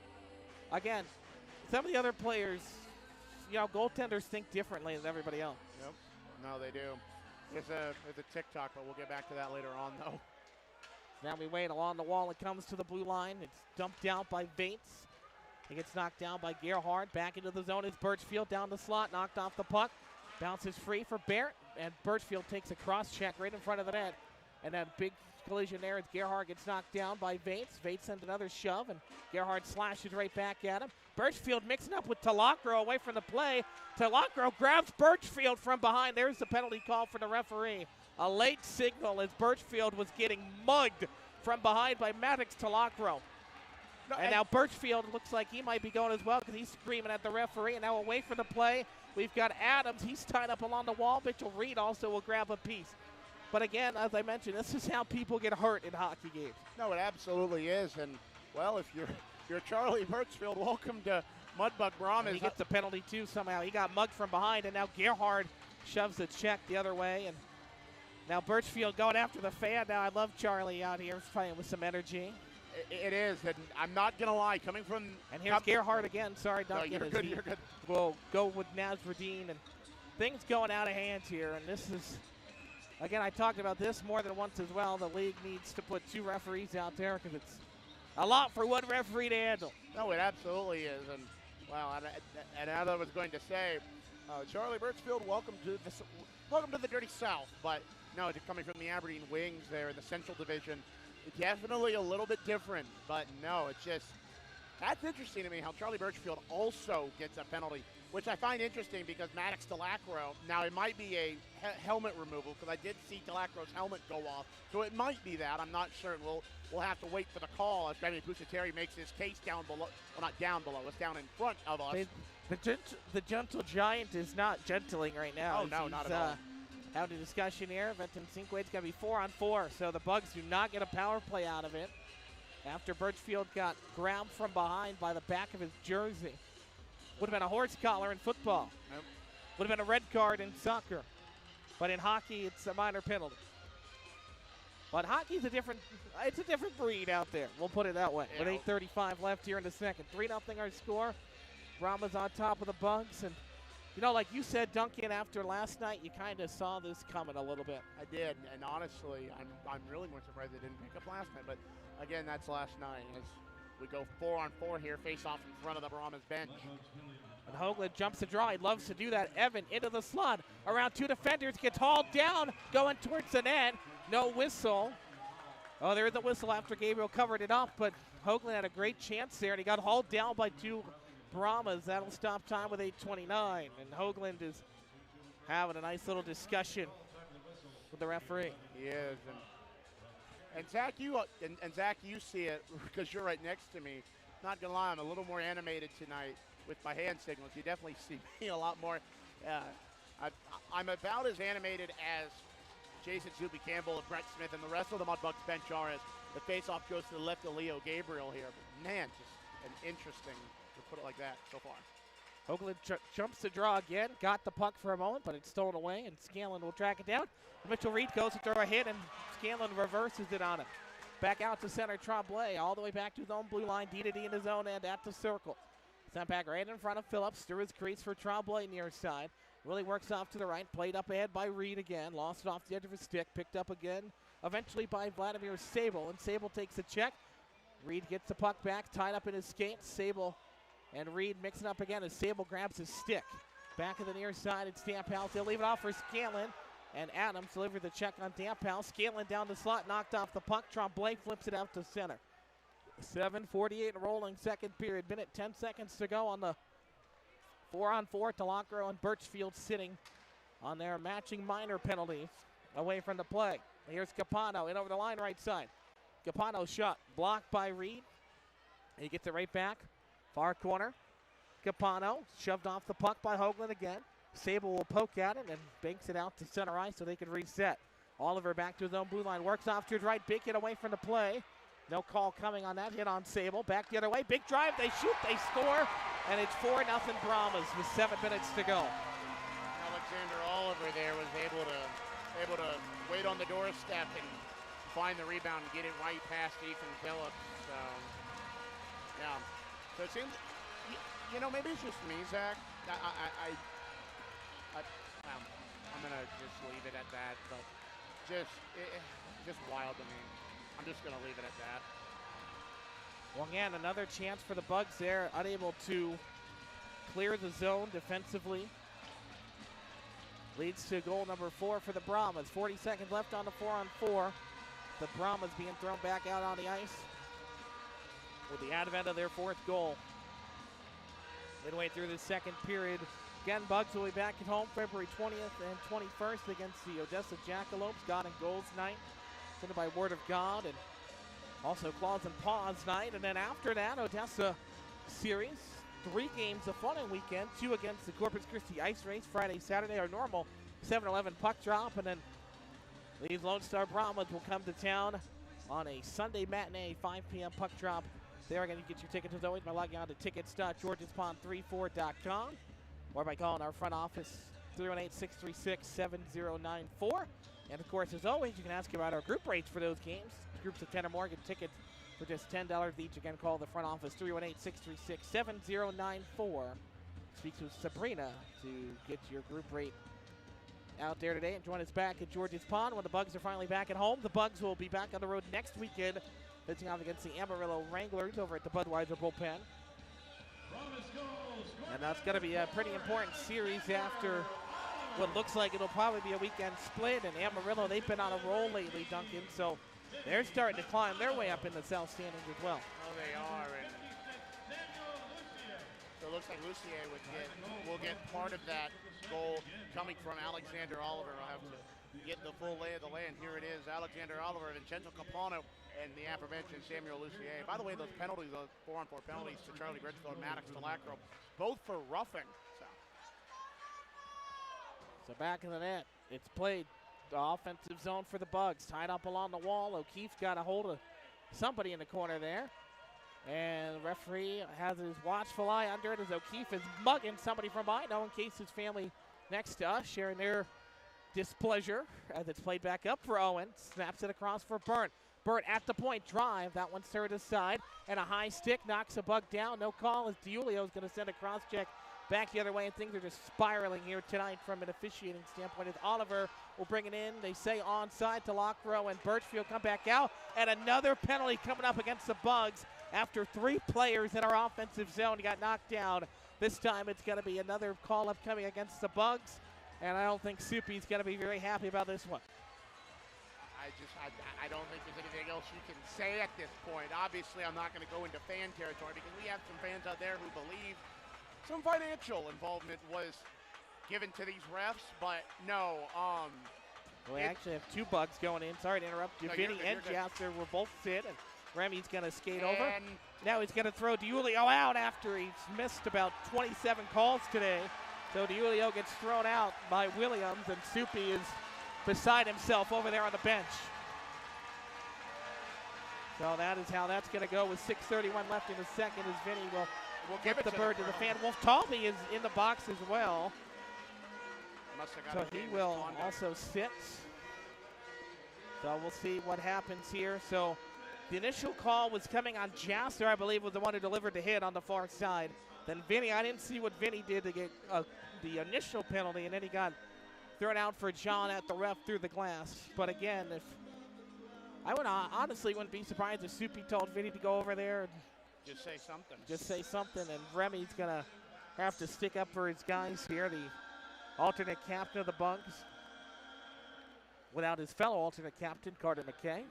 again, some of the other players, goaltenders think differently than everybody else. Yep. No, they do. There's a TikTok, but we'll get back to that later on, though. Now we wait along the wall. It comes to the blue line. It's dumped out by Bates. He gets knocked down by Gerhard. Back into the zone is Birchfield down the slot. Knocked off the puck. Bounces free for Barrett. And Birchfield takes a cross check right in front of the net. And that big collision there as Gerhard gets knocked down by Bates. Bates sends another shove, and Gerhard slashes right back at him. Birchfield mixing up with Talacro away from the play. Talacro grabs Birchfield from behind. There's the penalty call for the referee. A late signal as Birchfield was getting mugged from behind by Maddox Talacro. And now Birchfield looks like he might be going as well because he's screaming at the referee. And now away from the play, we've got Adams. He's tied up along the wall. Mitchell Reed also will grab a piece. But again, as I mentioned, this is how people get hurt in hockey games. No, it absolutely is. And, well, if you're Charlie Birchfield, welcome to Mudbug Brahmas. He gets a penalty, too, somehow. He got mugged from behind, and now Gerhard shoves the check the other way. And now Birchfield going after the fan. Now I love Charlie out here playing with some energy. It is, and I'm not going to lie, coming from... And here's Gerhard again. Sorry, Duncan. No, you're good. We'll go with Nasruddin, and things going out of hand here, and this is... Again, I talked about this more than once as well. The league needs to put 2 referees out there because it's a lot for one referee to handle. No, it absolutely is. And, well, and as I was going to say, Charlie Birchfield, welcome to the Dirty South. But, no, coming from the Aberdeen Wings there in the Central Division, it's definitely a little bit different. But, no, it's just, that's interesting to me how Charlie Birchfield also gets a penalty, which I find interesting because Maddox Delacro, now it might be a helmet removal because I did see Delacro's helmet go off, so it might be that. I'm not sure. We'll have to wait for the call as Benny Pusateri makes his case down below. Well, not down below. It's down in front of us. The gentle giant is not gentling right now. Oh, no, not at all. Having a discussion here. Venton Sinkwade's going to be 4-on-4, so the Bugs do not get a power play out of it after Birchfield got grabbed from behind by the back of his jersey. Would have been a horse collar in football. Nope. Would have been a red card in soccer. But in hockey, it's a minor penalty. But hockey's a different breed out there. We'll put it that way. Yeah. With 8:35 left here in the second. 3-0 our score. Brahmas on top of the Bugs. And, like you said, Duncan, after last night, you kind of saw this coming a little bit. I did. And honestly, I'm really more surprised they didn't pick up last night. But, again, that's last night. As we go 4-on-4 here, face off in front of the Brahmas bench. And Hoagland jumps the draw. He loves to do that. Evan into the slot. Around 2 defenders. Gets hauled down. Going towards the net. No whistle. Oh, there is a whistle after Gabriel covered it up. But Hoagland had a great chance there. And he got hauled down by 2 Brahmas. That'll stop time with 8:29. And Hoagland is having a nice little discussion with the referee. He is. And Zach, Zach, you see it because you're right next to me. Not gonna lie, I'm a little more animated tonight with my hand signals. You definitely see me a lot more. I'm about as animated as Jason Zuby Campbell and Brett Smith and the rest of the Mudbugs bench are as the faceoff goes to the left of Leo Gabriel here. But man, just an interesting, to put it like that, so far. Hoagland jumps the draw again, got the puck for a moment, but it's stolen away, and Scanlon will track it down. Mitchell Reed goes to throw a hit, and Scanlon reverses it on him. Back out to center, Tremblay, all the way back to his own blue line, D to D in his own end at the circle. Sent back right in front of Phillips, through his crease for Tremblay near side. Really works off to the right, played up ahead by Reed again, lost it off the edge of his stick, picked up again, eventually by Vladimir Sable, and Sable takes a check. Reed gets the puck back, tied up in his skates. Sable and Reed mixing up again as Sable grabs his stick. Back of the near side, it's Damphouse. They'll leave it off for Scanlon. And Adams delivered the check on Damphouse. Scanlon down the slot, knocked off the puck. Tremblay flips it out to center. 7:48 rolling second period. Minute 10 seconds to go on the 4-on-4. Talacro and Birchfield sitting on their matching minor penalties away from the play. Here's Capano in over the line right side. Capano shot blocked by Reed. He gets it right back. Far corner. Capano shoved off the puck by Hoagland again. Sable will poke at it and banks it out to center ice so they can reset. Oliver back to his own blue line. Works off to his right. Big hit away from the play. No call coming on that hit on Sable. Back the other way. Big drive. They shoot. They score. And it's 4-0 Brahmas with 7 minutes to go. Alexander Oliver there was able to wait on the doorstep and find the rebound and get it right past Ethan Phillips. So, yeah. So it seems, maybe it's just me, Zach. I'm going to just leave it at that. But just wild to me. I'm just going to leave it at that. Well, again, another chance for the Bugs there. Unable to clear the zone defensively. Leads to goal number 4 for the Brahmas. 40 seconds left on the 4-on-4. The Brahmas being thrown back out on the ice with the advent of their 4th goal. Midway through the second period. Again, Bugs will be back at home February 20th and 21st against the Odessa Jackalopes. God and Goals night, presented by Word of God, and also Claws and Paws night. And then after that, Odessa series. 3 games the following weekend. 2 against the Corpus Christi Ice Race. Friday, Saturday, our normal 7-11 puck drop. And then these Lone Star Brahmas will come to town on a Sunday matinee 5 p.m. puck drop. There again, you get your tickets as always by logging on to tickets.georgespond34.com or by calling our front office 318-636-7094. And of course, as always, you can ask about our group rates for those games. Groups of 10 or more get tickets for just $10 each. Again, call the front office 318-636-7094. Speak to Sabrina to get your group rate out there today. And join us back at George's Pond when the Bugs are finally back at home. The Bugs will be back on the road next weekend, facing off against the Amarillo Wranglers over at the Budweiser Bullpen. And that's going to be a pretty important series after what looks like it'll probably be a weekend split. And Amarillo, they've been on a roll lately, Duncan, so they're starting to climb their way up in the South standings as well. Oh, they are. And so it looks like Lucier will get part of that goal coming from Alexander Oliver. I'll have to get the full lay of the land. Here it is, Alexander Oliver, Vincenzo Capano, and the aforementioned Samuel Lucier. By the way, those penalties, those 4-on-4 penalties to Charlie Birchfield and Maddox Talacro, both for roughing. So back in the net, it's played. The offensive zone for the Bugs. Tied up along the wall. O'Keefe got a hold of somebody in the corner there. And the referee has his watchful eye under it as O'Keefe is mugging somebody from behind. No, in case his family next to us sharing their displeasure as it's played back up for Owen. Snaps it across for Burt. Burt at the point, drive. That one's turned aside. And a high stick knocks a Bug down. No call as DiUlio's going to send a cross check back the other way, and things are just spiraling here tonight from an officiating standpoint as Oliver will bring it in. They say onside to Lockrow, and Birchfield come back out. And another penalty coming up against the Bugs after 3 players in our offensive zone got knocked down. This time it's going to be another call up coming against the Bugs, and I don't think Soupy's going to be very happy about this one. I don't think there's anything else you can say at this point. Obviously, I'm not going to go into fan territory because we have some fans out there who believe some financial involvement was given to these refs, but no. We actually have 2 Bugs going in. Sorry to interrupt you. No, Vinny and good. Jasper were both sit, and Remy's going to skate over. Now he's going to throw DiUlio out after he's missed about 27 calls today. So DiUlio gets thrown out by Williams, and Soupy is beside himself over there on the bench. So that is how that's going to go with 6:31 left in the second as Vinny will give the bird to the fan. Wolf Talby is in the box as well. So he will also sit. So we'll see what happens here. So The initial call was coming on Jasser, I believe, was the one who delivered the hit on the far side. Then Vinny, I didn't see what Vinny did to get the initial penalty, and then he got thrown out for John at the ref through the glass. But again, if I would honestly wouldn't be surprised if Soupy told Vinny to go over there and just say something. Just say something, and Remy's going to have to stick up for his guys here, the alternate captain of the Bugs, without his fellow alternate captain, Carter McKay.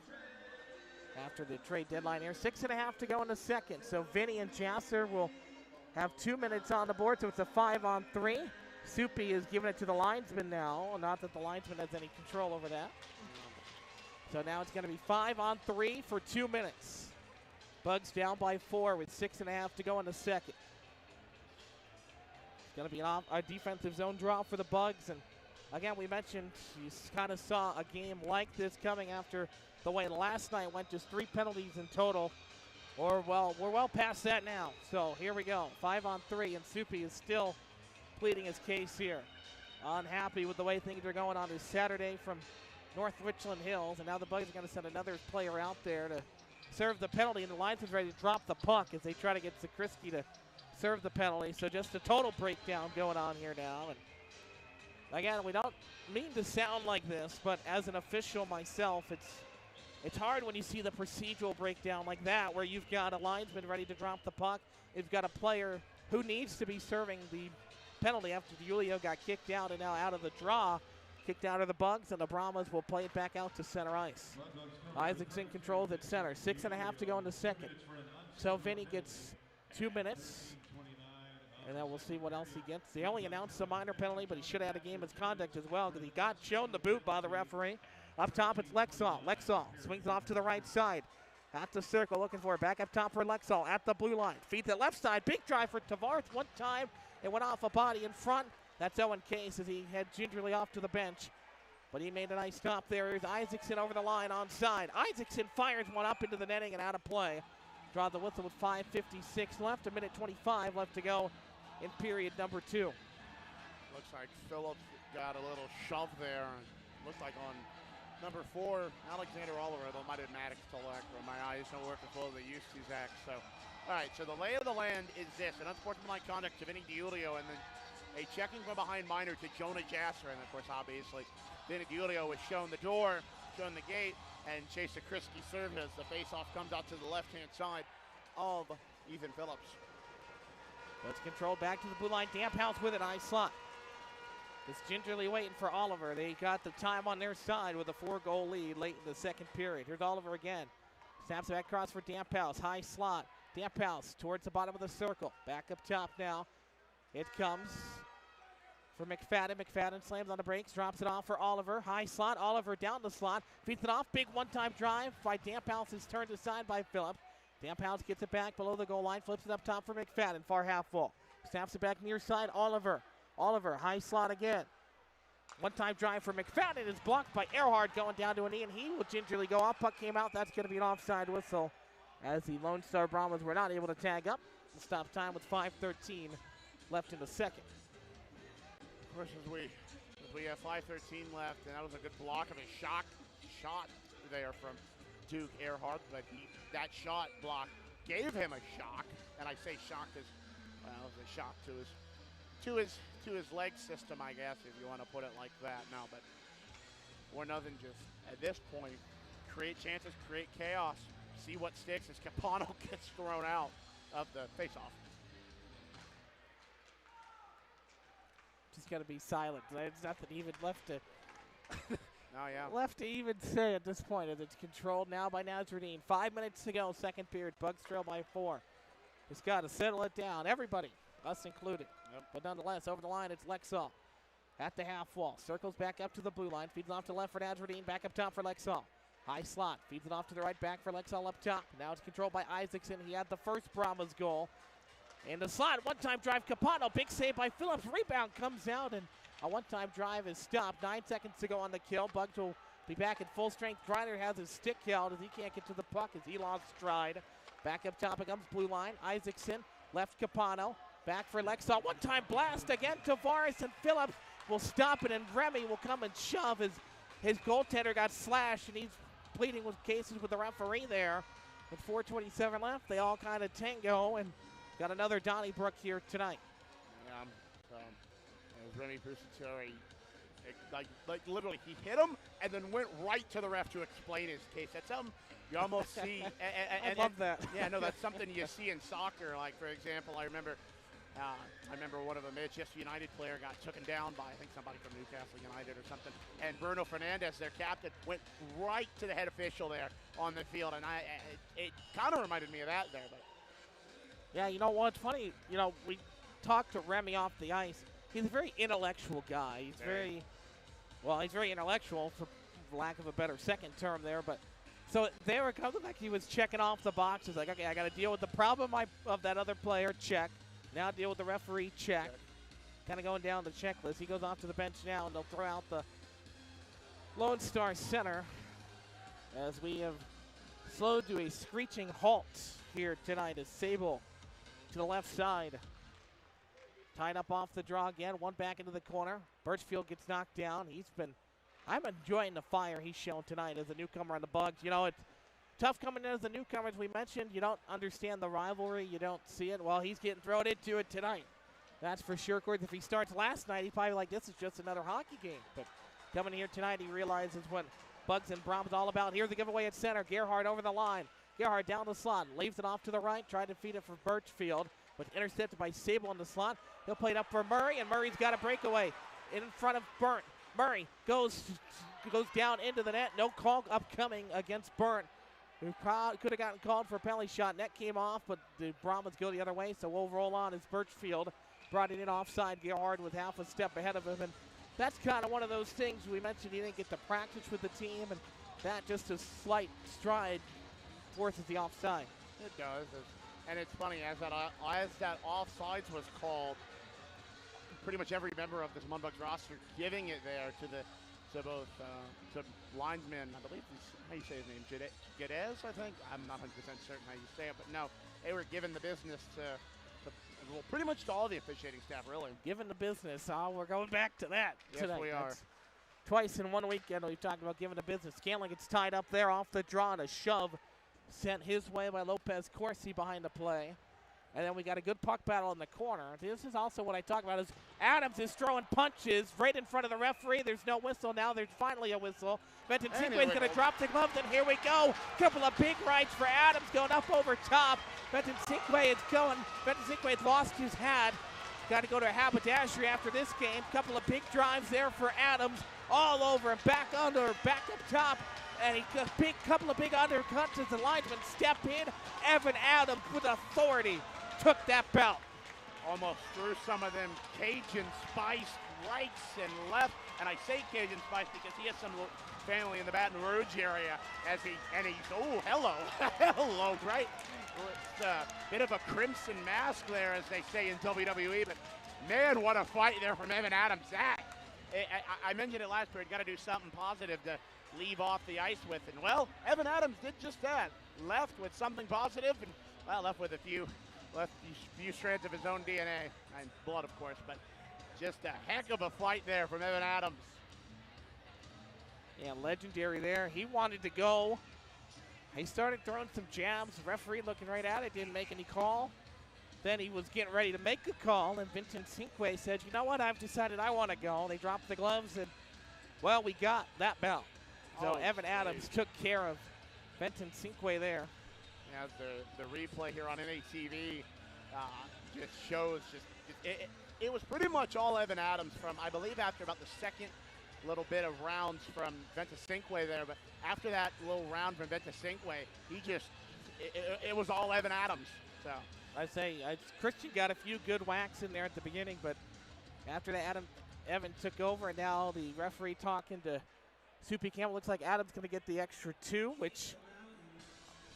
After the trade deadline here, 6.5 to go in the second. So Vinny and Jasser will have 2 minutes on the board, so it's a 5-on-3. Soupy is giving it to the linesman now, not that the linesman has any control over that. So now it's going to be 5-on-3 for 2 minutes. Bugs down by 4 with 6.5 to go in the second. It's going to be a defensive zone draw for the Bugs. And again, we mentioned you kind of saw a game like this coming after the way last night went, just 3 penalties in total. Or, well, we're well past that now. So here we go, 5-on-3, and Soupy is still pleading his case here. Unhappy with the way things are going on this Saturday from North Richland Hills, and now the Bugs are going to send another player out there to serve the penalty, and the linesman's ready to drop the puck as they try to get Zakrisky to serve the penalty. So just a total breakdown going on here now. And again, we don't mean to sound like this, but as an official myself, it's hard when you see the procedural breakdown like that, where you've got a linesman ready to drop the puck. You've got a player who needs to be serving the penalty after Julio got kicked out and now out of the draw. Kicked out of the Bugs, and the Brahmas will play it back out to center ice. Isaacson controls at center. 6.5 to go in the second. So Vinny gets 2 minutes, and then we'll see what else he gets. They only announced a minor penalty, but he should have had a game misconduct as well because he got shown the boot by the referee. Up top, it's Lexall. Lexall swings off to the right side. At the circle, looking for it. Back up top for Lexall at the blue line. Feeds it left side. Big drive for Tavares. One time, it went off a body in front. That's Owen Case as he head gingerly off to the bench. But he made a nice stop there. Here's Isaacson over the line onside. Isaacson fires one up into the netting and out of play. Draw the whistle with 5:56 left. 1:25 left to go in period number 2. Looks like Phillips got a little shove there. Looked like on number 4, Alexander Oliver, though might have Maddox Telek, my eyes don't work as well as they used to, Zach. So, all right, so the lay of the land is this. An unsportsmanlike conduct to Vinny DiUlio, and then a checking from behind minor to Jonah Jasser. And, of course, obviously, Vinny DiUlio was shown the door, shown the gate, and Chase Zakrisky served as the faceoff comes out to the left-hand side of Ethan Phillips. Let's control back to the blue line. Damp House with it, high slot. Just gingerly waiting for Oliver. They got the time on their side with a 4-goal lead late in the second period. Here's Oliver again. Snaps back across for Damp House. High slot. Damp House towards the bottom of the circle. Back up top now. It comes for McFadden. McFadden slams on the brakes, drops it off for Oliver. High slot. Oliver down the slot. Feeds it off. Big one-time drive by Damp House is turned aside by Phillips. Damp House gets it back below the goal line. Flips it up top for McFadden. Far half full. Snaps it back near side. Oliver. Oliver, high slot again. One-time drive for McFadden is blocked by Earhart going down to a knee, and he will gingerly go off. Puck came out. That's going to be an offside whistle as the Lone Star Brahmas were not able to tag up. The stop time with 5:13 left in the second. Of course, as we have 5:13 left, and that was a good block of a shot there from Duke Earhart, but that shot block gave him a shock, and I say shock because, well, it was a shock to his leg system, I guess, if you want to put it like that. No, but we're nothing, just at this point, create chances, create chaos, see what sticks as Capano gets thrown out of the faceoff. Just got to be silent. There's nothing even left to Oh, yeah. left to even say at this point as it's controlled now by Nazardine. 5 minutes to go, second period. Bugs trail by 4. Just got to settle it down. Everybody, us included. Yep. But nonetheless, over the line, it's Lexall at the half wall. Circles back up to the blue line. Feeds off to left for Nazardine. Back up top for Lexall. High slot. Feeds it off to the right back for Lexall up top. Now it's controlled by Isaacson. He had the first Brahmas goal. In the slot, one-time drive, Capano. Big save by Phillips. Rebound comes out, and a one-time drive is stopped. 9 seconds to go on the kill. Bugs will be back at full strength. Griner has his stick held as he can't get to the puck as he lost stride. Back up top, it comes blue line. Isaacson, left Capano. Back for Lexall. One-time blast again. Tavares and Phillips will stop it, and Remy will come and shove as his goaltender got slashed, and he's pleading with cases with the referee there. With 4:27 left, they all kind of tango and got another Donnybrook here tonight. It was Remy Pusatore. Like literally, he hit him and then went right to the ref to explain his case. That's something you almost see. I love that. Yeah, no, that's something you see in soccer. Like, for example, I remember one of the Manchester United player got taken down by, I think, somebody from Newcastle United or something. And Bruno Fernandes, their captain, went right to the head official there on the field. And it kind of reminded me of that there. But yeah, you know what's funny? You know, we talked to Remy off the ice. He's a very intellectual guy. He's very intellectual, for lack of a better second term there. But so there it comes, like he was checking off the boxes. Like, okay, I got to deal with the problem of that other player. Check. Now deal with the referee. Check. Kind of going down the checklist. He goes off to the bench now, and they'll throw out the Lone Star center as we have slowed to a screeching halt here tonight as Sable to the left side. Tied up off the draw again. One back into the corner. Birchfield gets knocked down. I'm enjoying the fire he's shown tonight as a newcomer on the Bugs. You know, it's tough coming in as a newcomer, as we mentioned. You don't understand the rivalry. You don't see it. Well, he's getting thrown into it tonight. That's for sure. Of course, if he starts last night, he'd probably be like, this is just another hockey game. But coming here tonight, he realizes what Bugs and Brom's all about. Here's the giveaway at center. Gerhard over the line. Gerhard down the slot. Leaves it off to the right. Tried to feed it for Birchfield, but intercepted by Sable in the slot. He'll play it up for Murray, and Murray's got a breakaway in front of Burnt. Murray goes down into the net. No call upcoming against Burnt. Who could have gotten called for a penalty shot. Net came off, but the Brahmins go the other way, so we'll roll on as Birchfield brought it in offside. Gerhard with half a step ahead of him, and that's kind of one of those things we mentioned. He didn't get to practice with the team, and that just a slight stride forces the offside. It does, and it's funny, as that offsides was called, pretty much every member of this Mudbugs roster giving it there to both linesmen. I believe how you say his name, Gedez, I think. I'm not 100% certain how you say it, but no, they were giving the business to well, pretty much to all the officiating staff, really. Giving the business. Oh, we're going back to that tonight. Yes, we are. That's twice in one weekend we've talked about giving the business. Scanlon gets tied up there off the draw, and a shove sent his way by Lopez Corsi behind the play. And then we got a good puck battle in the corner. This is also what I talk about is Adams is throwing punches right in front of the referee. There's no whistle now. There's finally a whistle. Benton Cinque is going to drop the gloves, and here we go. Couple of big rights for Adams going up over top. Benton Cinque is going. Benton Cinque has lost his hat. Got to go to a haberdashery after this game. Couple of big drives there for Adams. All over and back under, back up top. And he couple of big undercuts as the linesmen step in. Evan Adams with authority took that belt. Almost threw some of them Cajun spice rights and left. And I say Cajun spice because he has some family in the Baton Rouge area. Oh, hello. Hello, right? It's a bit of a crimson mask there, as they say in WWE. But, man, what a fight there from Evan Adams. I mentioned it last period. Got to do something positive to leave off the ice with. And, well, Evan Adams did just that. Left with something positive and, well, left with a few strands of his own DNA and blood, of course, but just a heck of a fight there from Evan Adams. Yeah, legendary there. He wanted to go. He started throwing some jabs. Referee looking right at it, didn't make any call. Then he was getting ready to make a call, and Vincent Cinque said, you know what, I've decided I want to go. They dropped the gloves, and, well, we got that belt. So Evan Adams took care of Vincent Cinque there. Yeah, the replay here on NATV just shows it was pretty much all Evan Adams from, I believe, after about the second little bit of rounds from Vincent Cinque there, but after that little round from Vincent Cinque, it was all Evan Adams. So I say Christian got a few good whacks in there at the beginning, but after that, Evan took over, and now the referee talking to Soupy Campbell. Looks like Adams going to get the extra 2, which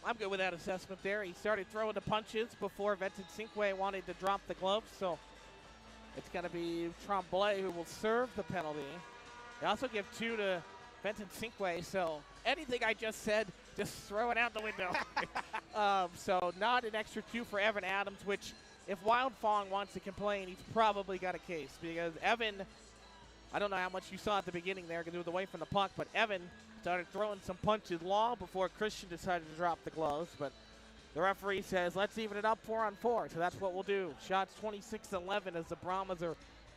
I'm good with that assessment there. He started throwing the punches before Vincent Cinque wanted to drop the gloves, so it's going to be Tremblay who will serve the penalty. They also give 2 to Vincent Cinque, so anything I just said, just throw it out the window. So not an extra 2 for Evan Adams, which if Wildfong wants to complain, he's probably got a case, because Evan I don't know how much you saw at the beginning there, because it was away from the puck, but Evan started throwing some punches long before Christian decided to drop the gloves. But the referee says, let's even it up 4-on-4. So that's what we'll do. Shots 26-11 as the Brahmas are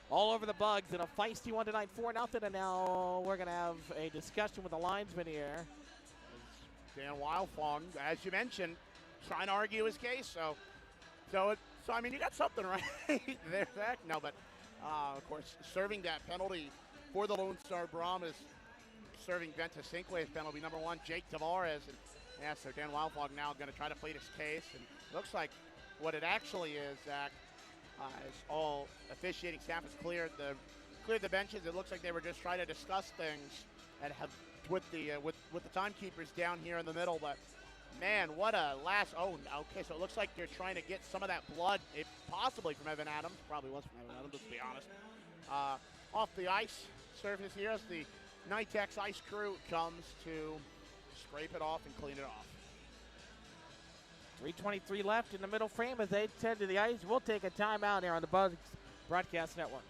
all over the Bugs in a feisty one tonight, 4-0. And now we're going to have a discussion with the linesman here. Dan Wildfong, as you mentioned, trying to argue his case. So I mean, you got something right there, Zach. No, but of course, serving that penalty for the Lone Star Brahmas, serving Ventusinque's penalty number 1, Jake Tavares. And yeah, so Dan Wildfog now going to try to plead his case. And looks like what it actually is, Zach, is all officiating staff has cleared the benches. It looks like they were just trying to discuss things and have with the timekeepers down here in the middle. But man, what a last. Oh, okay. So it looks like they're trying to get some of that blood, possibly from Evan Adams. Probably was from Evan Adams, let's be honest. Off the ice surface here as the Nitex ice crew comes to scrape it off and clean it off. 3:23 left in the middle frame as they head to the ice. We'll take a timeout here on the Bugs Broadcast Network.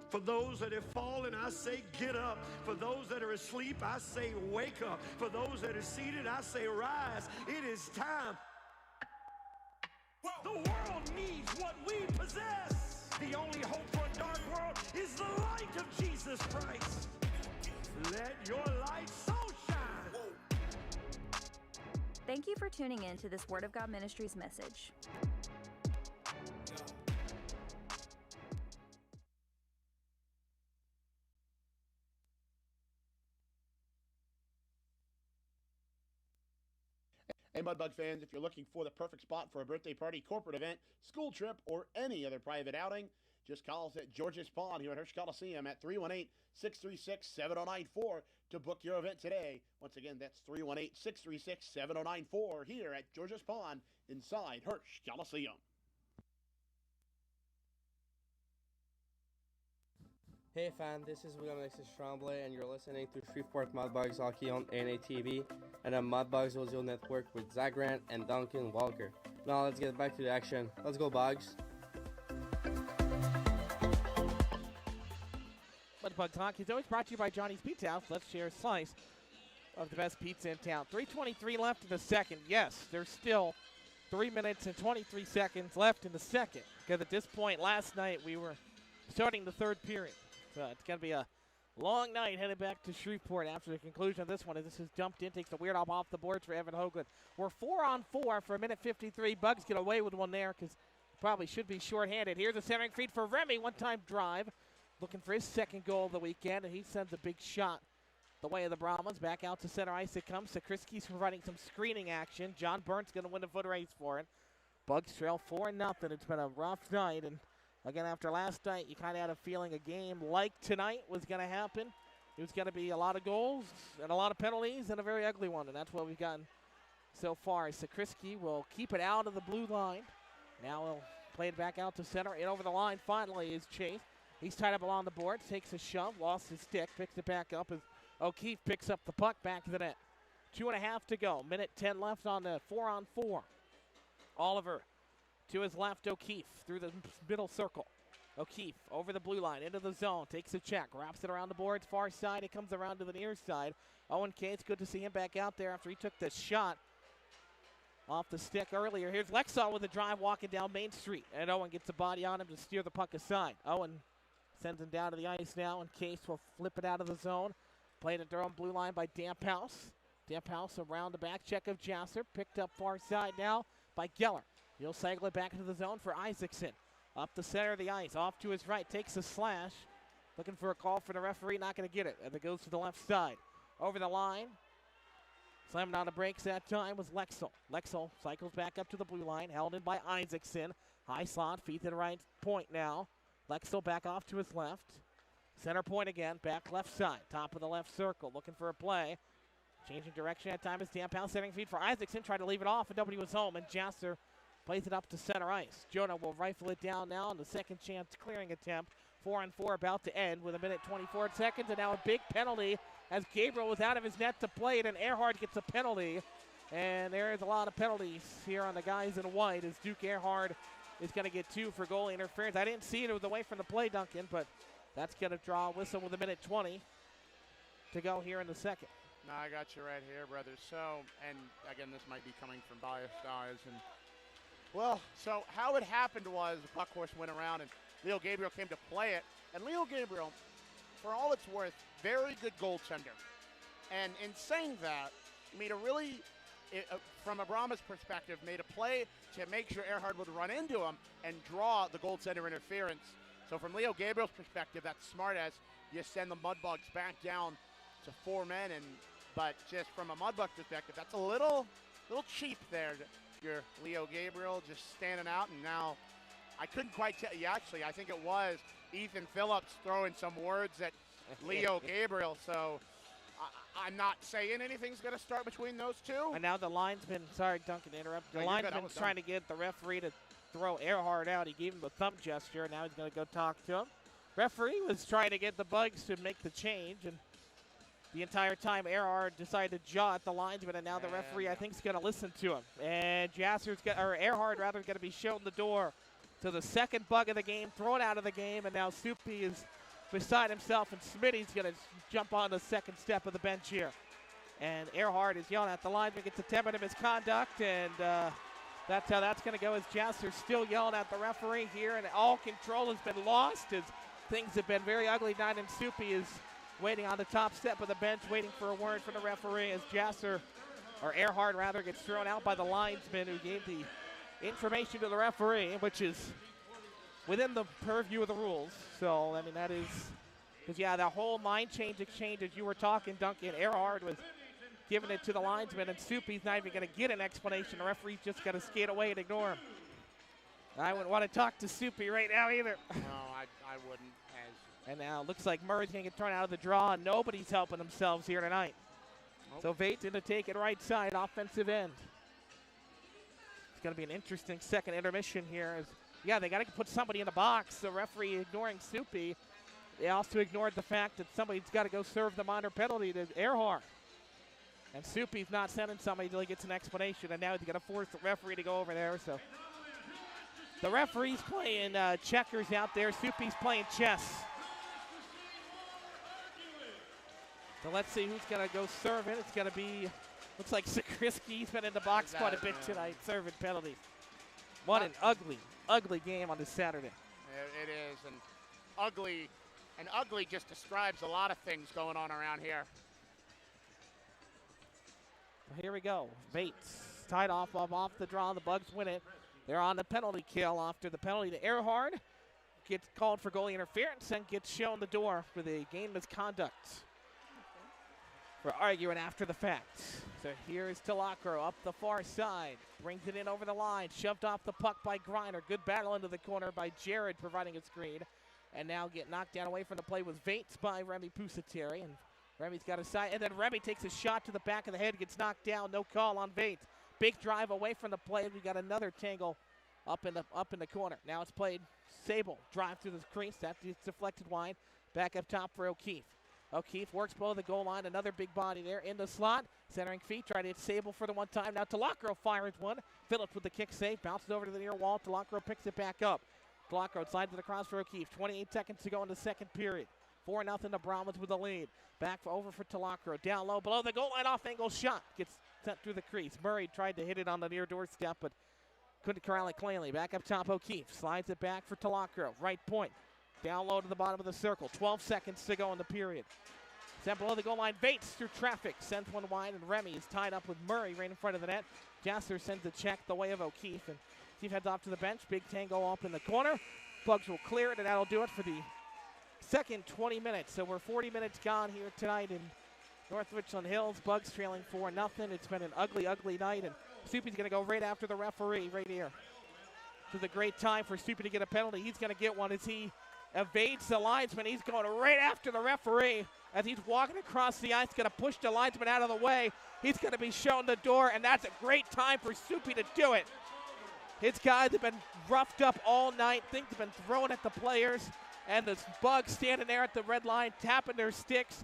For those that have fallen, I say get up. For those that are asleep, I say wake up. For those that are seated, I say rise. It is time. The world needs what we possess. The only hope for a dark world is the light of Jesus Christ. Let your light so shine. Thank you for tuning in to this Word of God Ministries message. Hey, Mudbug fans, if you're looking for the perfect spot for a birthday party, corporate event, school trip, or any other private outing, just call us at George's Pond here at Hirsch Coliseum at 318-636-7094 to book your event today. Once again, that's 318-636-7094 here at George's Pond inside Hirsch Coliseum. Hey fan, this is William Alexis Tremblay, and you're listening to Shreveport Mudbugs Hockey on NATV and a Mudbugs Audio Network with Zach Grant and Duncan Walker. Now let's get back to the action. Let's go, Bugs. Mudbugs Hockey is always brought to you by Johnny's Pizza House. Let's share a slice of the best pizza in town. 3:23 left in the second. Yes, there's still 3 minutes and 23 seconds left in the second, because at this point last night we were starting the third period. So it's going to be a long night headed back to Shreveport after the conclusion of this one. As this is dumped in, takes the weird off the boards for Evan Hoagland. We're 4-on-4 for a minute 53. Bugs get away with one there because probably should be shorthanded. Here's a centering feed for Remy. One-time drive. Looking for his second goal of the weekend, and he sends a big shot the way of the Brahmas. Back out to center ice it comes. Sakriski's providing some screening action. John Burnt's going to win the foot race for it. Bugs trail 4-0. It's been a rough night, and again, after last night, you kind of had a feeling a game like tonight was going to happen. It was going to be a lot of goals and a lot of penalties and a very ugly one, and that's what we've gotten so far. Sakriski will keep it out of the blue line. Now he'll play it back out to center. And over the line finally is Chase. He's tied up along the boards, takes a shove, lost his stick, picks it back up as O'Keefe picks up the puck back to the net. 2.5 to go. Minute 10 left on the 4-on-4. Oliver to his left, O'Keefe through the middle circle. O'Keefe over the blue line, into the zone, takes a check, wraps it around the boards, far side. It comes around to the near side. Owen Cates, good to see him back out there after he took the shot off the stick earlier. Here's Lexall with a drive walking down Main Street, and Owen gets a body on him to steer the puck aside. Owen sends him down to the ice now, and Case will flip it out of the zone. Played at their own blue line by Damphouse. Damphouse around the back check of Jasser, picked up far side now by Geller. He'll cycle it back into the zone for Isaacson. Up the center of the ice, off to his right, takes a slash. Looking for a call for the referee, not going to get it. And it goes to the left side. Over the line. Slamming on the brakes that time was Lexall. Lexall cycles back up to the blue line, held in by Isaacson. High slot, feet to the right point now. Lexall back off to his left. Center point again, back left side. Top of the left circle, looking for a play. Changing direction at time is Damphouse, setting feed for Isaacson. Tried to leave it off, and nobody was home, and Jasser plays it up to center ice. Jonah will rifle it down now on the second chance clearing attempt. 4-on-4 about to end with a minute 24 seconds, and now a big penalty as Gabriel was out of his net to play it, and Earhart gets a penalty. And there's a lot of penalties here on the guys in white as Duke Earhart is going to get 2 for goalie interference. I didn't see it. It was away from the play, Duncan, but that's going to draw a whistle with 1:20 to go here in the second. No, I got you right here, brother. So, and again, this might be coming from biased eyes. And well, so how it happened was the puck horse went around and Leo Gabriel came to play it. And Leo Gabriel, for all it's worth, very good goaltender. And in saying that, made a really, from a Brahma's perspective, made a play to make sure Earhart would run into him and draw the goaltender interference. So from Leo Gabriel's perspective, that's smart as you send the Mudbugs back down to 4 men. But just from a Mudbug perspective, that's a little cheap there. Your Leo Gabriel just standing out, and now I couldn't quite tell you. Actually, I think it was Ethan Phillips throwing some words at Leo Gabriel. So I'm not saying anything's going to start between those two. And now the linesman, sorry, Duncan, to interrupt. The linesman's trying to get the referee to throw Earhart out. He gave him a thumb gesture, and now he's going to go talk to him. Referee was trying to get the Bugs to make the change, and the entire time Earhart decided to jaw at the linesman, and now the referee, I think, is going to listen to him. And Earhart going to be shown the door to the second bug of the game, thrown out of the game, and now Soupy is beside himself, and Smitty's going to jump on the second step of the bench here. And Earhart is yelling at the linesman, gets a 10-minute misconduct, and that's how that's going to go as Jasser's still yelling at the referee here, and all control has been lost as things have been very ugly tonight, and Soupy is waiting on the top step of the bench, waiting for a word from the referee as Earhart gets thrown out by the linesman who gave the information to the referee, which is within the purview of the rules. So, I mean, that is, because, yeah, that whole mind change exchange as you were talking, Duncan, Earhart was giving it to the linesman, and Soupy's not even going to get an explanation. The referee's just going to skate away and ignore him. I wouldn't want to talk to Soupy right now either. No, I wouldn't. And now it looks like Murray's going to get thrown out of the draw, and nobody's helping themselves here tonight. Nope. So Vate's going to take it right side, offensive end. It's going to be an interesting second intermission here. They got to put somebody in the box. The referee ignoring Soupy. They also ignored the fact that somebody's got to go serve the minor penalty to Earhart. And Soupy's not sending somebody until he gets an explanation, and now he's going to force the referee to go over there. So the referee's playing checkers out there. Soupy's playing chess. So let's see who's going to go serve it. It's going to be, looks like Sakrisky's been in the box quite a bit tonight, serving penalties. What an ugly game on this Saturday. It is, and ugly just describes a lot of things going on around here. Well, here we go. Bates tied off the draw. The Bugs win it. They're on the penalty kill after the penalty to Earhart. Gets called for goalie interference and gets shown the door for the game misconduct. For arguing after the fact. So here is Telacro up the far side. Brings it in over the line. Shoved off the puck by Griner. Good battle into the corner by Jared providing a screen. And now get knocked down away from the play with Vates by Remy Pusateri. And Remy's got a side. And then Remy takes a shot to the back of the head. Gets knocked down. No call on Vates. Big drive away from the play. We got another tangle up in the corner. Now it's played Sable. Drive through the crease. That's deflected wide. Back up top for O'Keefe. O'Keefe works below the goal line. Another big body there in the slot. Centering feet. Try to hit Sable for the one time. Now Telacro fires one. Phillips with the kick save. Bounces over to the near wall. Telacro picks it back up. Telacro slides it across for O'Keefe. 28 seconds to go in the second period. 4-0 to Brahmins with the lead. Back over for Telacro. Down low below the goal line. Off angle shot. Gets sent through the crease. Murray tried to hit it on the near doorstep, but couldn't corral it cleanly. Back up top O'Keefe. Slides it back for Telacro. Right point. Down low to the bottom of the circle. 12 seconds to go in the period. Sent below the goal line. Vates through traffic. Sends one wide, and Remy is tied up with Murray right in front of the net. Jasser sends a check the way of O'Keefe, and O'Keefe heads off to the bench. Big tango up in the corner. Bugs will clear it, and that'll do it for the second 20 minutes. So we're 40 minutes gone here tonight in North Richland Hills. Bugs trailing 4-0. It's been an ugly, ugly night, and Soupy's going to go right after the referee right here. This is a great time for Soupy to get a penalty. He's going to get one as he evades the linesman. He's going right after the referee as he's walking across the ice, going to push the linesman out of the way. He's going to be shown the door, and that's a great time for Soupy to do it. His guys have been roughed up all night. Things have been thrown at the players, and the Bugs standing there at the red line, tapping their sticks.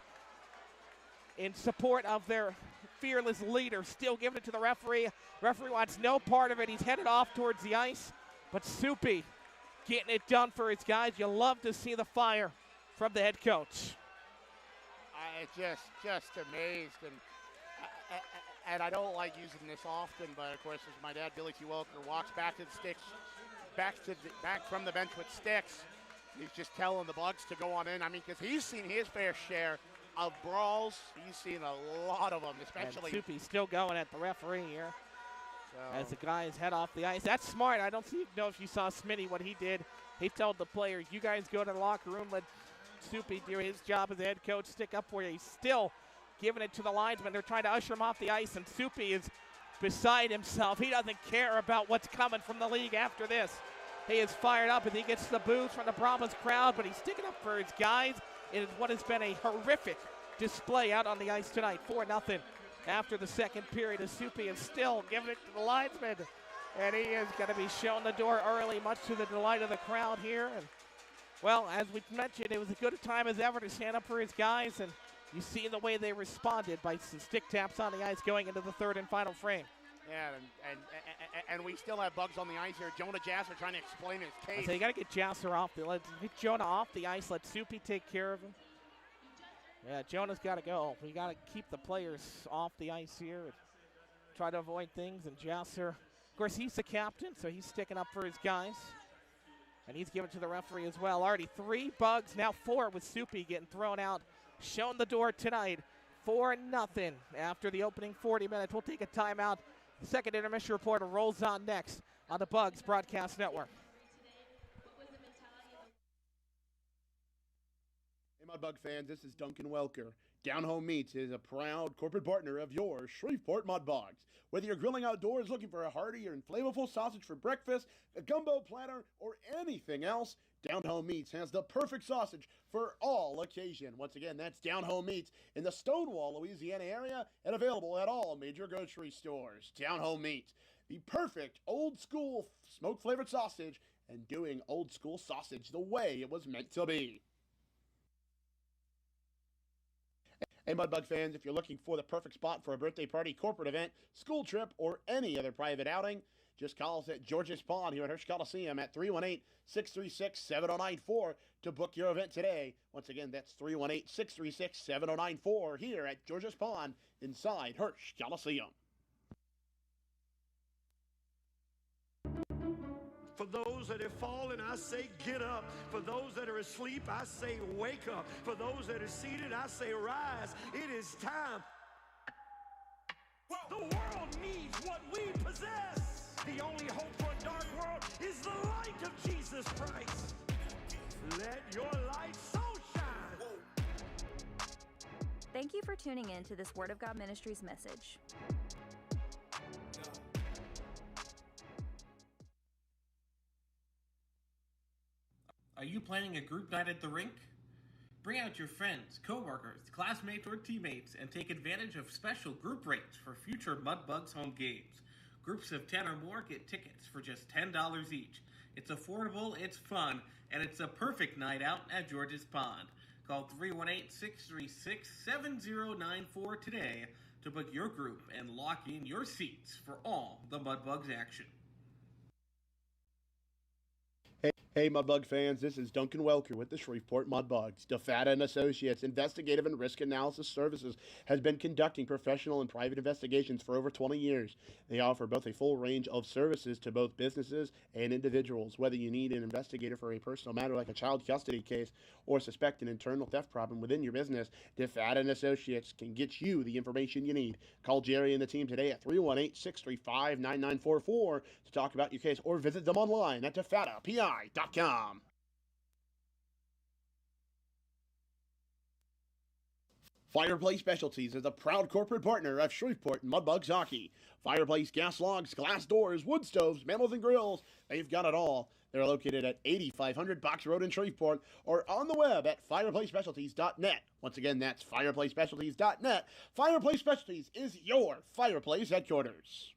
in support of their fearless leader. Still giving it to the referee. Referee wants no part of it. He's headed off towards the ice. But Soupy getting it done for his guys. You love to see the fire from the head coach. I just amazed, and I don't like using this often, but of course, as my dad Billy T. Welker walks back to the sticks, back from the bench with sticks, he's just telling the Bugs to go on in. I mean, because he's seen his fair share of brawls. He's seen a lot of them, especially. And Soupy's still going at the referee here. So. As the guys head off the ice. That's smart. I don't know if you saw Smitty, what he did. He told the players, you guys go to the locker room, let Soupy do his job as the head coach, stick up for you. He's still giving it to the linesmen. They're trying to usher him off the ice, and Soupy is beside himself. He doesn't care about what's coming from the league after this. He is fired up as he gets the boos from the Brahmas crowd, but he's sticking up for his guys. It is what has been a horrific display out on the ice tonight. 4-0 after the second period, as Soupy is still giving it to the linesman. And he is going to be shown the door early, much to the delight of the crowd here. And, well, as we mentioned, it was as good a time as ever to stand up for his guys. And you see the way they responded by some stick taps on the ice going into the third and final frame. Yeah, and we still have Bugs on the ice here. Jonah Jasser trying to explain his case. So you got to get Jasser off. Let's get Jonah off the ice. Let Soupy take care of him. Yeah, Jonah's got to go. We got to keep the players off the ice here and try to avoid things. And Jasser, of course, he's the captain, so he's sticking up for his guys. And he's giving it to the referee as well. Already 3 Bugs, now 4 with Soupy getting thrown out. Shown the door tonight. 4-0 after the opening 40 minutes. We'll take a timeout. The second intermission reporter rolls on next on the Bugs Broadcast Network. Hey, Mudbug fans, this is Duncan Welker. Down Home Meats is a proud corporate partner of your Shreveport Mudbugs. Whether you're grilling outdoors looking for a hearty and flavorful sausage for breakfast, a gumbo platter, or anything else, Down Home Meats has the perfect sausage for all occasion. Once again, that's Down Home Meats in the Stonewall, Louisiana area and available at all major grocery stores. Down Home Meats, the perfect old school smoke flavored sausage and doing old school sausage the way it was meant to be. Hey, Mudbug fans, if you're looking for the perfect spot for a birthday party, corporate event, school trip, or any other private outing, just call us at George's Pond here at Hirsch Coliseum at 318-636-7094 to book your event today. Once again, that's 318-636-7094 here at George's Pond inside Hirsch Coliseum. For those that have fallen, I say get up. For those that are asleep, I say wake up. For those that are seated, I say rise. It is time. The world needs what we possess. The only hope for a dark world is the light of Jesus Christ. Let your light so shine. Thank you for tuning in to this Word of God Ministries message. Are you planning a group night at the rink? Bring out your friends, coworkers, classmates, or teammates and take advantage of special group rates for future Mudbugs home games. Groups of 10 or more get tickets for just $10 each. It's affordable, it's fun, and it's a perfect night out at George's Pond. Call 318-636-7094 today to book your group and lock in your seats for all the Mudbugs action. Hey, Mudbug fans, this is Duncan Welker with the Shreveport Mudbugs. DeFata and Associates Investigative and Risk Analysis Services has been conducting professional and private investigations for over 20 years. They offer both a full range of services to both businesses and individuals. Whether you need an investigator for a personal matter like a child custody case or suspect an internal theft problem within your business, DeFata and Associates can get you the information you need. Call Jerry and the team today at 318-635-9944 to talk about your case or visit them online at defatapi.com. Fireplace Specialties is a proud corporate partner of Shreveport Mudbugs Hockey. Fireplace gas logs, glass doors, wood stoves, mantle and grills, they've got it all. They're located at 8500 Box Road in Shreveport or on the web at fireplacespecialties.net. Once again, that's fireplacespecialties.net. Fireplace Specialties is your fireplace headquarters.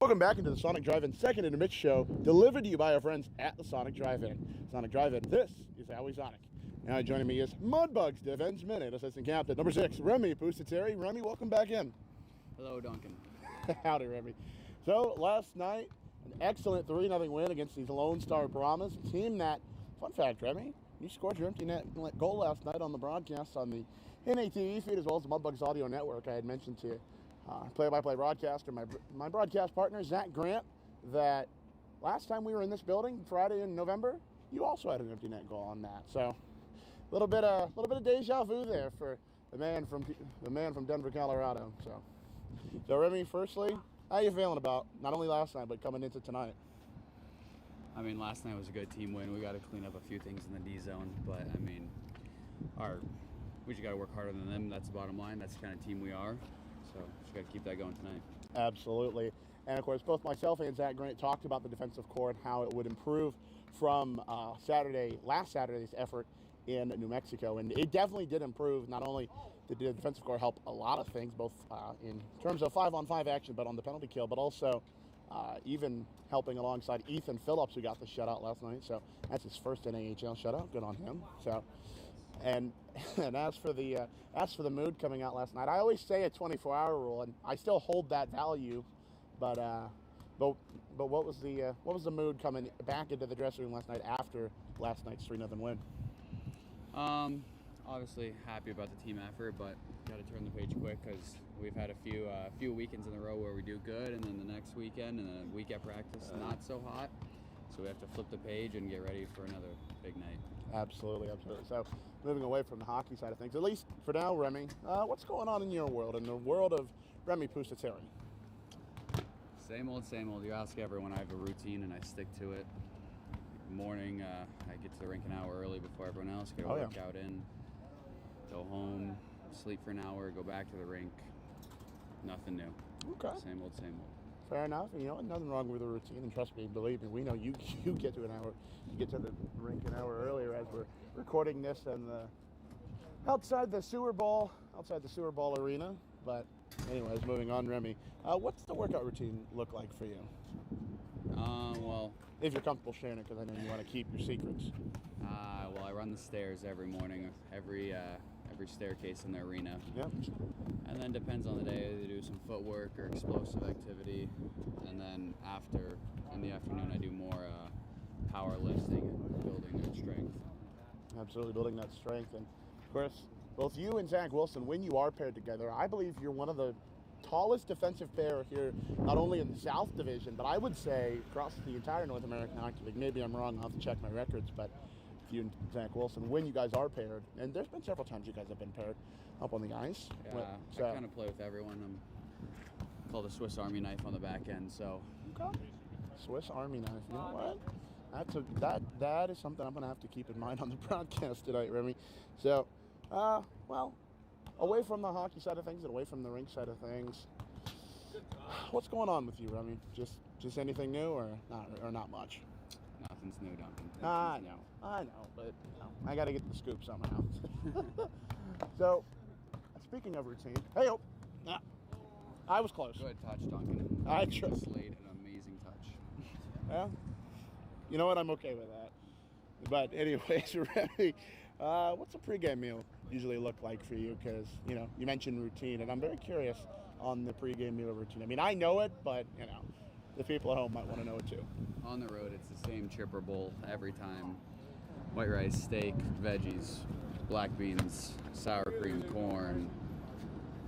Welcome back into the Sonic Drive-In second intermission show, delivered to you by our friends at the Sonic Drive-In. Sonic Drive-In, this is Howie Sonic. Now joining me is Mudbugs Defense Minute Assistant Captain number 6, Remy Pusateri. Remy, welcome back in. Hello, Duncan. Howdy, Remy. So last night, an excellent 3-0 win against these Lone Star Brahmas, a team that, fun fact, Remy, you scored your empty net goal last night on the broadcast on the NATV feed as well as the Mudbugs Audio Network. I had mentioned to you, play-by-play broadcaster, my broadcast partner, Zach Grant, that last time we were in this building, Friday in November, you also had an empty net goal on that. So a little bit of deja vu there for the man from Denver, Colorado. So Remy, firstly, how you feeling about not only last night but coming into tonight? I mean, last night was a good team win. We got to clean up a few things in the D zone, but I mean, we just got to work harder than them. That's the bottom line. That's the kind of team we are. So just got to keep that going tonight. Absolutely. And of course, both myself and Zach Grant talked about the defensive core and how it would improve from last Saturday's effort in New Mexico. And it definitely did improve. Not only did the defensive core help a lot of things, both in terms of 5-on-5 action, but on the penalty kill, but also even helping alongside Ethan Phillips, who got the shutout last night. So that's his first NAHL shutout. Good on him. So, and as for the mood coming out last night, I always say a 24-hour rule, and I still hold that value. But what was the mood coming back into the dressing room last night after last night's 3-0 win? Obviously happy about the team effort, but got to turn the page quick because we've had a few weekends in a row where we do good, and then the next weekend and then a week at practice not so hot. So we have to flip the page and get ready for another big night. Absolutely. So moving away from the hockey side of things, at least for now, Remy, what's going on in your world, in the world of Remy Pusateri? Same old. You ask everyone. I have a routine and I stick to it. Morning, I get to the rink an hour early before everyone else. Get a workout in, go home, sleep for an hour, go back to the rink. Nothing new. Okay. Same old. Fair enough. You know, nothing wrong with the routine. And trust me, believe me, we know you get to the rink an hour earlier as we're recording this and outside the sewer ball arena. But anyways, moving on, Remy. What's the workout routine look like for you? Well, if you're comfortable sharing it, because I know you want to keep your secrets. Well, I run the stairs every morning, every staircase in the arena. Yeah. And then depends on the day, I do some footwork or explosive activity, and then in the afternoon I do more powerlifting and building that strength. Absolutely, building that strength. And of course, both you and Zach Wilson, when you are paired together, I believe you're one of the tallest defensive pair here, not only in the South Division, but I would say across the entire North American Hockey League. Maybe I'm wrong, I'll have to check my records, but you and Zach Wilson, when you guys are paired, and there's been several times you guys have been paired up on the ice. Yeah, I kind of play with everyone. I'm called a Swiss Army knife on the back end, so. Okay. Swiss Army knife, you know what? That is something I'm going to have to keep in mind on the broadcast tonight, Remy. So, well, away from the hockey side of things and away from the rink side of things, what's going on with you, Remy? Just anything new or not much? Nothing's new, Duncan. I know, but I got to get the scoop somehow. So, speaking of routine, I was close. Good touch, Duncan. I just laid an amazing touch. Well, you know what? I'm okay with that. But anyways, Remy, what's a pregame meal usually look like for you? Because, you know, you mentioned routine, and I'm very curious on the pregame meal routine. I mean, I know it, but, you know, the people at home might want to know it too. On the road, it's the same chipper bowl every time. White rice, steak, veggies, black beans, sour cream, corn,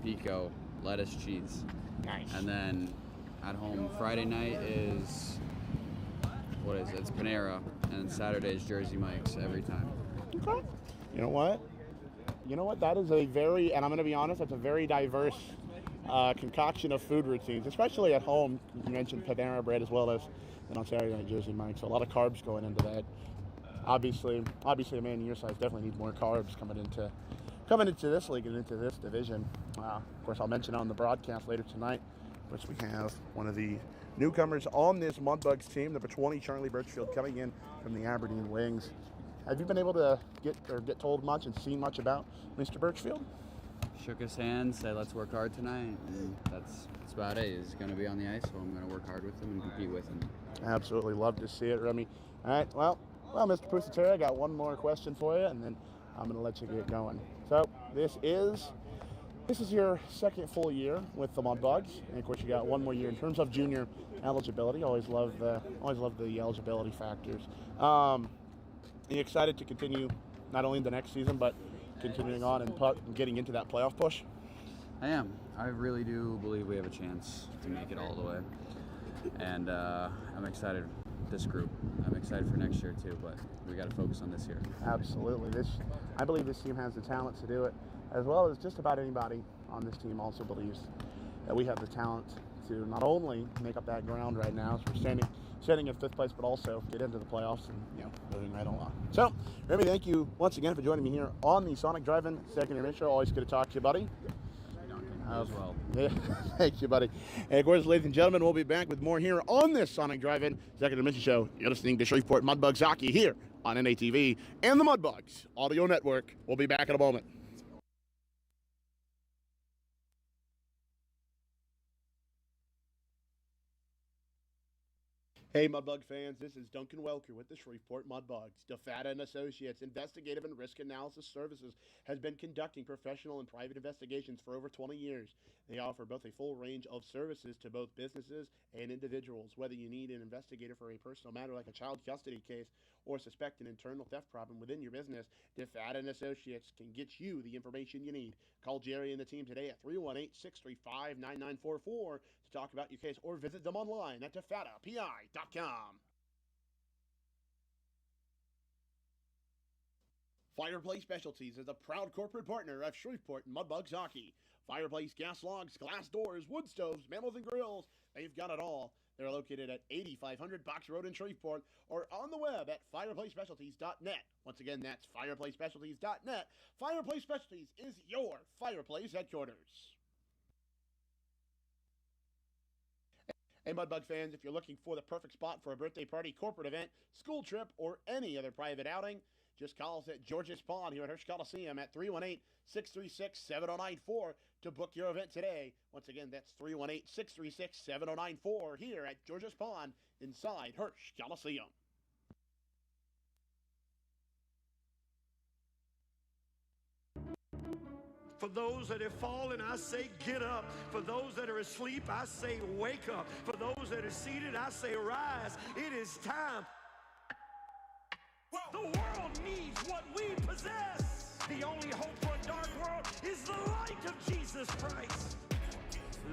pico, lettuce, cheese. Nice. And then at home, Friday night is, it's Panera, and Saturday is Jersey Mike's every time. Okay. You know what? That is a very, and I'm going to be honest, that's a very diverse concoction of food routines, especially at home. You mentioned Panera bread as well as on Saturday night Jersey Mike's. So a lot of carbs going into that. Obviously, a man in your size definitely needs more carbs coming into this league and into this division. Of course, I'll mention on the broadcast later tonight, which we have one of the newcomers on this Mudbugs team, number 20, Charlie Birchfield, coming in from the Aberdeen Wings. Have you been able to get told much and seen much about Mr. Birchfield? shook his hand, said let's work hard tonight, and that's about it. He's going to be on the ice, so I'm going to work hard with him and compete with him. Absolutely love to see it, Remy. All right, well, Mr. Pusateri, I got one more question for you, and then I'm going to let you get going. So this is your second full year with the Mudbugs, and of course you got one more year in terms of junior eligibility. Always love the eligibility factors. Are you excited to continue not only in the next season, but continuing on and getting into that playoff push? I am. I really do believe we have a chance to make it all the way, and I'm excited. This group, I'm excited for next year too, but we got to focus on this year. Absolutely. I believe this team has the talent to do it, as well as just about anybody on this team also believes that we have the talent to not only make up that ground right now, as we're standing in 5th place, but also get into the playoffs and moving right along. So, Remy, thank you once again for joining me here on the Sonic Drive-In Second Intermission Show. Always good to talk to you, buddy. As well. Yeah, thank you, buddy. And of course, ladies and gentlemen, we'll be back with more here on this Sonic Drive-In Second Intermission Show. You're listening to Shreveport Mudbugs Hockey here on NATV and the Mudbugs Audio Network. We'll be back in a moment. Hey Mudbug fans, this is Duncan Welker with the Shreveport Mudbugs. DeFata and Associates Investigative and Risk Analysis Services has been conducting professional and private investigations for over 20 years. They offer both a full range of services to both businesses and individuals. Whether you need an investigator for a personal matter like a child custody case or suspect an internal theft problem within your business, DeFata and Associates can get you the information you need. Call Jerry and the team today at 318-635-9944 to talk about your case, or visit them online at defatapi.com. Fireplace Specialties is a proud corporate partner of Shreveport Mudbugs Hockey. Fireplace gas logs, glass doors, wood stoves, mantled and grills, they've got it all. They're located at 8500 Box Road in Shreveport or on the web at fireplacespecialties.net. Once again, that's fireplacespecialties.net. Fireplace Specialties is your fireplace headquarters. Hey, Mudbug fans, if you're looking for the perfect spot for a birthday party, corporate event, school trip, or any other private outing, just call us at George's Pond here at Hirsch Coliseum at 318-636-7094 to book your event today. Once again, that's 318-636-7094 here at George's Pond inside Hirsch Coliseum. For those that have fallen, I say get up. For those that are asleep, I say wake up. For those that are seated, I say rise. It is time. The world needs what we possess. The only hope for a dark world is the light of Jesus Christ.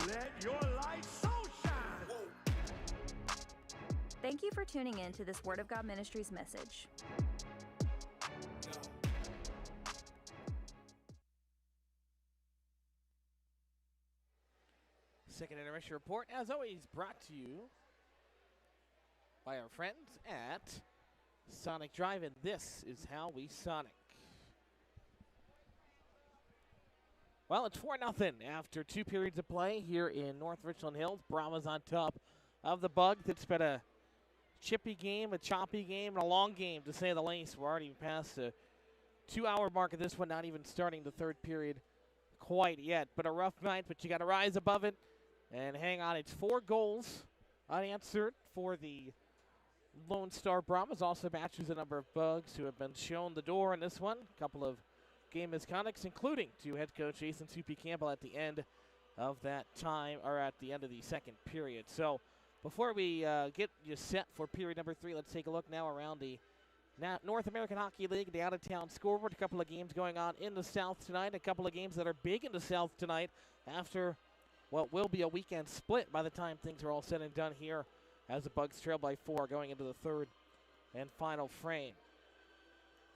Let your light so shine. Thank you for tuning in to this Word of God Ministries message. Second Intermission Report, as always, brought to you by our friends at Sonic Drive-In. This is how we Sonic. Well, it's 4-0 after 2 periods of play here in North Richland Hills. Brahmas on top of the Bugs. It's been a chippy game, a choppy game, and a long game, to say the least. We're already past the 2-hour mark of this one, not even starting the third period quite yet. But a rough night, but you got to rise above it and hang on. It's 4 goals unanswered for the Lone Star Brahmas. Also matches the number of Bugs who have been shown the door in this one. A couple of game misconducts, including to head coach Jason Soupy Campbell at the end of that time, or at the end of the second period. So before we get you set for period number 3, let's take a look now around the North American Hockey League, the out-of-town scoreboard. A couple of games going on in the South tonight. A couple of games that are big in the South tonight after what will be a weekend split by the time things are all said and done here, as the Bugs trail by 4 going into the third and final frame.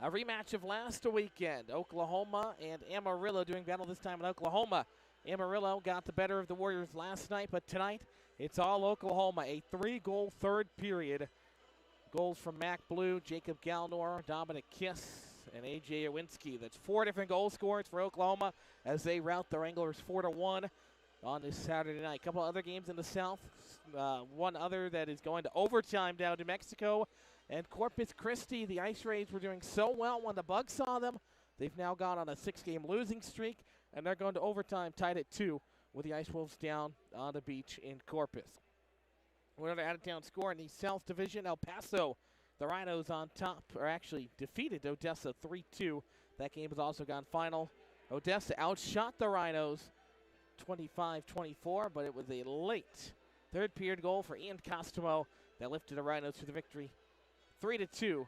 A rematch of last weekend. Oklahoma and Amarillo doing battle this time in Oklahoma. Amarillo got the better of the Warriors last night, but tonight it's all Oklahoma. A 3-goal third period. Goals from Mac Blue, Jacob Galnor, Dominic Kiss, and A.J. Owinski. That's 4 different goal scorers for Oklahoma as they rout the Wranglers 4-1 on this Saturday night. A couple other games in the South. One other that is going to overtime down to Mexico. And Corpus Christi, the Ice Rays were doing so well when the Bugs saw them. They've now gone on a 6-game losing streak. and they're going to overtime, tied at 2, with the Ice Wolves down on the beach in Corpus. Another out-of-town score in the South Division, El Paso. The Rhinos on top, or actually defeated Odessa 3-2. That game has also gone final. Odessa outshot the Rhinos 25-24, but it was a late third period goal for Ian Costomo that lifted the Rhinos to the victory 3-2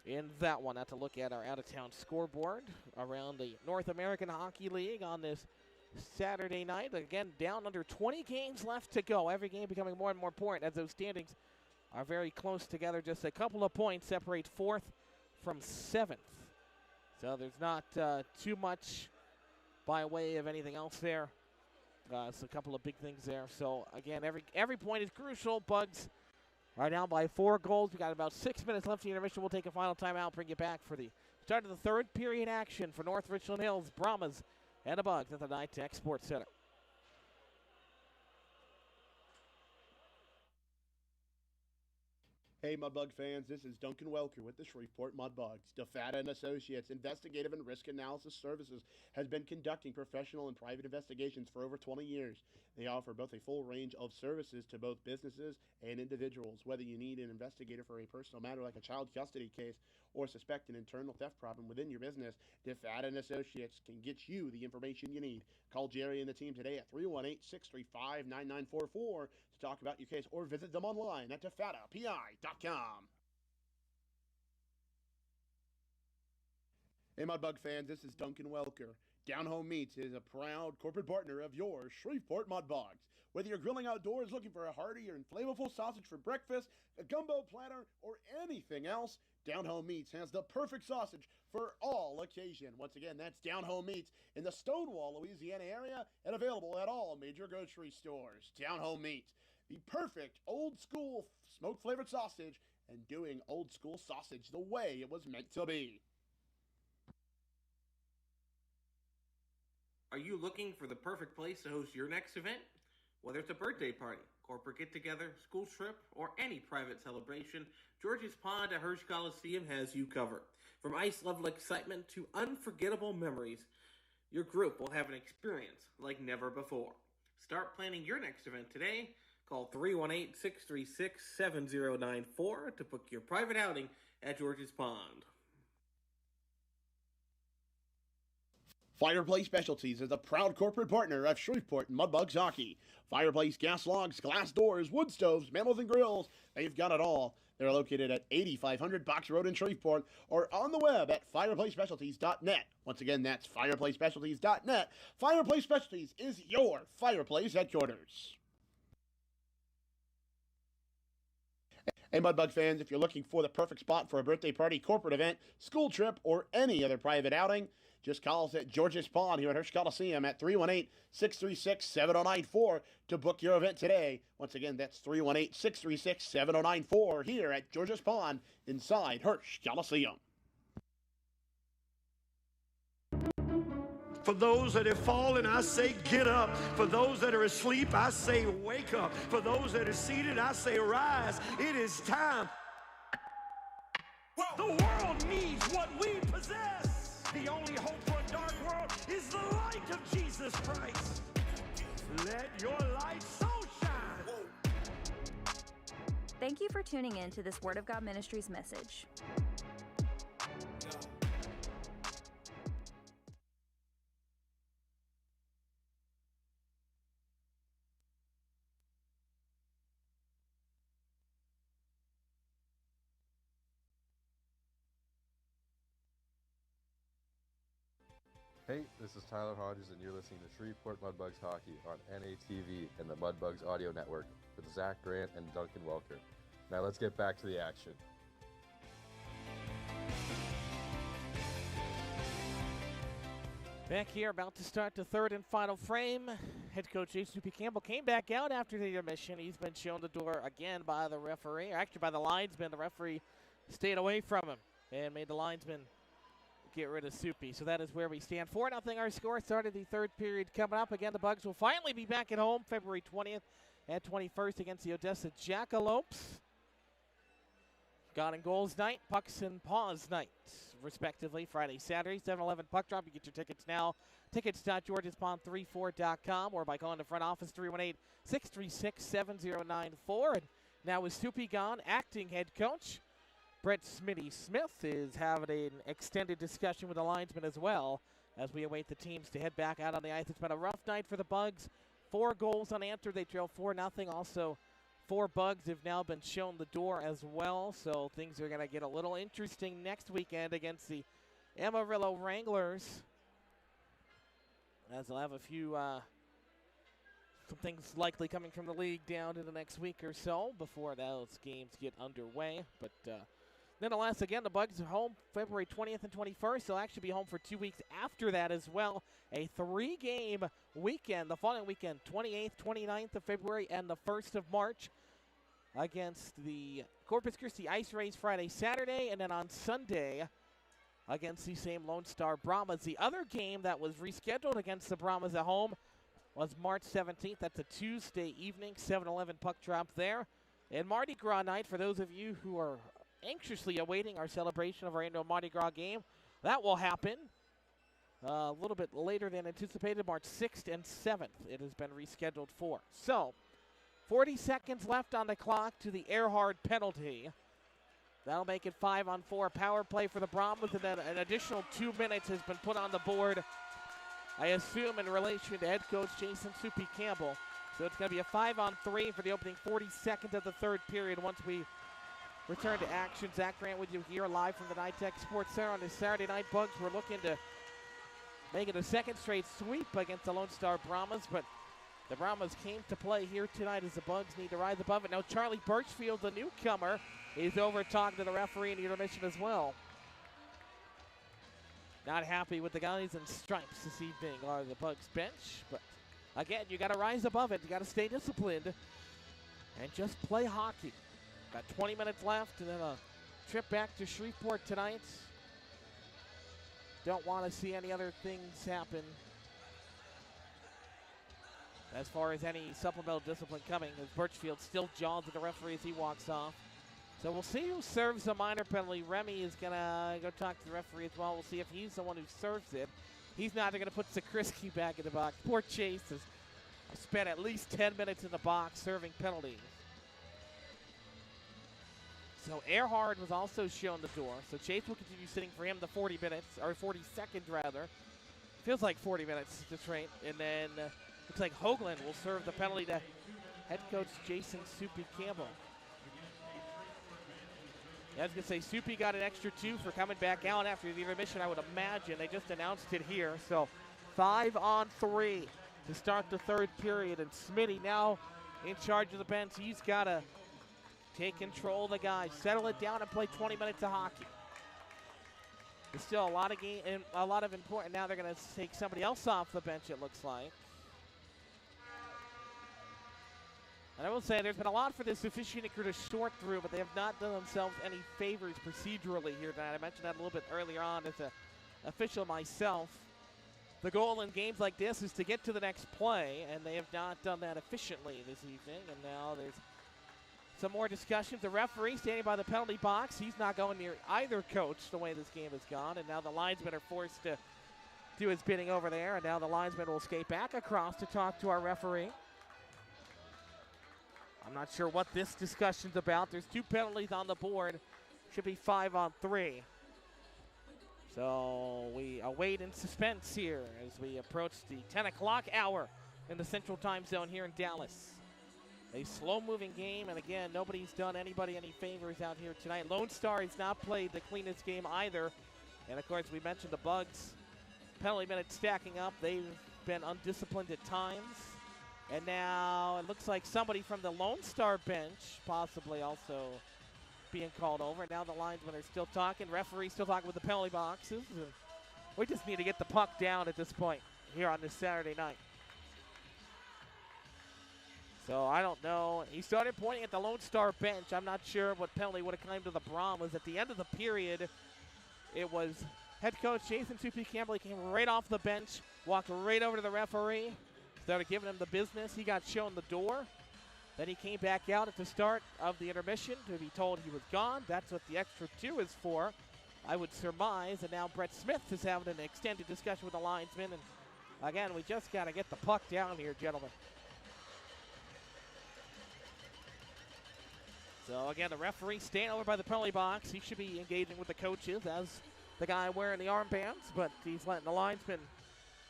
in that one. Not to look at our out-of-town scoreboard around the North American Hockey League on this Saturday night. Again, down under 20 games left to go. Every game becoming more and more important as those standings are very close together. Just a couple of points separate 4th from 7th. So there's not too much by way of anything else there. It's a couple of big things there. So again, every point is crucial. Bugs are down by 4 goals. We got about 6 minutes left in the intermission. We'll take a final timeout, bring you back for the start of the third period action for North Richland Hills, Brahmas, and the Bugs at the NYTEX Sports Center. Hey Mudbug fans, this is Duncan Welker with the Shreveport Mudbugs. DeFata and Associates Investigative and Risk Analysis Services has been conducting professional and private investigations for over 20 years. They offer both a full range of services to both businesses and individuals. Whether you need an investigator for a personal matter like a child custody case or suspect an internal theft problem within your business, DeFata and Associates can get you the information you need. Call Jerry and the team today at 318-635-9944 to talk about your case, or visit them online at defatapi.com. Hey Mudbug fans, this is Duncan Welker. Down Home Meats is a proud corporate partner of your Shreveport Mudbugs. Whether you're grilling outdoors looking for a hearty and flavorful sausage for breakfast, a gumbo platter, or anything else, Down Home Meats has the perfect sausage for all occasion. Once again, that's Down Home Meats in the Stonewall, Louisiana area, and available at all major grocery stores. Down Home Meats, the perfect old school smoke flavored sausage, and doing old school sausage the way it was meant to be. Are you looking for the perfect place to host your next event? Whether it's a birthday party, corporate get-together, school trip, or any private celebration, George's Pond at Hirsch Coliseum has you covered. From ice-level excitement to unforgettable memories, your group will have an experience like never before. Start planning your next event today. Call 318-636-7094 to book your private outing at George's Pond. Fireplace Specialties is a proud corporate partner of Shreveport Mudbugs Hockey. Fireplace gas logs, glass doors, wood stoves, mantlets, and grills. They've got it all. They're located at 8500 Box Road in Shreveport or on the web at fireplacespecialties.net. Once again, that's fireplacespecialties.net. Fireplace Specialties is your fireplace headquarters. Hey Mudbug fans, if you're looking for the perfect spot for a birthday party, corporate event, school trip, or any other private outing, just call us at George's Pond here at Hirsch Coliseum at 318-636-7094 to book your event today. Once again, that's 318-636-7094 here at George's Pond inside Hirsch Coliseum. For those that have fallen, I say get up. For those that are asleep, I say wake up. For those that are seated, I say rise. It is time. The world needs what we possess. The only hope for a dark world is the light of Jesus Christ. Let your light so shine. Thank you for tuning in to this Word of God Ministries message. Hey, this is Tyler Hodges, and you're listening to Shreveport Mudbugs Hockey on NATV and the Mudbugs Audio Network with Zach Grant and Duncan Welker. Now let's get back to the action. Back here, about to start the third and final frame. Head coach Jason P. Campbell came back out after the intermission. He's been shown the door again by the referee, or actually by the linesman. The referee stayed away from him and made the linesman get rid of Soupy. So that is where we stand. 4-0 our score. Started the third period coming up. Again, the Bugs will finally be back at home February 20th and 21st against the Odessa Jackalopes. Gone and Goals night, Pucks and Paws night, respectively. Friday, Saturday, 7-11 puck drop. You get your tickets now. Tickets.georgespond34.com or by calling the front office 318-636-7094. And now with Soupy gone, acting head coach Brett Smitty Smith is having an extended discussion with the linesmen as well as we await the teams to head back out on the ice. It's been a rough night for the Bugs. 4 goals unanswered. They trail 4-0. Also, 4 Bugs have now been shown the door as well, so things are going to get a little interesting next weekend against the Amarillo Wranglers, as they'll have a few some things likely coming from the league down in the next week or so before those games get underway. But nonetheless, again, the Bugs are home February 20th and 21st. They'll actually be home for 2 weeks after that as well. A 3-game weekend, the following weekend, 28th, 29th of February, and the 1st of March against the Corpus Christi Ice Rays Friday, Saturday, and then on Sunday against the same Lone Star Brahmas. The other game that was rescheduled against the Brahmas at home was March 17th. That's a Tuesday evening, 7-11 puck drop there. And Mardi Gras night, for those of you who are anxiously awaiting our celebration of our annual Mardi Gras game, that will happen a little bit later than anticipated, March 6th and 7th. It has been rescheduled for. So, 40 seconds left on the clock to the Earhart penalty. That'll make it 5-on-4 power play for the Brahmas, and then an additional 2 minutes has been put on the board, I assume in relation to head coach Jason Soupy Campbell. So it's going to be a 5-on-3 for the opening 40 seconds of the third period once we return to action. Zach Grant with you here live from the NYTEX Sports Center on this Saturday night. Bugs were looking to make it a second straight sweep against the Lone Star Brahmas, but the Brahmas came to play here tonight as the Bugs need to rise above it. Now Charlie Birchfield, the newcomer, is over talking to the referee in the intermission as well. Not happy with the guys in stripes this evening on the Bugs bench, but again, you got to rise above it. You got to stay disciplined and just play hockey. Got 20 minutes left and then a trip back to Shreveport tonight. Don't want to see any other things happen as far as any supplemental discipline coming, as Birchfield still jaws at the referee as he walks off. So we'll see who serves the minor penalty. Remy is going to go talk to the referee as well. We'll see if he's the one who serves it. He's not going to put Zakrisky back in the box. Poor Chase has spent at least 10 minutes in the box serving penalties. So Earhart was also shown the door. So Chase will continue sitting for him the 40 minutes, or 40 seconds rather. Feels like 40 minutes at this rate. And then looks like Hoagland will serve the penalty to head coach Jason Soupy Campbell. Yeah, I was going to say, Soupy got an extra 2 for coming back out after the intermission, I would imagine. They just announced it here. So 5-on-3 to start the third period. And Smitty now in charge of the bench. He's got to take control of the guys, settle it down, and play 20 minutes of hockey. There's still a lot of important. Now they're going to take somebody else off the bench, it looks like. And I will say there's been a lot for this officiating crew to sort through, but they have not done themselves any favors procedurally here tonight. I mentioned that a little bit earlier on as an official myself. The goal in games like this is to get to the next play, and they have not done that efficiently this evening. And now there's some more discussions. The referee standing by the penalty box. He's not going near either coach the way this game has gone, and now the linesmen are forced to do his bidding over there, and now the linesman will skate back across to talk to our referee. I'm not sure what this discussion's about. There's 2 penalties on the board. Should be 5-on-3. So we await in suspense here as we approach the 10 o'clock hour in the Central Time Zone here in Dallas. A slow-moving game, and again, nobody's done anybody any favors out here tonight. Lone Star has not played the cleanest game either. And, of course, we mentioned the Bugs. Penalty minutes stacking up. They've been undisciplined at times. And now it looks like somebody from the Lone Star bench possibly also being called over. Now the linesmen are still talking. Referee still talking with the penalty boxes. We just need to get the puck down at this point here on this Saturday night. So I don't know. He started pointing at the Lone Star bench. I'm not sure what penalty would have come to the Brahmas. At the end of the period, it was head coach Jason Soupy Campbell. He came right off the bench, walked right over to the referee. Started giving him the business. He got shown the door. Then he came back out at the start of the intermission to be told he was gone. That's what the extra 2 is for, I would surmise. And now Brett Smith is having an extended discussion with the linesman. And again, we just got to get the puck down here, gentlemen. So again, the referee staying over by the penalty box. He should be engaging with the coaches as the guy wearing the armbands, but he's letting the linesman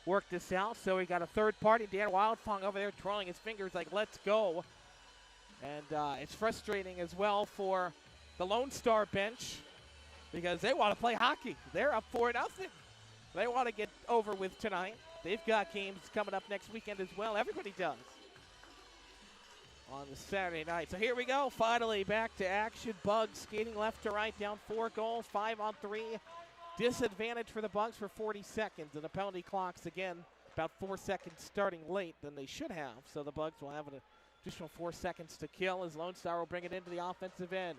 work this out. So we got a third party, Dan Wildfong over there twirling his fingers like, let's go. And it's frustrating as well for the Lone Star bench because they want to play hockey. They're up 4-0. They want to get over with tonight. They've got games coming up next weekend as well. Everybody does on the Saturday night. So here we go. Finally back to action. Bugs skating left to right, down 4 goals, 5-on-3. Disadvantage for the Bugs for 40 seconds. And the penalty clock's again about 4 seconds starting late than they should have. So the Bugs will have an additional 4 seconds to kill as Lone Star will bring it into the offensive end.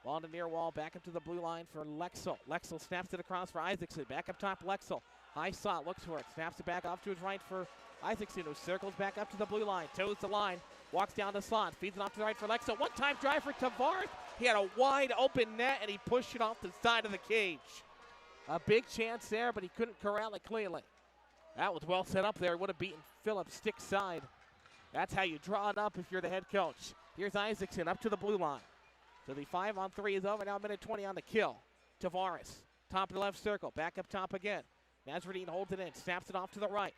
Ball on the near wall, back up to the blue line for Lexel. Lexel snaps it across for Isaacson. Back up top, Lexel. High slot, looks for it. Snaps it back off to his right for Isaacson, who circles back up to the blue line. Toes the line, walks down the slot, feeds it off to the right for Lexel. One-time drive for Tavares. He had a wide open net, and he pushed it off the side of the cage. A big chance there, but he couldn't corral it cleanly. That was well set up there. Would have beaten Phillips stick side. That's how you draw it up if you're the head coach. Here's Isaacson up to the blue line. So the 5-on-3 is over. Now a minute 20 on the kill. Tavares, top of the left circle. Back up top again. Nazardine holds it in. Snaps it off to the right.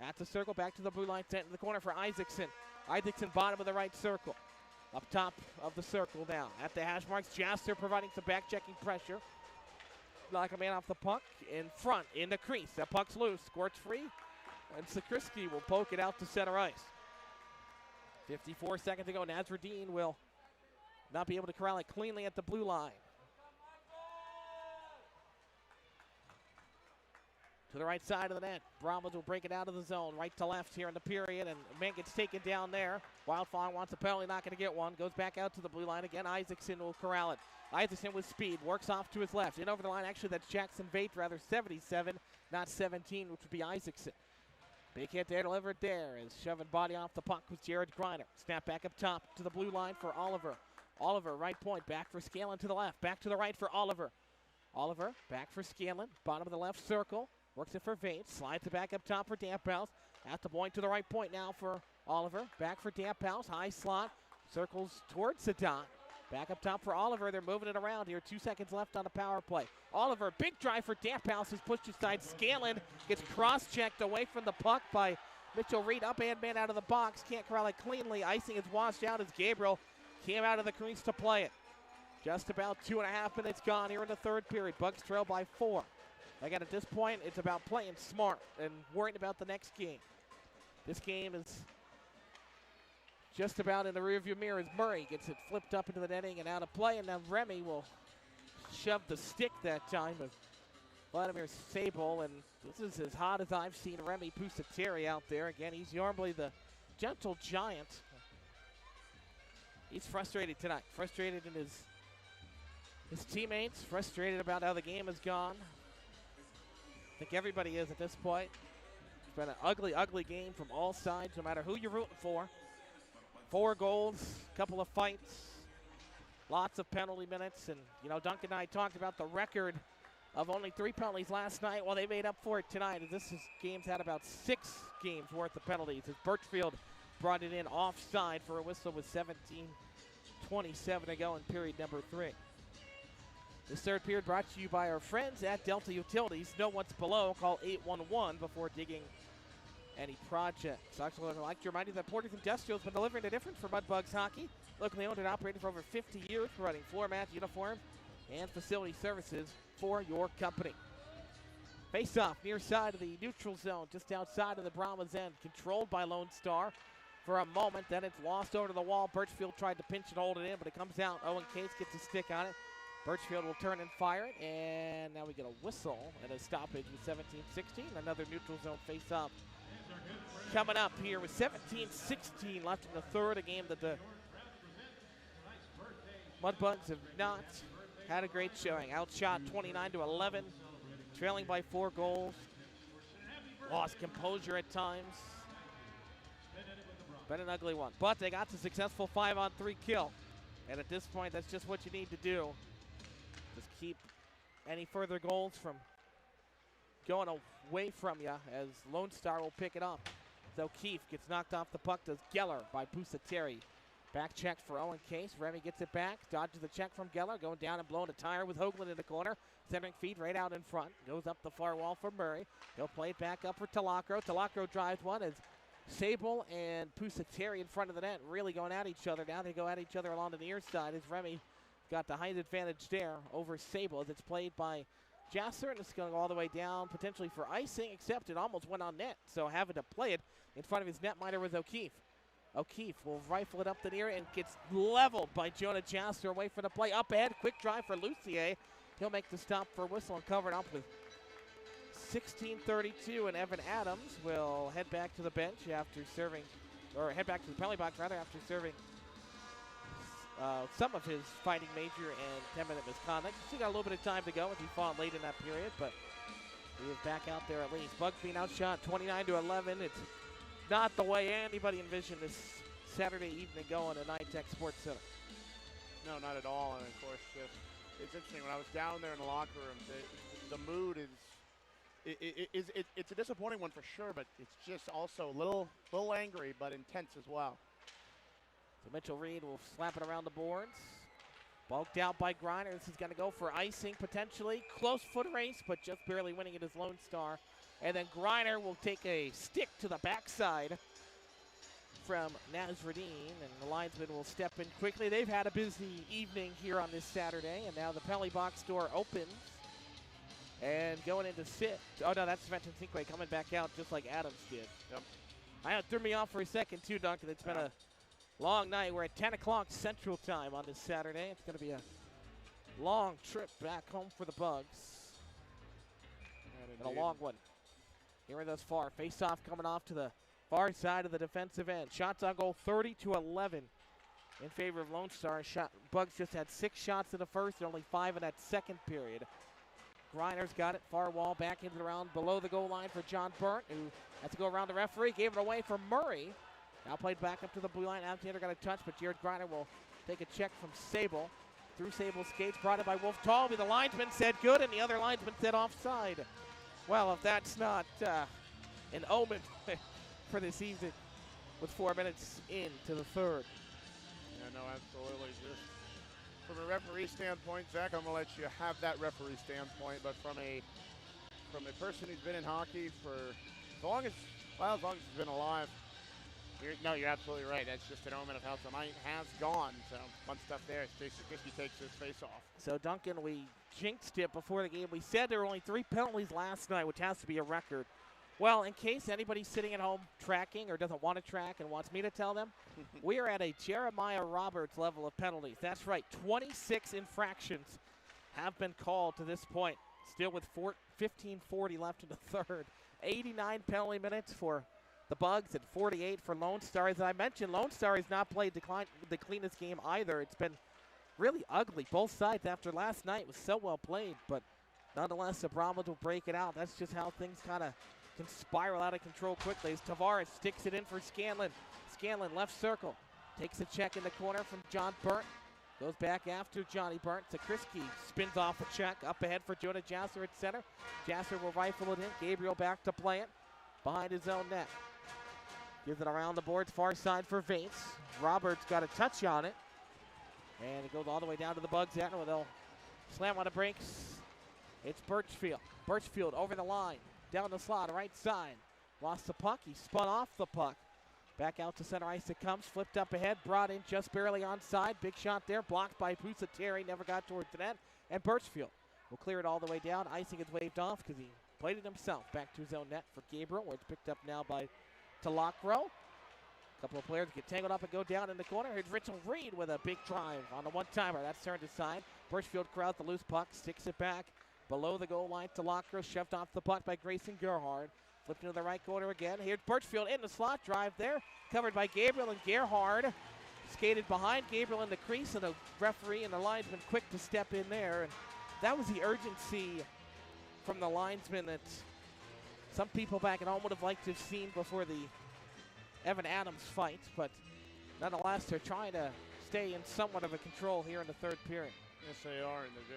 At the circle, back to the blue line. Sent in the corner for Isaacson. Isaacson bottom of the right circle. Up top of the circle now. At the hash marks, Jasser providing some back-checking pressure. Knock a man off the puck. In front, in the crease. That puck's loose. Squirts free. And Sakrisky will poke it out to center ice. 54 seconds to go. Nazardine will not be able to corral it cleanly at the blue line. To the right side of the net. Brahmas will break it out of the zone. Right to left here in the period. And man gets taken down there. Wildfire wants a penalty. Not going to get one. Goes back out to the blue line again. Isaacson will corral it. Isaacson with speed. Works off to his left. In over the line. Actually, that's Jackson Vate. Rather 77, not 17, which would be Isaacson. Big hit there, delivered there as shoving body off the puck with Jared Griner. Snap back up top to the blue line for Oliver. Oliver, right point, back for Scanlon to the left. Back to the right for Oliver. Oliver, back for Scanlon. Bottom of the left circle. Works it for Vate. Slides it back up top for Damphouse. At the point to the right point now for Oliver. Back for Damphouse. High slot. Circles towards the dot. Back up top for Oliver. They're moving it around here. 2 seconds left on the power play. Oliver, big drive for Damphouse. Is pushed aside. Scanlon gets cross-checked away from the puck by Mitchell Reed. Up and man out of the box. Can't corral it cleanly. Icing is washed out as Gabriel came out of the crease to play it. Just about 2.5 minutes gone here in the third period. Bucks trail by 4. Again, at this point, it's about playing smart and worrying about the next game. This game is just about in the rearview mirror as Murray gets it flipped up into the netting and out of play. And now Remy will shove the stick that time of Vladimir Sable. And this is as hot as I've seen Remy Pusateri out there. Again, he's normally the gentle giant. He's frustrated tonight. Frustrated in his teammates. Frustrated about how the game has gone. I think everybody is at this point. It's been an ugly, ugly game from all sides, no matter who you're rooting for. 4 goals, couple of fights, lots of penalty minutes. And, you know, Duncan and I talked about the record of only 3 penalties last night. Well, they made up for it tonight. As this game's had about 6 games worth of penalties. As Birchfield brought it in offside for a whistle with 17:27 to go in period number 3. This third period brought to you by our friends at Delta Utilities. Know what's below. Call 811 before digging any projects. I'd like to remind you that Porter's Industrial has been delivering the difference for Mudbugs hockey. Locally owned and operated for over 50 years, providing floor mats, uniforms, and facility services for your company. Face-off near side of the neutral zone, just outside of the Brahmas end, controlled by Lone Star for a moment. Then it's lost over to the wall. Birchfield tried to pinch and hold it in, but it comes out. Owen Case gets a stick on it. Birchfield will turn and fire it, and now we get a whistle and a stoppage with 17-16. Another neutral zone face-off coming up here with 17-16 left in the third. A game that the Mudbugs have not had a great showing. Outshot 29-11, trailing by 4 goals. Lost composure at times. Been an ugly one. But they got the successful 5-on-3 kill. And at this point, that's just what you need to do. Just keep any further goals from going away from you, as Lone Star will pick it up. So Keefe gets knocked off the puck to Geller by Pusateri. Back check for Owen Case. Remy gets it back. Dodges the check from Geller. Going down and blowing a tire with Hoagland in the corner. Centering feed right out in front. Goes up the far wall for Murray. He'll play it back up for Talacro. Talacro drives one as Sable and Pusateri in front of the net really going at each other. Now they go at each other along the near side as Remy got the height advantage there over Sable as it's played by Jasser, and it's going to go all the way down potentially for icing, except it almost went on net. So having to play it in front of his netminder was O'Keefe. O'Keefe will rifle it up the near and gets leveled by Jonah Jasser away from the play. Up ahead, quick drive for Lucier. He'll make the stop for whistle and cover it up with 16:32, and Evan Adams will head back to the bench after serving, or head back to the penalty box rather, after serving some of his fighting major and 10-minute misconduct. Still got a little bit of time to go as he fought late in that period, but he is back out there at least. Bugs being outshot 29-11. It's not the way anybody envisioned this Saturday evening going at NITEC Sports Center. No, not at all. And of course, it's interesting. When I was down there in the locker room, the mood is it's a disappointing one for sure, but it's just also a little angry, but intense as well. So Mitchell Reed will slap it around the boards. Bulked out by Griner. This is going to go for icing potentially. Close foot race, but just barely winning it as Lone Star. And then Griner will take a stick to the backside from Nasruddin, and the linesman will step in quickly. They've had a busy evening here on this Saturday, and now the penalty box door opens. And going into sit. Oh, no, that's Venton Cinque coming back out just like Adams did. Yep. I threw me off for a second, too, Duncan. It's been a long night. We're at 10 o'clock Central Time on this Saturday. It's going to be a long trip back home for the Bugs. And a long one here thus far. Face-off coming off to the far side of the defensive end. Shots on goal 30-11 in favor of Lone Star. Bugs just had 6 shots in the first and only 5 in that second period. Griner's got it, far wall, back into the round, below the goal line for John Burnt, who has to go around the referee, gave it away for Murray. Now played back up to the blue line. Alexander got a touch, but Jared Griner will take a check from Sable. Through Sable's skates, brought in by Wolf Talby. The linesman said good, and the other linesman said offside. Well, if that's not an omen for this evening with 4 minutes into the third. Yeah, no, absolutely. Just from a referee standpoint, Zach, I'm going to let you have that referee standpoint, but from a person who's been in hockey for as long as he's been alive, you're absolutely right. That's just an omen of how tonight has gone. So, fun stuff there. Jason Christie takes his face off. So, Duncan, we jinxed it before the game. We said there were only 3 penalties last night, which has to be a record. Well, in case anybody's sitting at home tracking or doesn't want to track and wants me to tell them, we are at a Jeremiah Roberts level of penalties. That's right, 26 infractions have been called to this point. Still with 15:40 left in the third. 89 penalty minutes for the Bugs and 48 for Lone Star. As I mentioned, Lone Star has not played the cleanest game either. It's been really ugly, both sides, after last night was so well played. But nonetheless, Abramovich will break it out. That's just how things kind of can spiral out of control quickly as Tavares sticks it in for Scanlon. Scanlon left circle. Takes a check in the corner from John Burnt. Goes back after Johnny Burnt. Zakriski spins off a check. Up ahead for Jonah Jasser at center. Jasser will rifle it in. Gabriel back to play it. Behind his own net. Gives it around the boards. Far side for Vates. Roberts got a touch on it. And it goes all the way down to the Bugs end where they'll slam on the brakes. It's Birchfield. Birchfield over the line. Down the slot, right side. Lost the puck. He spun off the puck. Back out to center ice it comes. Flipped up ahead. Brought in just barely onside. Big shot there. Blocked by Pusateri. Never got towards the net. And Birchfield will clear it all the way down. Icing is waved off because he played it himself. Back to his own net for Gabriel, where it's picked up now by Talacro. A couple of players get tangled up and go down in the corner. Here's Richard Reed with a big drive on the one-timer. That's turned aside. Birchfield crowds the loose puck. Sticks it back. Below the goal line, Talacro shoved off the puck by Grayson Gerhard. Flipped into the right corner again. Here's Birchfield in the slot. Drive there. Covered by Gabriel, and Gerhard skated behind Gabriel in the crease, and the referee and the linesman quick to step in there. And that was the urgency from the linesman that some people back at home would have liked to have seen before the Evan Adams fight, but nonetheless, they're trying to stay in somewhat of a control here in the third period. Yes, they are, and they're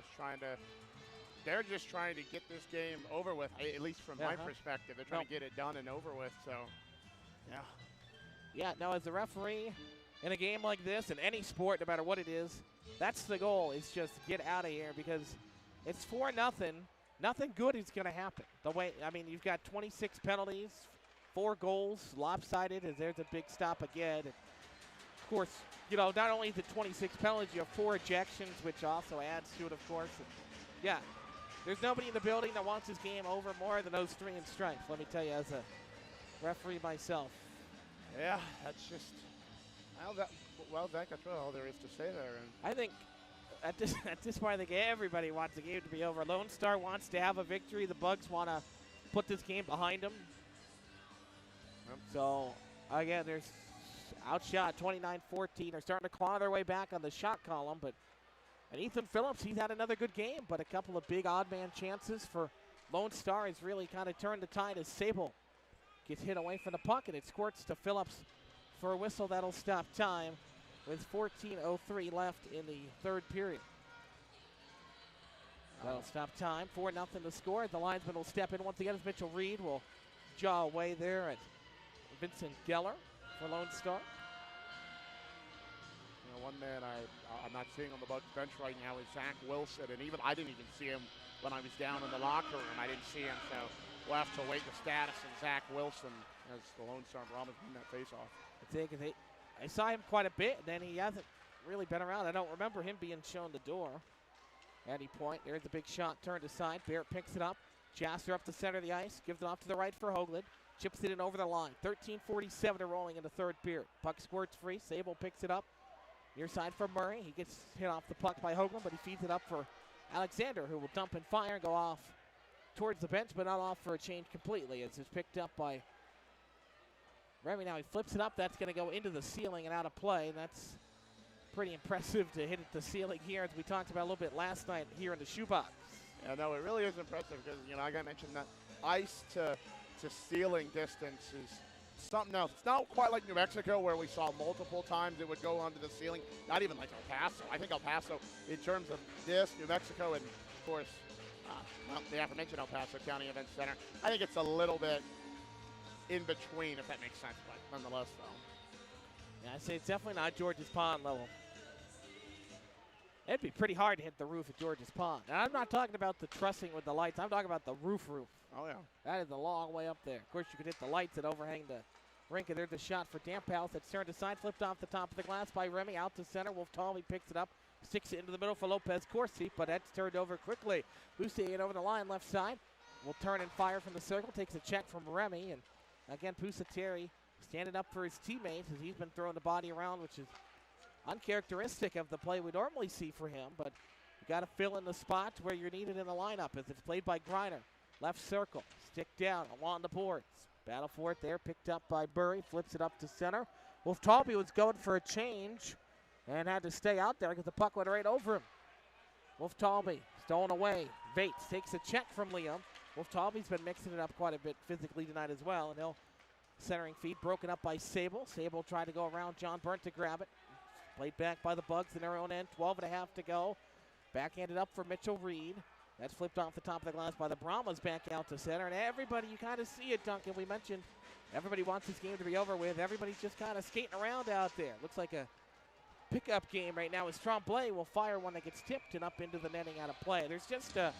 just trying to get this game over with, at least from my perspective. They're trying to get it done and over with, so, yeah. Yeah, now as a referee in a game like this, in any sport, no matter what it is, that's the goal, is just get out of here, because it's 4-0. Nothing good is going to happen. You've got 26 penalties, 4 goals, lopsided, as there's a big stop again. And of course, not only the 26 penalties, you have 4 ejections, which also adds to it, of course. And yeah, there's nobody in the building that wants this game over more than those 3 in stripes, let me tell you, as a referee myself. Yeah, that's just, Zach, that's really all there is to say there. And I think at this point, I think everybody wants the game to be over. Lone Star wants to have a victory. The Bugs want to put this game behind them. Yep. So, again, there's outshot 29-14. They're starting to claw their way back on the shot column. And Ethan Phillips, he's had another good game, but a couple of big odd man chances for Lone Star has really kind of turned the tide as Sable gets hit away from the puck, and it squirts to Phillips for a whistle that'll stop time with 14:03 left in the third period. That'll stop time. 4-0 to score. The linesman will step in once again as Mitchell Reed will jaw away there at Vincent Geller for Lone Star. One man I'm not seeing on the Bucs bench right now is Zach Wilson, and I didn't even see him when I was down in the locker room. I didn't see him, so we'll have to wait the status of Zach Wilson as the Lone Star Brahmas win that faceoff. I saw him quite a bit, and then he hasn't really been around. I don't remember him being shown the door at any point. There's the big shot turned aside. Barrett picks it up. Jasser up the center of the ice. Gives it off to the right for Hoagland. Chips it in over the line. 13:47 to rolling in the third period. Puck squirts free. Sable picks it up. Near side for Murray. He gets hit off the puck by Hoagland, but he feeds it up for Alexander, who will dump and fire and go off towards the bench, but not off for a change completely, as it's picked up by Remy. Now he flips it up. That's going to go into the ceiling and out of play. That's pretty impressive to hit at the ceiling here, as we talked about a little bit last night here in the shoebox. Yeah, no, it really is impressive because, like I mentioned, that ice to ceiling distance is something else. It's not quite like New Mexico, where we saw multiple times it would go onto the ceiling. Not even like El Paso. I think El Paso, in terms of this, New Mexico, and of course, the aforementioned El Paso County Event Center, I think it's a little bit in between, if that makes sense, but nonetheless, though. Yeah, I'd say it's definitely not George's Pond level. It'd be pretty hard to hit the roof at George's Pond. And I'm not talking about the trussing with the lights. I'm talking about the roof. Oh, yeah. That is a long way up there. Of course, you could hit the lights that overhang the rink. And there's the shot for Damp House. It's turned aside, flipped off the top of the glass by Remy. Out to center. Wolf Talby picks it up, sticks it into the middle for Lopez Corsi, but that's turned over quickly. Bussier over the line, left side. Will turn and fire from the circle. Takes a check from Remy. And again, Pusateri standing up for his teammates as he's been throwing the body around, which is uncharacteristic of the play we normally see for him, but you got to fill in the spots where you're needed in the lineup as it's played by Griner. Left circle, stick down along the boards. Battle for it there, picked up by Burry, flips it up to center. Wolf Talby was going for a change and had to stay out there because the puck went right over him. Wolf Talby stolen away. Vates takes a check from Liam. Wolf Talby's been mixing it up quite a bit physically tonight as well, and he'll centering feed broken up by Sable. Sable tried to go around John Burnt to grab it. Played back by the Bugs in their own end. 12.5 to go. Backhanded up for Mitchell Reed. That's flipped off the top of the glass by the Brahmas back out to center. And everybody, you kind of see it, Duncan. We mentioned everybody wants this game to be over with. Everybody's just kind of skating around out there. Looks like a pickup game right now as Tremblay will fire one that gets tipped and up into the netting out of play. There's just a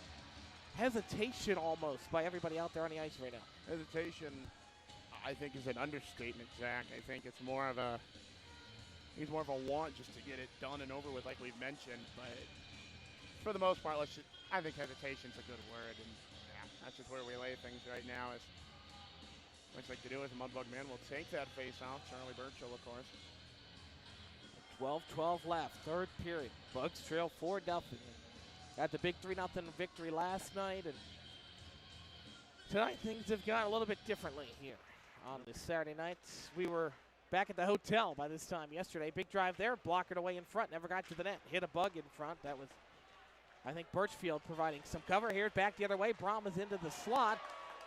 hesitation almost by everybody out there on the ice right now. Hesitation, I think, is an understatement, Zach. I think it's more of a want just to get it done and over with, like we've mentioned. But for the most part, I think hesitation's a good word, and yeah, that's just where we lay things right now. As much like to do is Mudbug man will take that face off. Charlie Burchill, of course. 12-12 left, third period. Bugs trail 4-0. Got the big 3-0 victory last night, and tonight things have gone a little bit differently here on this Saturday night. We were back at the hotel by this time yesterday. Big drive there, blockered away in front, never got to the net. Hit a bug in front. That was, I think, Birchfield providing some cover here. Back the other way, Brahmas into the slot.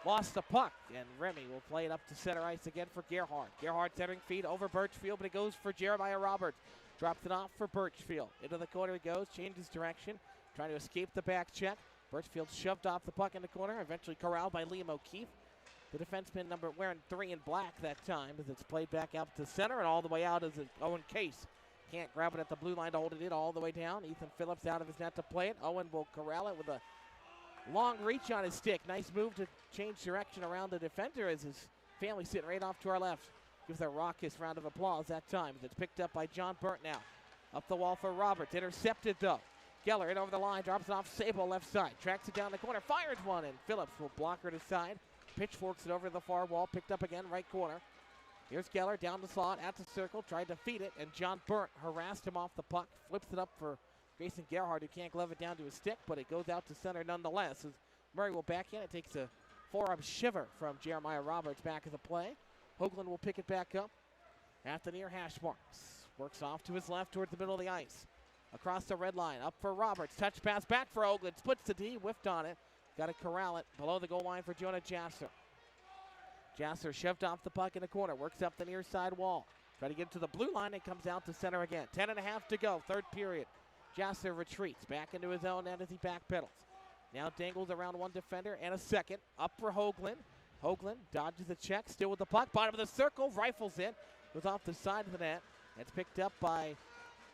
lost the puck, and Remy will play it up to center ice again for Gerhardt. Gerhardt centering feed over Birchfield, but it goes for Jeremiah Roberts. Drops it off for Birchfield. Into the corner he goes, changes direction, trying to escape the back check. Birchfield shoved off the puck in the corner, eventually corralled by Liam O'Keefe. The defenseman wearing 3 in black that time as it's played back up to center, and all the way out is Owen Case. Can't grab it at the blue line to hold it in all the way down. Ethan Phillips out of his net to play it. Owen will corral it with a long reach on his stick. Nice move to change direction around the defender as his family sitting right off to our left. Gives a raucous round of applause that time. It's picked up by John Burnt now. Up the wall for Roberts. Intercepted though. Geller in over the line. Drops it off Sable left side. Tracks it down the corner. Fires one, and Phillips will block her to side. Pitchforks it over to the far wall. Picked up again right corner. Here's Geller down the slot at the circle. Tried to feed it, and John Burnt harassed him off the puck. Flips it up for Grayson Gerhardt, who can't glove it down to his stick, but it goes out to center nonetheless. As Murray will back in. It takes a forearm shiver from Jeremiah Roberts back of the play. Hoagland will pick it back up at the near hash marks. Works off to his left towards the middle of the ice. Across the red line. Up for Roberts. Touch pass back for Hoagland. Splits the D. Whiffed on it. Got to corral it below the goal line for Jonah Jasser. Jasser shoved off the puck in the corner. Works up the near side wall. Try to get to the blue line. It comes out to center again. 10.5 to go. Third period. Jasser retreats back into his own end as he backpedals. Now dangles around one defender and a second. Up for Hoagland. Hoagland dodges the check. Still with the puck. Bottom of the circle. Rifles it. Goes off the side of the net. It's picked up by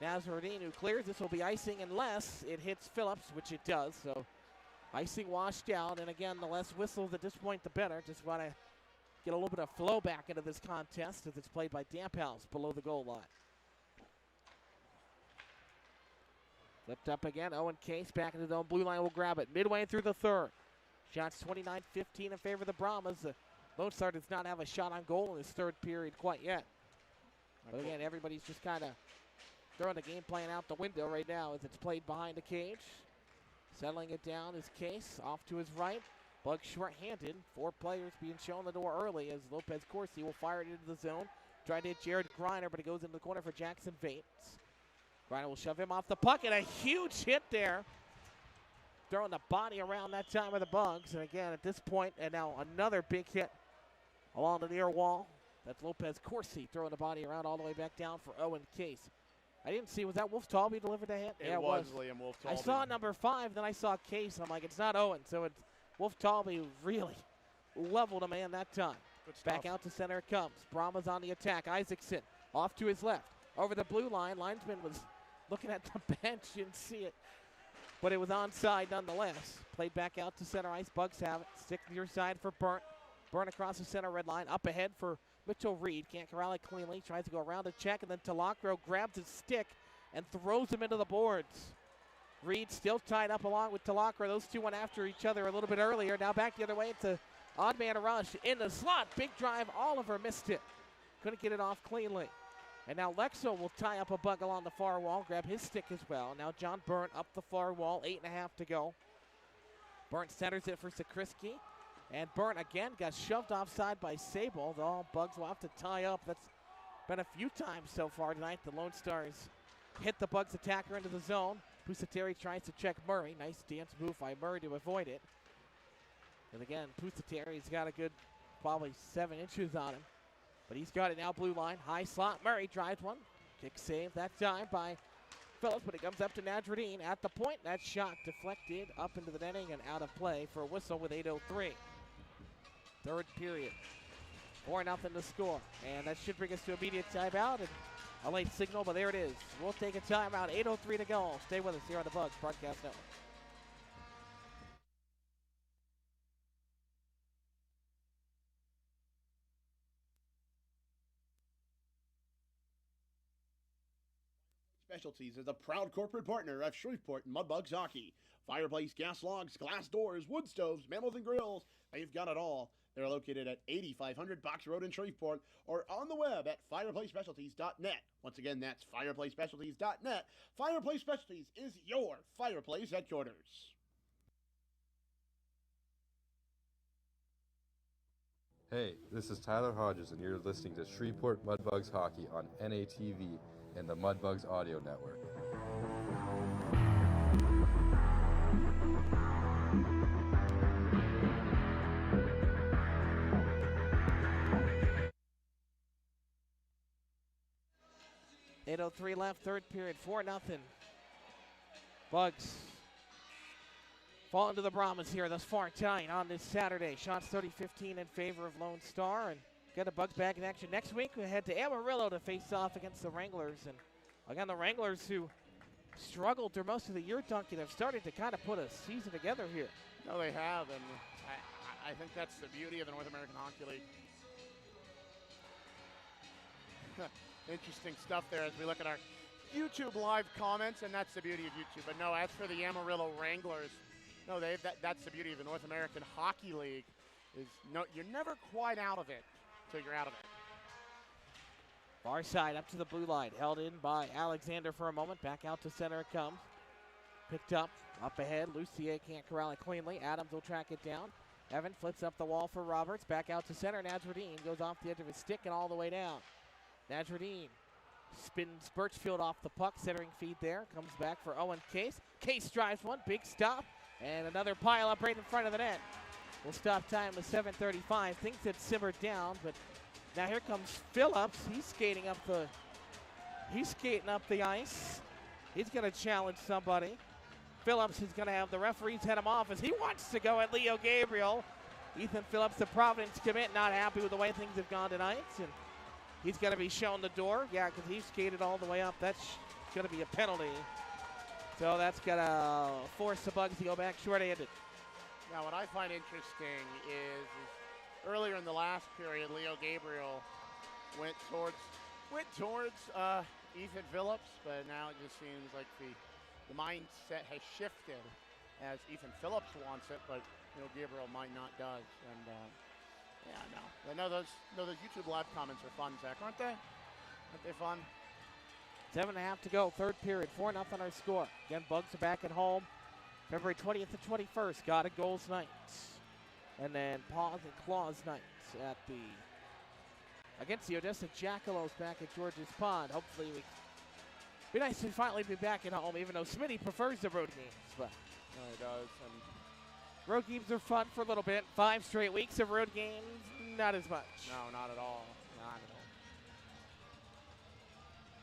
Nazardine, who clears. This will be icing unless it hits Phillips, which it does. So icing washed out. And again, the less whistles at this point, the better. Just want to get a little bit of flow back into this contest as it's played by Damphouse below the goal line. Flipped up again. Owen Case back into the own blue line will grab it. Midway through the third. Shots 29-15 in favor of the Brahmas. The Lone Star does not have a shot on goal in this third period quite yet. But again, everybody's just kind of throwing the game plan out the window right now as it's played behind the cage. Settling it down is Case off to his right. Bug short-handed. 4 players being shown the door early as Lopez Corsi will fire it into the zone. Tried to hit Jared Griner, but it goes into the corner for Jackson Vates. Griner will shove him off the puck, and a huge hit there. Throwing the body around that time of the Bugs. And again, at this point, and now another big hit along the near wall. That's Lopez Corsi throwing the body around all the way back down for Owen Case. I didn't see, was that Wolf Talby delivered the hit? It was Liam Wolf Talby. I saw number 5, then I saw Case. I'm like, it's not Owen. So it's Wolf Talby who really leveled a man that time. Back out to center it comes. Brahma's on the attack. Isaacson off to his left. Over the blue line. Linesman was looking at the bench, didn't see it. But it was onside nonetheless. Played back out to center ice. Bugs have it. Stick near side for Burnt. Burnt across the center red line. Up ahead for Mitchell Reed. Can't corral it cleanly. Tries to go around the check. And then Talacro grabs his stick and throws him into the boards. Reed still tied up along with Talacro. Those two went after each other a little bit earlier. Now back the other way. It's a odd man rush in the slot. Big drive. Oliver missed it. Couldn't get it off cleanly. And now Lexo will tie up a bug along the far wall, grab his stick as well. Now John Burnt up the far wall, 8.5 to go. Burnt centers it for Sakrisky. And Burnt again got shoved offside by Sable. The Bugs will have to tie up. That's been a few times so far tonight. The Lone Stars hit the Bugs attacker into the zone. Pusateri tries to check Murray. Nice dance move by Murray to avoid it. And again, Pusateri's got a good probably 7 inches on him. But he's got it now, blue line, high slot. Murray drives one. Kick save that time by Phillips, but it comes up to Nadradine at the point. That shot deflected up into the netting and out of play for a whistle with 8:03. Third period. 4-0 to score. And that should bring us to immediate timeout and a late signal, but there it is. We'll take a timeout, 8:03 to go. Stay with us here on the Bugs Broadcast Network. Specialties is a proud corporate partner of Shreveport Mudbugs Hockey. Fireplace, gas logs, glass doors, wood stoves, mammals and grills. They've got it all. They're located at 8500 Box Road in Shreveport or on the web at fireplacespecialties.net. Once again, that's fireplacespecialties.net. Fireplace Specialties is your fireplace headquarters. Hey, this is Tyler Hodges, and you're listening to Shreveport Mudbugs Hockey on NATV and the Mudbugs Audio Network. 8:03 left, third period, 4-0. Bugs fall into the Brahmas here thus far tonight on this Saturday. Shots 30-15 in favor of Lone Star. And get the Bugs back in action next week. We head to Amarillo to face off against the Wranglers. And again, the Wranglers, who struggled through most of the year, Duncan, have started to kind of put a season together here. No, they have, and I think that's the beauty of the North American Hockey League. Interesting stuff there as we look at our YouTube live comments, and that's the beauty of YouTube. But no, as for the Amarillo Wranglers, no, that's the beauty of the North American Hockey League. You're never quite out of it until you're out of it. Far side up to the blue line, held in by Alexander for a moment. Back out to center it comes. Picked up ahead. Lucier can't corral it cleanly. Adams will track it down. Evan flips up the wall for Roberts. Back out to center. Najradine goes off the edge of his stick and all the way down. Najradine spins Birchfield off the puck. Centering feed there. Comes back for Owen Case. Case drives one. Big stop. And another pile up right in front of the net. We'll stop time with 7:35. Things had simmered down, but now here comes Phillips. He's skating up the ice. He's going to challenge somebody. Phillips is going to have the referees head him off as he wants to go at Leo Gabriel. Ethan Phillips, the Providence commit, not happy with the way things have gone tonight. And he's going to be shown the door. Yeah, because he skated all the way up. That's going to be a penalty. So that's going to force the Bugs to go back short-handed. Now, what I find interesting is earlier in the last period, Leo Gabriel went towards Ethan Phillips, but now it just seems like the mindset has shifted as Ethan Phillips wants it, but Gabriel might not does. And yeah, no. I know those YouTube live comments are fun, Zach, aren't they? Aren't they fun? 7:30 to go, third period, 4-0 our score. Again, Bugs are back at home. February 20th to 21st, got a goals night. And then Paws and Claws night against the Odessa Jackalos back at George's Pond. Hopefully be nice to finally be back at home, even though Smitty prefers the road games. But no, he does. And road games are fun for a little bit. 5 straight weeks of road games, not as much. No, not at all. Not at all.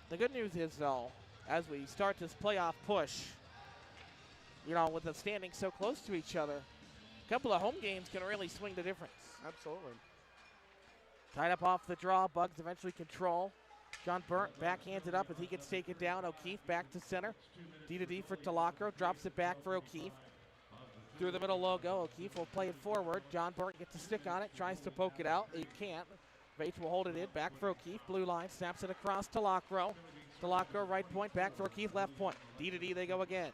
The good news is, though, as we start this playoff push, with the standings so close to each other, a couple of home games can really swing the difference. Absolutely. Tied up off the draw, Bugs eventually control. John Burnt backhands it up as he gets taken down. O'Keefe back to center. D-to-D for Talacro, drops it back for O'Keefe. Through the middle logo, O'Keefe will play it forward. John Burnt gets a stick on it, tries to poke it out. He can't. Bates will hold it in, back for O'Keefe. Blue line, snaps it across to Talacro. Talacro right point, back for O'Keefe, left point. D-to-D they go again.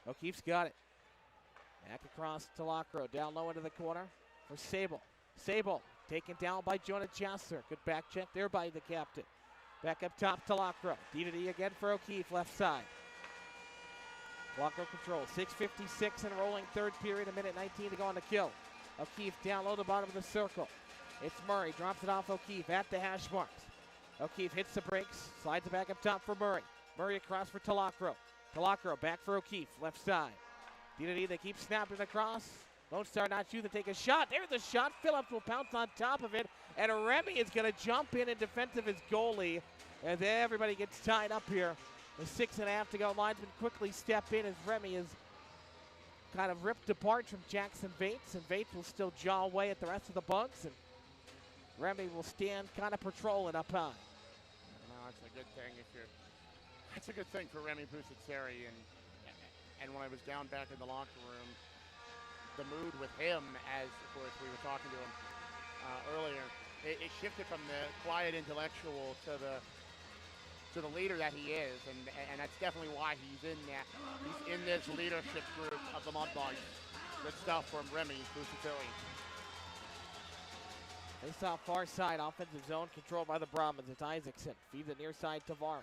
O'Keefe's got it. Back across to Lacro, down low into the corner for Sable. Sable taken down by Jonah Jasser. Good back check there by the captain. Back up top to Lacro. D-to-D again for O'Keefe, left side. Lacro control, 6:56 and rolling third period, 1:19 to go on the kill. O'Keefe down low to bottom of the circle. It's Murray, drops it off O'Keefe at the hash marks. O'Keefe hits the brakes, slides it back up top for Murray. Murray across for Talacro. Talacro back for O'Keefe, left side. D-to-D, they keep snapping across. Lone Star not shooting to take a shot. There's the shot. Phillips will pounce on top of it. And Remy is going to jump in defense of his goalie. As everybody gets tied up here. With 6:30 to go. Linesman quickly step in as Remy is kind of ripped apart from Jackson Vates. And Vates will still jaw away at the rest of the Bugs. And Remy will stand kind of patrolling up high. No, it's a good thing It's a good thing for Remy Pusitseri, and when I was down back in the locker room, the mood with him, as of course we were talking to him earlier, it shifted from the quiet intellectual to the leader that he is, and that's definitely why he's in this leadership group of the Mudbugs. Good stuff from Remy Pusitseri. They saw far side offensive zone controlled by the Brahmins. It's Isaacson feeds it near side Tavares.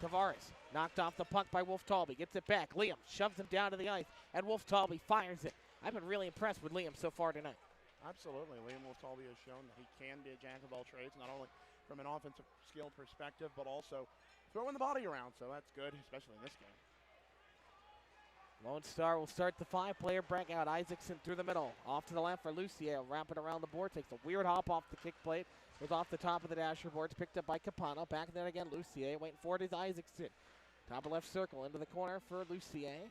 Tavares knocked off the puck by Wolf Talby. Gets it back. Liam shoves him down to the ice, and Wolf Talby fires it. I've been really impressed with Liam so far tonight. Absolutely. Liam Wolf Talby has shown that he can be a jack of all trades, not only from an offensive skill perspective, but also throwing the body around. So that's good, especially in this game. Lone Star will start the 5-player breakout. Isaacson through the middle. Off to the left for Lucier. Wrapping around the board. Takes a weird hop off the kick plate. Was off the top of the dasher boards. Picked up by Capano. Back then again, Lucier. Waiting for it is Isaacson. Top of left circle. Into the corner for Lucier.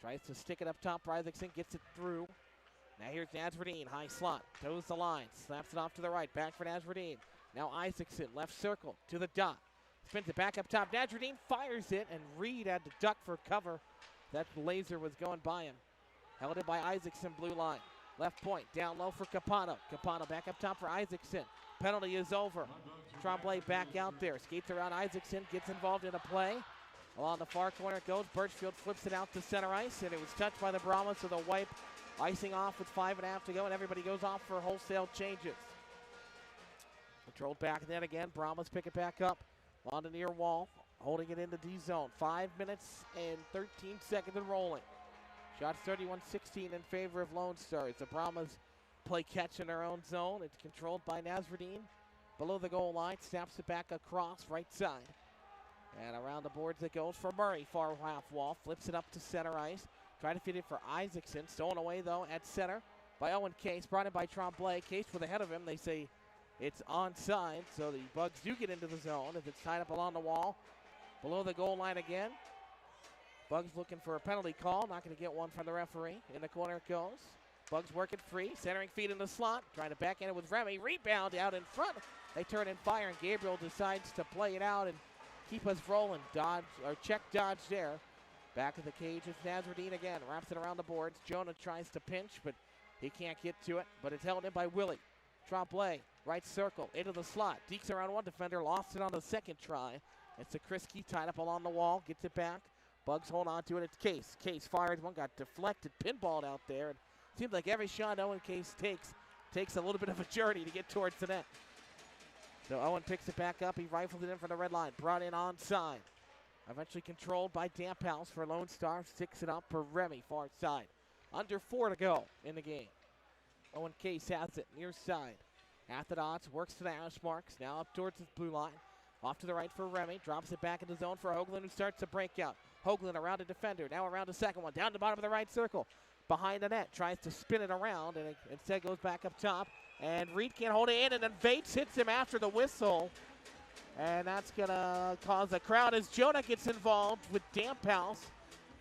Tries to stick it up top for Isaacson. Gets it through. Now here's Nasreddine. High slot. Toes the line. Slaps it off to the right. Back for Nasreddine. Now Isaacson. Left circle to the dot. Spins it back up top. Nasreddine fires it. And Reed had to duck for cover. That laser was going by him. Held it by Isaacson, blue line. Left point, down low for Capano. Capano back up top for Isaacson. Penalty is over. Tremblay back out there. Skates around Isaacson, gets involved in a play. Along the far corner it goes. Birchfield flips it out to center ice, and it was touched by the Brahmas, so the wipe icing off with 5.5 to go, and everybody goes off for wholesale changes. Controlled back then again. Brahmas pick it back up on the near wall. Holding it into D-zone. 5 minutes and 13 seconds and rolling. Shots 31-16 in favor of Lone Stars. The Brahmas play catch in their own zone. It's controlled by Nasreddine. Below the goal line, snaps it back across right side. And around the boards it goes for Murray. Far half wall. Flips it up to center ice. Try to feed it for Isaacson. Stolen away though at center by Owen Case. Brought in by Tremblay. Case with ahead of him. They say it's onside. So the Bugs do get into the zone if it's tied up along the wall. Below the goal line again. Bugs looking for a penalty call. Not going to get one from the referee. In the corner it goes. Bugs working free. Centering feed in the slot. Trying to backhand it with Remy. Rebound out in front. They turn and fire, and Gabriel decides to play it out and keep us rolling. Dodge, or check dodge there. Back of the cage is Nasreddine again. Wraps it around the boards. Jonah tries to pinch, but he can't get to it. But it's held in by Willie. Tremblay, right circle, into the slot. Deeks around one defender. Lost it on the second try. It's a Krisky tied up along the wall. Gets it back. Bugs hold on to it. It's Case. Case fires one. Got deflected. Pinballed out there. It seems like every shot Owen Case takes a little bit of a journey to get towards the net. So Owen picks it back up. He rifled it in from the red line. Brought in onside. Eventually controlled by Damp House for Lone Star. Sticks it up for Remy, far side. Under 4 to go in the game. Owen Case has it near side. At the dots. Works to the hash marks. Now up towards his blue line. Off to the right for Remy. Drops it back in the zone for Hoagland, who starts a breakout. Hoagland around a defender. Now around the second one. Down to the bottom of the right circle. Behind the net. Tries to spin it around, and it instead goes back up top. And Reed can't hold it in, and then Vates hits him after the whistle. And that's going to cause a crowd as Jonah gets involved with Damp House.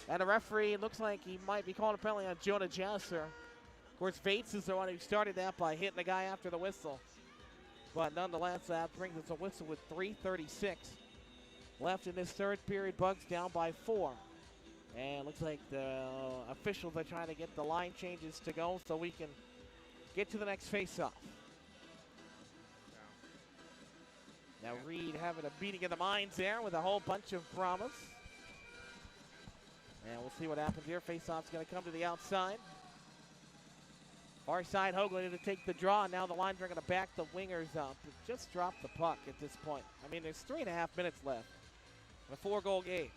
And the referee, it looks like he might be calling a penalty on Jonah Jasser. Of course, Vates is the one who started that by hitting the guy after the whistle. But nonetheless, that brings us a whistle with 3:36 left in this third period. Bugs down by 4. And looks like the officials are trying to get the line changes to go so we can get to the next face-off. Now Reed having a beating of the minds there with a whole bunch of Brahmas. And we'll see what happens here. Face-off's going to come to the outside. Far side, Hoagland to take the draw. Now the Lions are going to back the wingers up. Just drop the puck at this point. I mean, there's 3.5 minutes left in a 4-goal game.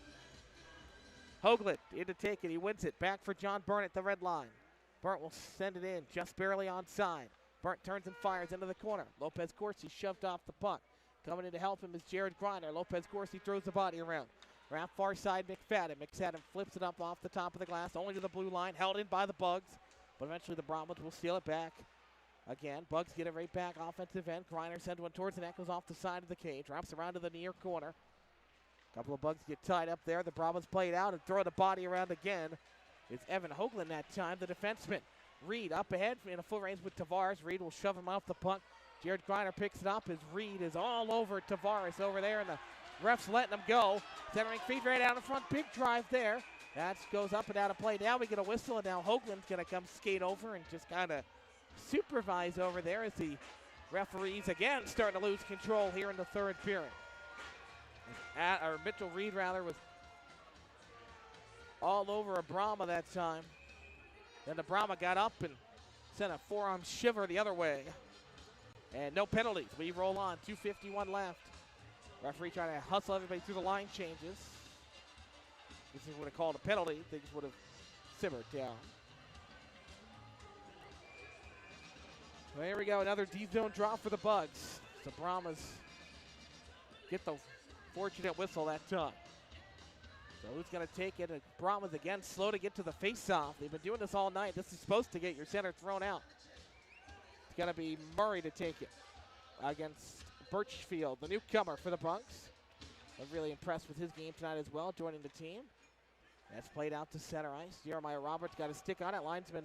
Hoagland in to take it. He wins it. Back for John Byrne at the red line. Byrne will send it in just barely onside. Byrne turns and fires into the corner. Lopez Corsi shoved off the puck. Coming in to help him is Jared Griner. Lopez Corsi throws the body around. Wrap far side, McFadden. McFadden flips it up off the top of the glass, only to the blue line. Held in by the Bugs. But eventually the Brahmas will steal it back. Again, Bugs get it right back offensive end. Griner sends one towards the net, goes off the side of the cage. Wraps around to the near corner. A couple of Bugs get tied up there. The Brahmas play it out and throw the body around again. It's Evan Hoagland that time, the defenseman. Reed up ahead in a full range with Tavares. Reed will shove him off the puck. Jared Griner picks it up as Reed is all over Tavares over there, and the ref's letting him go. Centering feed right out in front. Big drive there. That goes up and out of play. Now we get a whistle, and now Hoagland's going to come skate over and just kind of supervise over there as the referees again starting to lose control here in the third period. Mitchell Reed rather was all over a Brahma that time. Then the Brahma got up and sent a forearm shiver the other way. And no penalties. We roll on. 2:51 left. Referee trying to hustle everybody through the line changes. This would have called a penalty. Things would have simmered down. Well, here we go. Another D-zone drop for the Bugs. The Brahmas get the fortunate whistle that time. So who's going to take it? Brahmas again, slow to get to the face-off. They've been doing this all night. This is supposed to get your center thrown out. It's going to be Murray to take it against Birchfield, the newcomer for the Bugs. I'm really impressed with his game tonight as well, joining the team. That's played out to center ice. Jeremiah Roberts got a stick on it. Linesman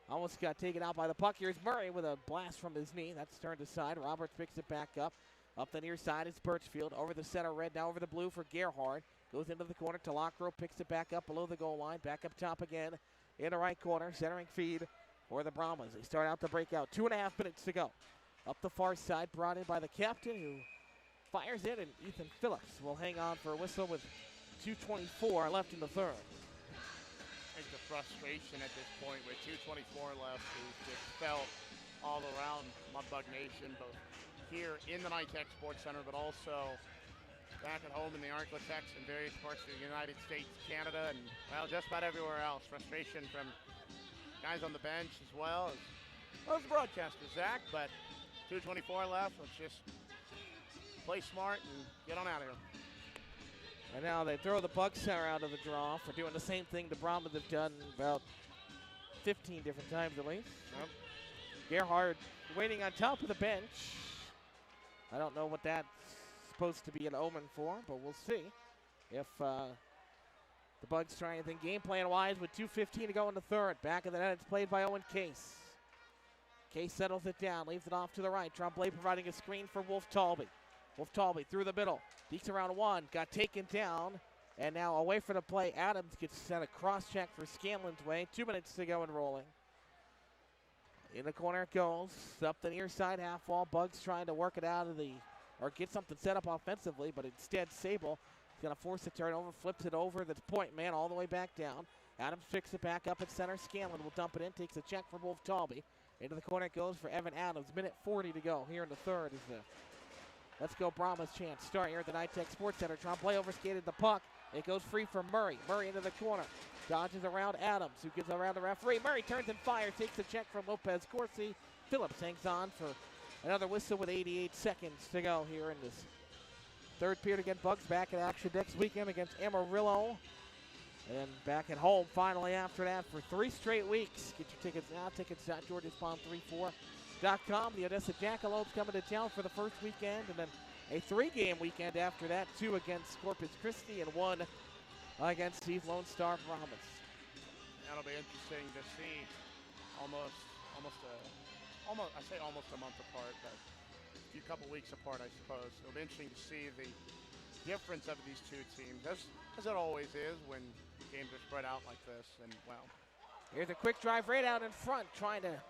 almost got taken out by the puck. Here's Murray with a blast from his knee. That's turned aside. Roberts picks it back up. Up the near side, it's Birchfield. Over the center red, now over the blue for Gerhard. Goes into the corner. Talacro picks it back up below the goal line. Back up top again in the right corner. Centering feed for the Brahmas. They start out the breakout. 2.5 minutes to go. Up the far side, brought in by the captain who fires in, and Ethan Phillips will hang on for a whistle with 2:24 left in the third. I think the frustration at this point with 2:24 left is just felt all around Mudbug Nation, both here in the NITEC Sports Center, but also back at home in the Arklatex and various parts of the United States, Canada, and, well, just about everywhere else. Frustration from guys on the bench as well as the broadcasters, Zach, but 2:24 left. Let's just play smart and get on out of here. And now they throw the Bug Center out of the draw for doing the same thing the Brahmas have done about 15 different times at least. Yep. Gerhard waiting on top of the bench. I don't know what that's supposed to be an omen for, but we'll see if the Bugs try anything game plan wise with 2:15 to go in the third. Back of the net, it's played by Owen Case. Case settles it down, leaves it off to the right. Tremblay providing a screen for Wolf Talby. Wolf Talby through the middle. Deeks around one, got taken down, and now away for the play. Adams gets sent a cross check for Scanlon's way. 2 minutes to go and rolling. In the corner it goes, up the near side half wall. Bugs trying to work it out of the, or get something set up offensively, but instead Sable is going to force a turnover, flips it over the point man all the way back down. Adams picks it back up at center. Scanlon will dump it in, takes a check for Wolf Talby. Into the corner it goes for Evan Adams. Minute 40 to go here in the third is the Let's Go Brahmas chance. Start here at the NITEC Sports Center. Tremblay overskated the puck. It goes free for Murray. Murray into the corner. Dodges around Adams, who gets around the referee. Murray turns and fires. Takes a check from Lopez Corsi. Phillips hangs on for another whistle with 88 seconds to go here in this third period. Again, Bugs back in action next weekend against Amarillo. And back at home finally after that for 3 straight weeks. Get your tickets now. Tickets.georgiaspond34.com. The Odessa Jackalopes coming to town for the first weekend, and then a 3-game weekend after that. 2 against Corpus Christi and 1 against the Lone Star Brahmas. That'll be interesting to see. Almost a month apart, but a few couple weeks apart, I suppose. It'll be interesting to see the difference of these two teams, as it always is when games are spread out like this. And, well, here's a quick drive right out in front, trying to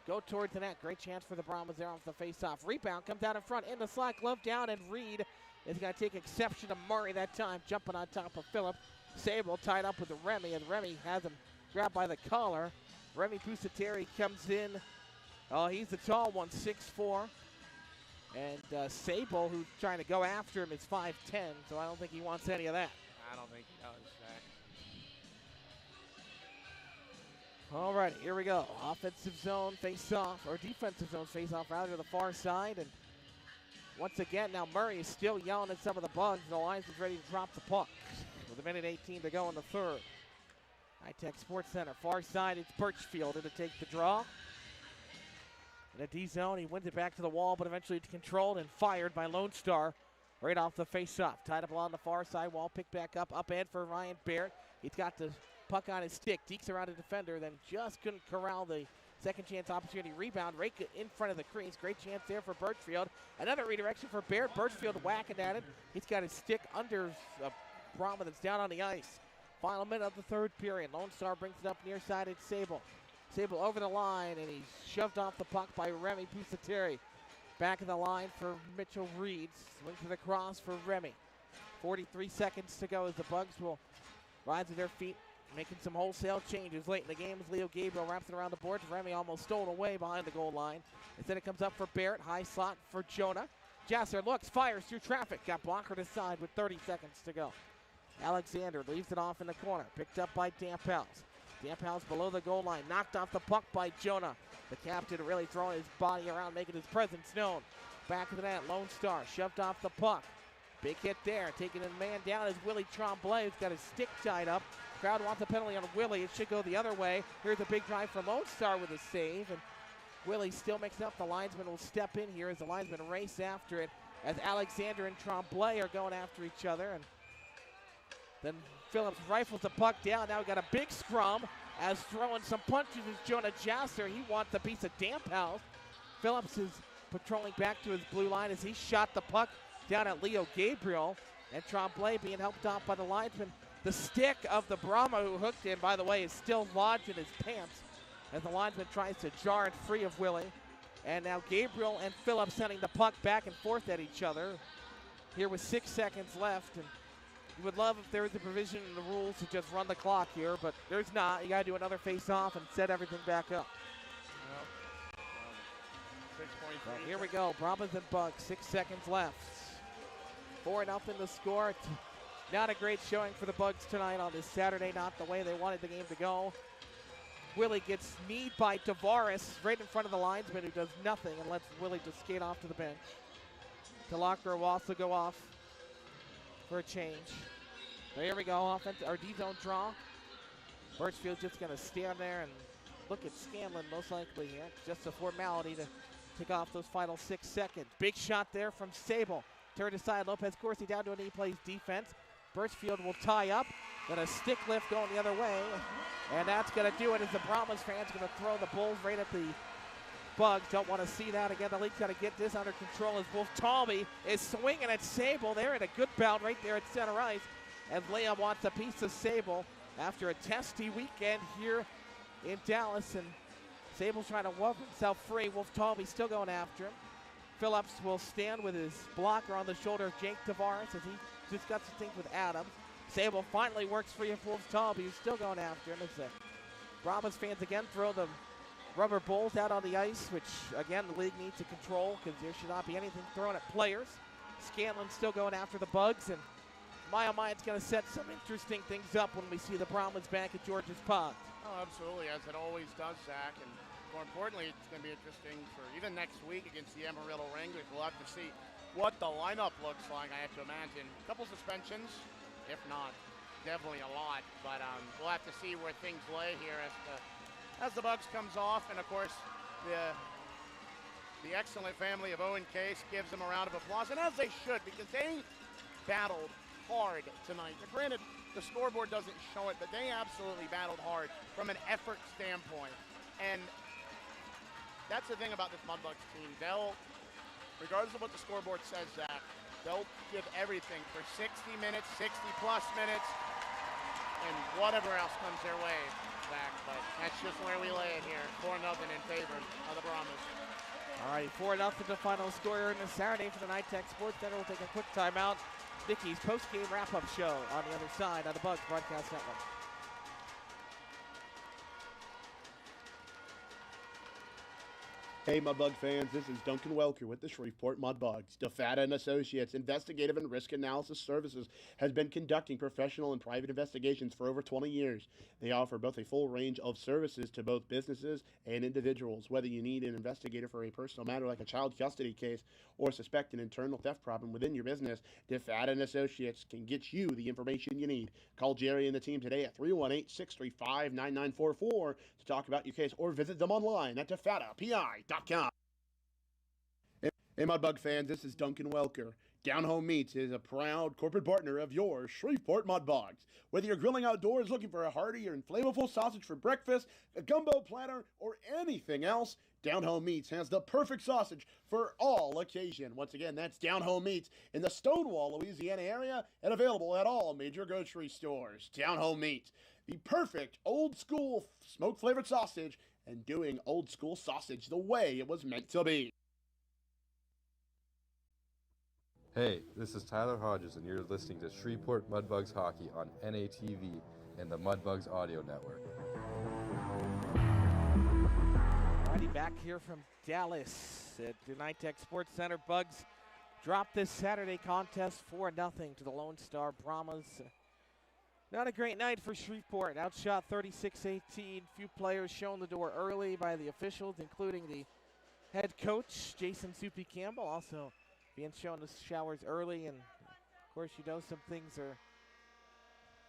go towards the net. Great chance for the Brahmas there off the face-off. Rebound comes out in front, in the slot, glove down, and Reed is going to take exception to Murray that time, jumping on top of Phillip. Sable tied up with Remy, and Remy has him grabbed by the collar. Remy Pusateri comes in. Oh, he's the tall one, 6'4". And Sable, who's trying to go after him, is 5'10", so I don't think he wants any of that. I don't think he does, Zach. All right, here we go. Offensive zone face-off, or defensive zone face-off, rather, to the far side. And once again, now Murray is still yelling at some of the Bugs. The Lions is ready to drop the puck with 1:18 to go in the third. NITEC Sports Center, far side, it's Birchfield to take the draw. In a D-zone, he wins it back to the wall, but eventually it's controlled and fired by Lone Star right off the face-off. Tied up along the far side wall, picked back up end for Ryan Barrett. He's got the puck on his stick, deeks around a defender, then just couldn't corral the second chance opportunity. Rebound right in front of the crease. Great chance there for Birchfield. Another redirection for Barrett. Birchfield whacking at it. He's got his stick under Brahma that's down on the ice. Final minute of the third period. Lone Star brings it up near side. It's Sable. Sable over the line, and he's shoved off the puck by Remy Pusateri. Back of the line for Mitchell Reed. Swings to the cross for Remy. 43 seconds to go as the Bugs will rise to their feet, making some wholesale changes late in the game as Leo Gabriel wraps it around the boards. Remy almost stolen away behind the goal line. Instead it comes up for Barrett. High slot for Jonah. Jasser looks, fires through traffic. Got blockered aside with 30 seconds to go. Alexander leaves it off in the corner. Picked up by Damphouse. Damphouse below the goal line. Knocked off the puck by Jonah. The captain really throwing his body around, making his presence known. Back of the net, Lone Star shoved off the puck. Big hit there. Taking a man down is Willie Tremblay, who's got his stick tied up. Crowd wants a penalty on Willie. It should go the other way. Here's a big drive from Lone Star with a save. And Willie still mixing up. The linesman will step in here as the linesmen race after it, as Alexander and Tremblay are going after each other. And then Phillips rifles the puck down. Now we got a big scrum as throwing some punches is Jonah Jasser. He wants a piece of Damp House. Phillips is patrolling back to his blue line as he shot the puck down at Leo Gabriel. And Tremblay being helped out by the linesman. The stick of the Brahma who hooked him, by the way, is still lodged in his pants as the linesman tries to jar it free of Willie. And now Gabriel and Phillips sending the puck back and forth at each other. Here with 6 seconds left. And you would love if there was a provision in the rules to just run the clock here, but there's not. You got to do another face-off and set everything back up. Well, here we go. Brahmas and Bugs, 6 seconds left. 4-0 the score. Not a great showing for the Bugs tonight on this Saturday. Not the way they wanted the game to go. Willie gets kneed by Tavares right in front of the linesman, who does nothing and lets Willie just skate off to the bench. Talakar will also go off for a change. So here we go, offense, our D-zone draw. Birchfield just going to stand there and look at Scanlon most likely here. It's just a formality to take off those final 6 seconds. Big shot there from Sable. Turned aside, Lopez Corsi down to a knee, plays defense. Birchfield will tie up. Then a stick lift going the other way. And that's going to do it as the Brahmas fans going to throw the Bulls right at the Bugs. Don't want to see that again. The league's got to get this under control as Wolf Talby is swinging at Sable. They're in a good bout right there at center ice. And Liam wants a piece of Sable after a testy weekend here in Dallas. And Sable's trying to wolf himself free. Wolf Talby still going after him. Phillips will stand with his blocker on the shoulder of Jake Tavares as he just got some things with Adams. Sable finally works free of Wolf Talby, who's still going after him as the Brahmas fans again throw the rubber balls out on the ice, which again the league needs to control because there should not be anything thrown at players. Scanlon still going after the Bugs, and my oh my, it's going to set some interesting things up when we see the Brahmas back at George's Pond. Oh, absolutely, as it always does, Zach. And more importantly, it's going to be interesting for even next week against the Amarillo Wranglers. We'll have to see what the lineup looks like, I have to imagine. A couple suspensions, if not definitely a lot. But we'll have to see where things lay here as the Bugs comes off. And, of course, the excellent family of Owen Case gives them a round of applause. And as they should, because they battled hard tonight. Now, granted, the scoreboard doesn't show it, but they absolutely battled hard from an effort standpoint. And that's the thing about this Mudbugs team. They'll, regardless of what the scoreboard says, Zach, they'll give everything for 60 minutes, 60-plus minutes, and whatever else comes their way, Zach. But that's just where we lay it here. 4-0 in favor of the Brahmas. All right, 4-0 the final score here in the Saturday for the Night Tech Sports Center. We'll take a quick timeout. Nikki's post-game wrap-up show on the other side of the Bugs Broadcast Network. Hey Mudbug fans, this is Duncan Welker with the Shreveport Mudbugs. DeFata & Associates Investigative and Risk Analysis Services has been conducting professional and private investigations for over 20 years. They offer both a full range of services to both businesses and individuals. Whether you need an investigator for a personal matter like a child custody case or suspect an internal theft problem within your business, DeFata & Associates can get you the information you need. Call Jerry and the team today at 318-635-9944 to talk about your case or visit them online at defatapi.com. Hey Mudbug fans, this is Duncan Welker. Down Home Meats is a proud corporate partner of your Shreveport Mudbugs. Whether you're grilling outdoors looking for a hearty or flavorful sausage for breakfast, a gumbo platter, or anything else, Down Home Meats has the perfect sausage for all occasion. Once again, that's Down Home Meats in the Stonewall, Louisiana area and available at all major grocery stores. Down Home Meats, the perfect old school smoke flavored sausage and doing old school sausage the way it was meant to be. Hey, this is Tyler Hodges, and you're listening to Shreveport Mudbugs Hockey on NATV and the Mudbugs Audio Network. Alrighty, back here from Dallas at the Night Tech Sports Center. Bugs dropped this Saturday contest 4-0 to the Lone Star Brahmas. Not a great night for Shreveport. Outshot 36-18. Few players shown the door early by the officials, including the head coach, Jason Soupy Campbell, also being shown the showers early. And course, some things are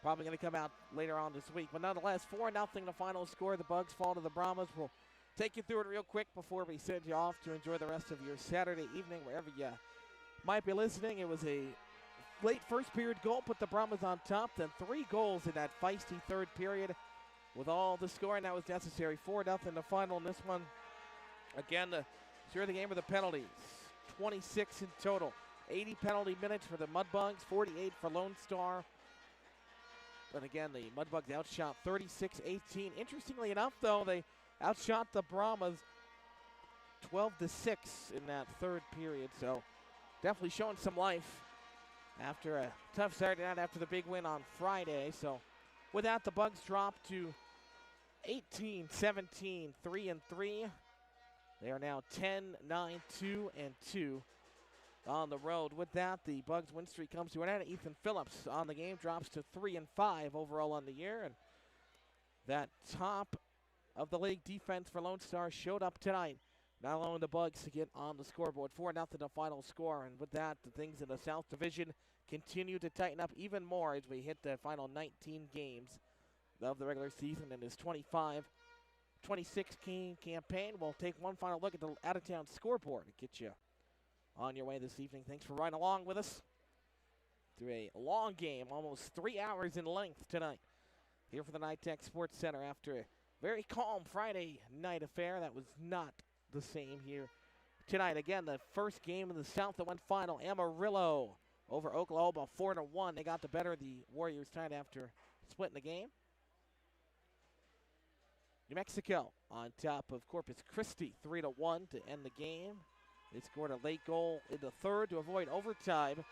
probably going to come out later on this week. But nonetheless, 4-0 the final score. The Bugs fall to the Brahmas. We'll take you through it real quick before we send you off to enjoy the rest of your Saturday evening wherever you might be listening. It was a late first period goal, put the Brahmas on top, then 3 goals in that feisty third period with all the scoring that was necessary. 4-0 the final in this one. Again, to share the game with the penalties. 26 in total. 80 penalty minutes for the Mudbugs, 48 for Lone Star. But again, the Mudbugs outshot 36-18. Interestingly enough, though, they outshot the Brahmas 12-6 in that third period. So definitely showing some life after a tough Saturday night after the big win on Friday. So with that, the Bugs drop to 18-17, 3-3. They are now 10-9-2-2 on the road. With that, the Bugs win streak comes to an end. Ethan Phillips on the game drops to 3-5 overall on the year. And that top of the league defense for Lone Star showed up tonight, not allowing the Bugs to get on the scoreboard. 4-0 the final score. And with that, the things in the South Division continue to tighten up even more as we hit the final 19 games of the regular season in this 26 game campaign. We'll take one final look at the out-of-town scoreboard to get you on your way this evening. Thanks for riding along with us through a long game, almost 3 hours in length tonight here for the NITEC Sports Center after a very calm Friday night affair. That was not the same here tonight. Again, the first game in the South that went final, Amarillo over Oklahoma 4-1. They got the better of the Warriors tonight after splitting the game. New Mexico on top of Corpus Christi 3-1 to end the game. They scored a late goal in the third to avoid overtime.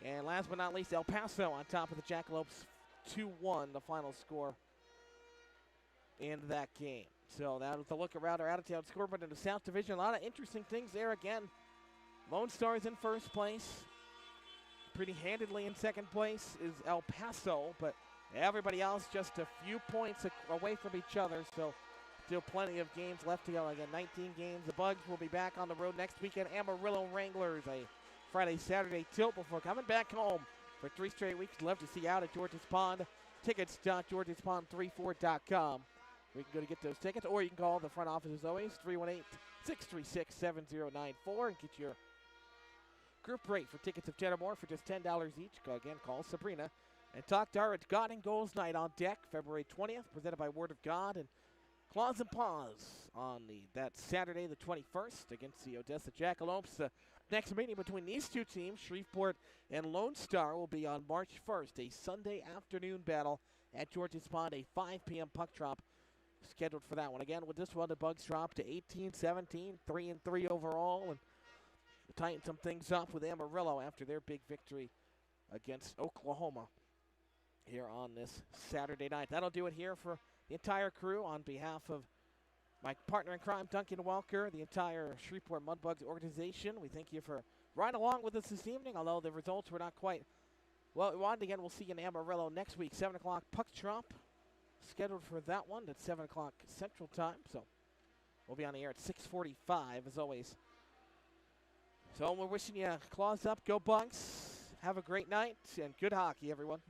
And last but not least, El Paso on top of the Jackalopes 2-1, the final score in that game. So that was a look around our out-of-town scoreboard in the South Division. A lot of interesting things there. Again, Lone Star is in first place. Pretty handedly in second place is El Paso, but everybody else just a few points away from each other. So still plenty of games left to go. Again, 19 games. The Bugs will be back on the road next weekend. Amarillo Wranglers, a Friday-Saturday tilt before coming back home for 3 straight weeks. Love to see you out at George's Pond. Tickets.georgespond34.com. We can go to get those tickets, or you can call the front office as always, 318-636-7094, and get your group rate for tickets of 10 or more for just $10 each. Again, call Sabrina and talk to her. It's God and Goals Night on deck, February 20th, presented by Word of God and Claws and Paws on that Saturday, the 21st, against the Odessa Jackalopes. The next meeting between these two teams, Shreveport and Lone Star, will be on March 1st, a Sunday afternoon battle at George's Pond, a 5 p.m. puck drop scheduled for that one. Again, with this one, the Bugs drop to 18-17, 3-3 overall, and tighten some things up with Amarillo after their big victory against Oklahoma here on this Saturday night. That'll do it here for the entire crew. On behalf of my partner in crime, Duncan Welker, the entire Shreveport Mudbugs organization, we thank you for riding along with us this evening, although the results were not quite well we wanted. Again, we'll see you in Amarillo next week, 7 o'clock puck drop scheduled for that one at 7 o'clock Central Time. So we'll be on the air at 6:45 as always. So we're wishing you claws up, go Bugs. Have a great night and good hockey, everyone.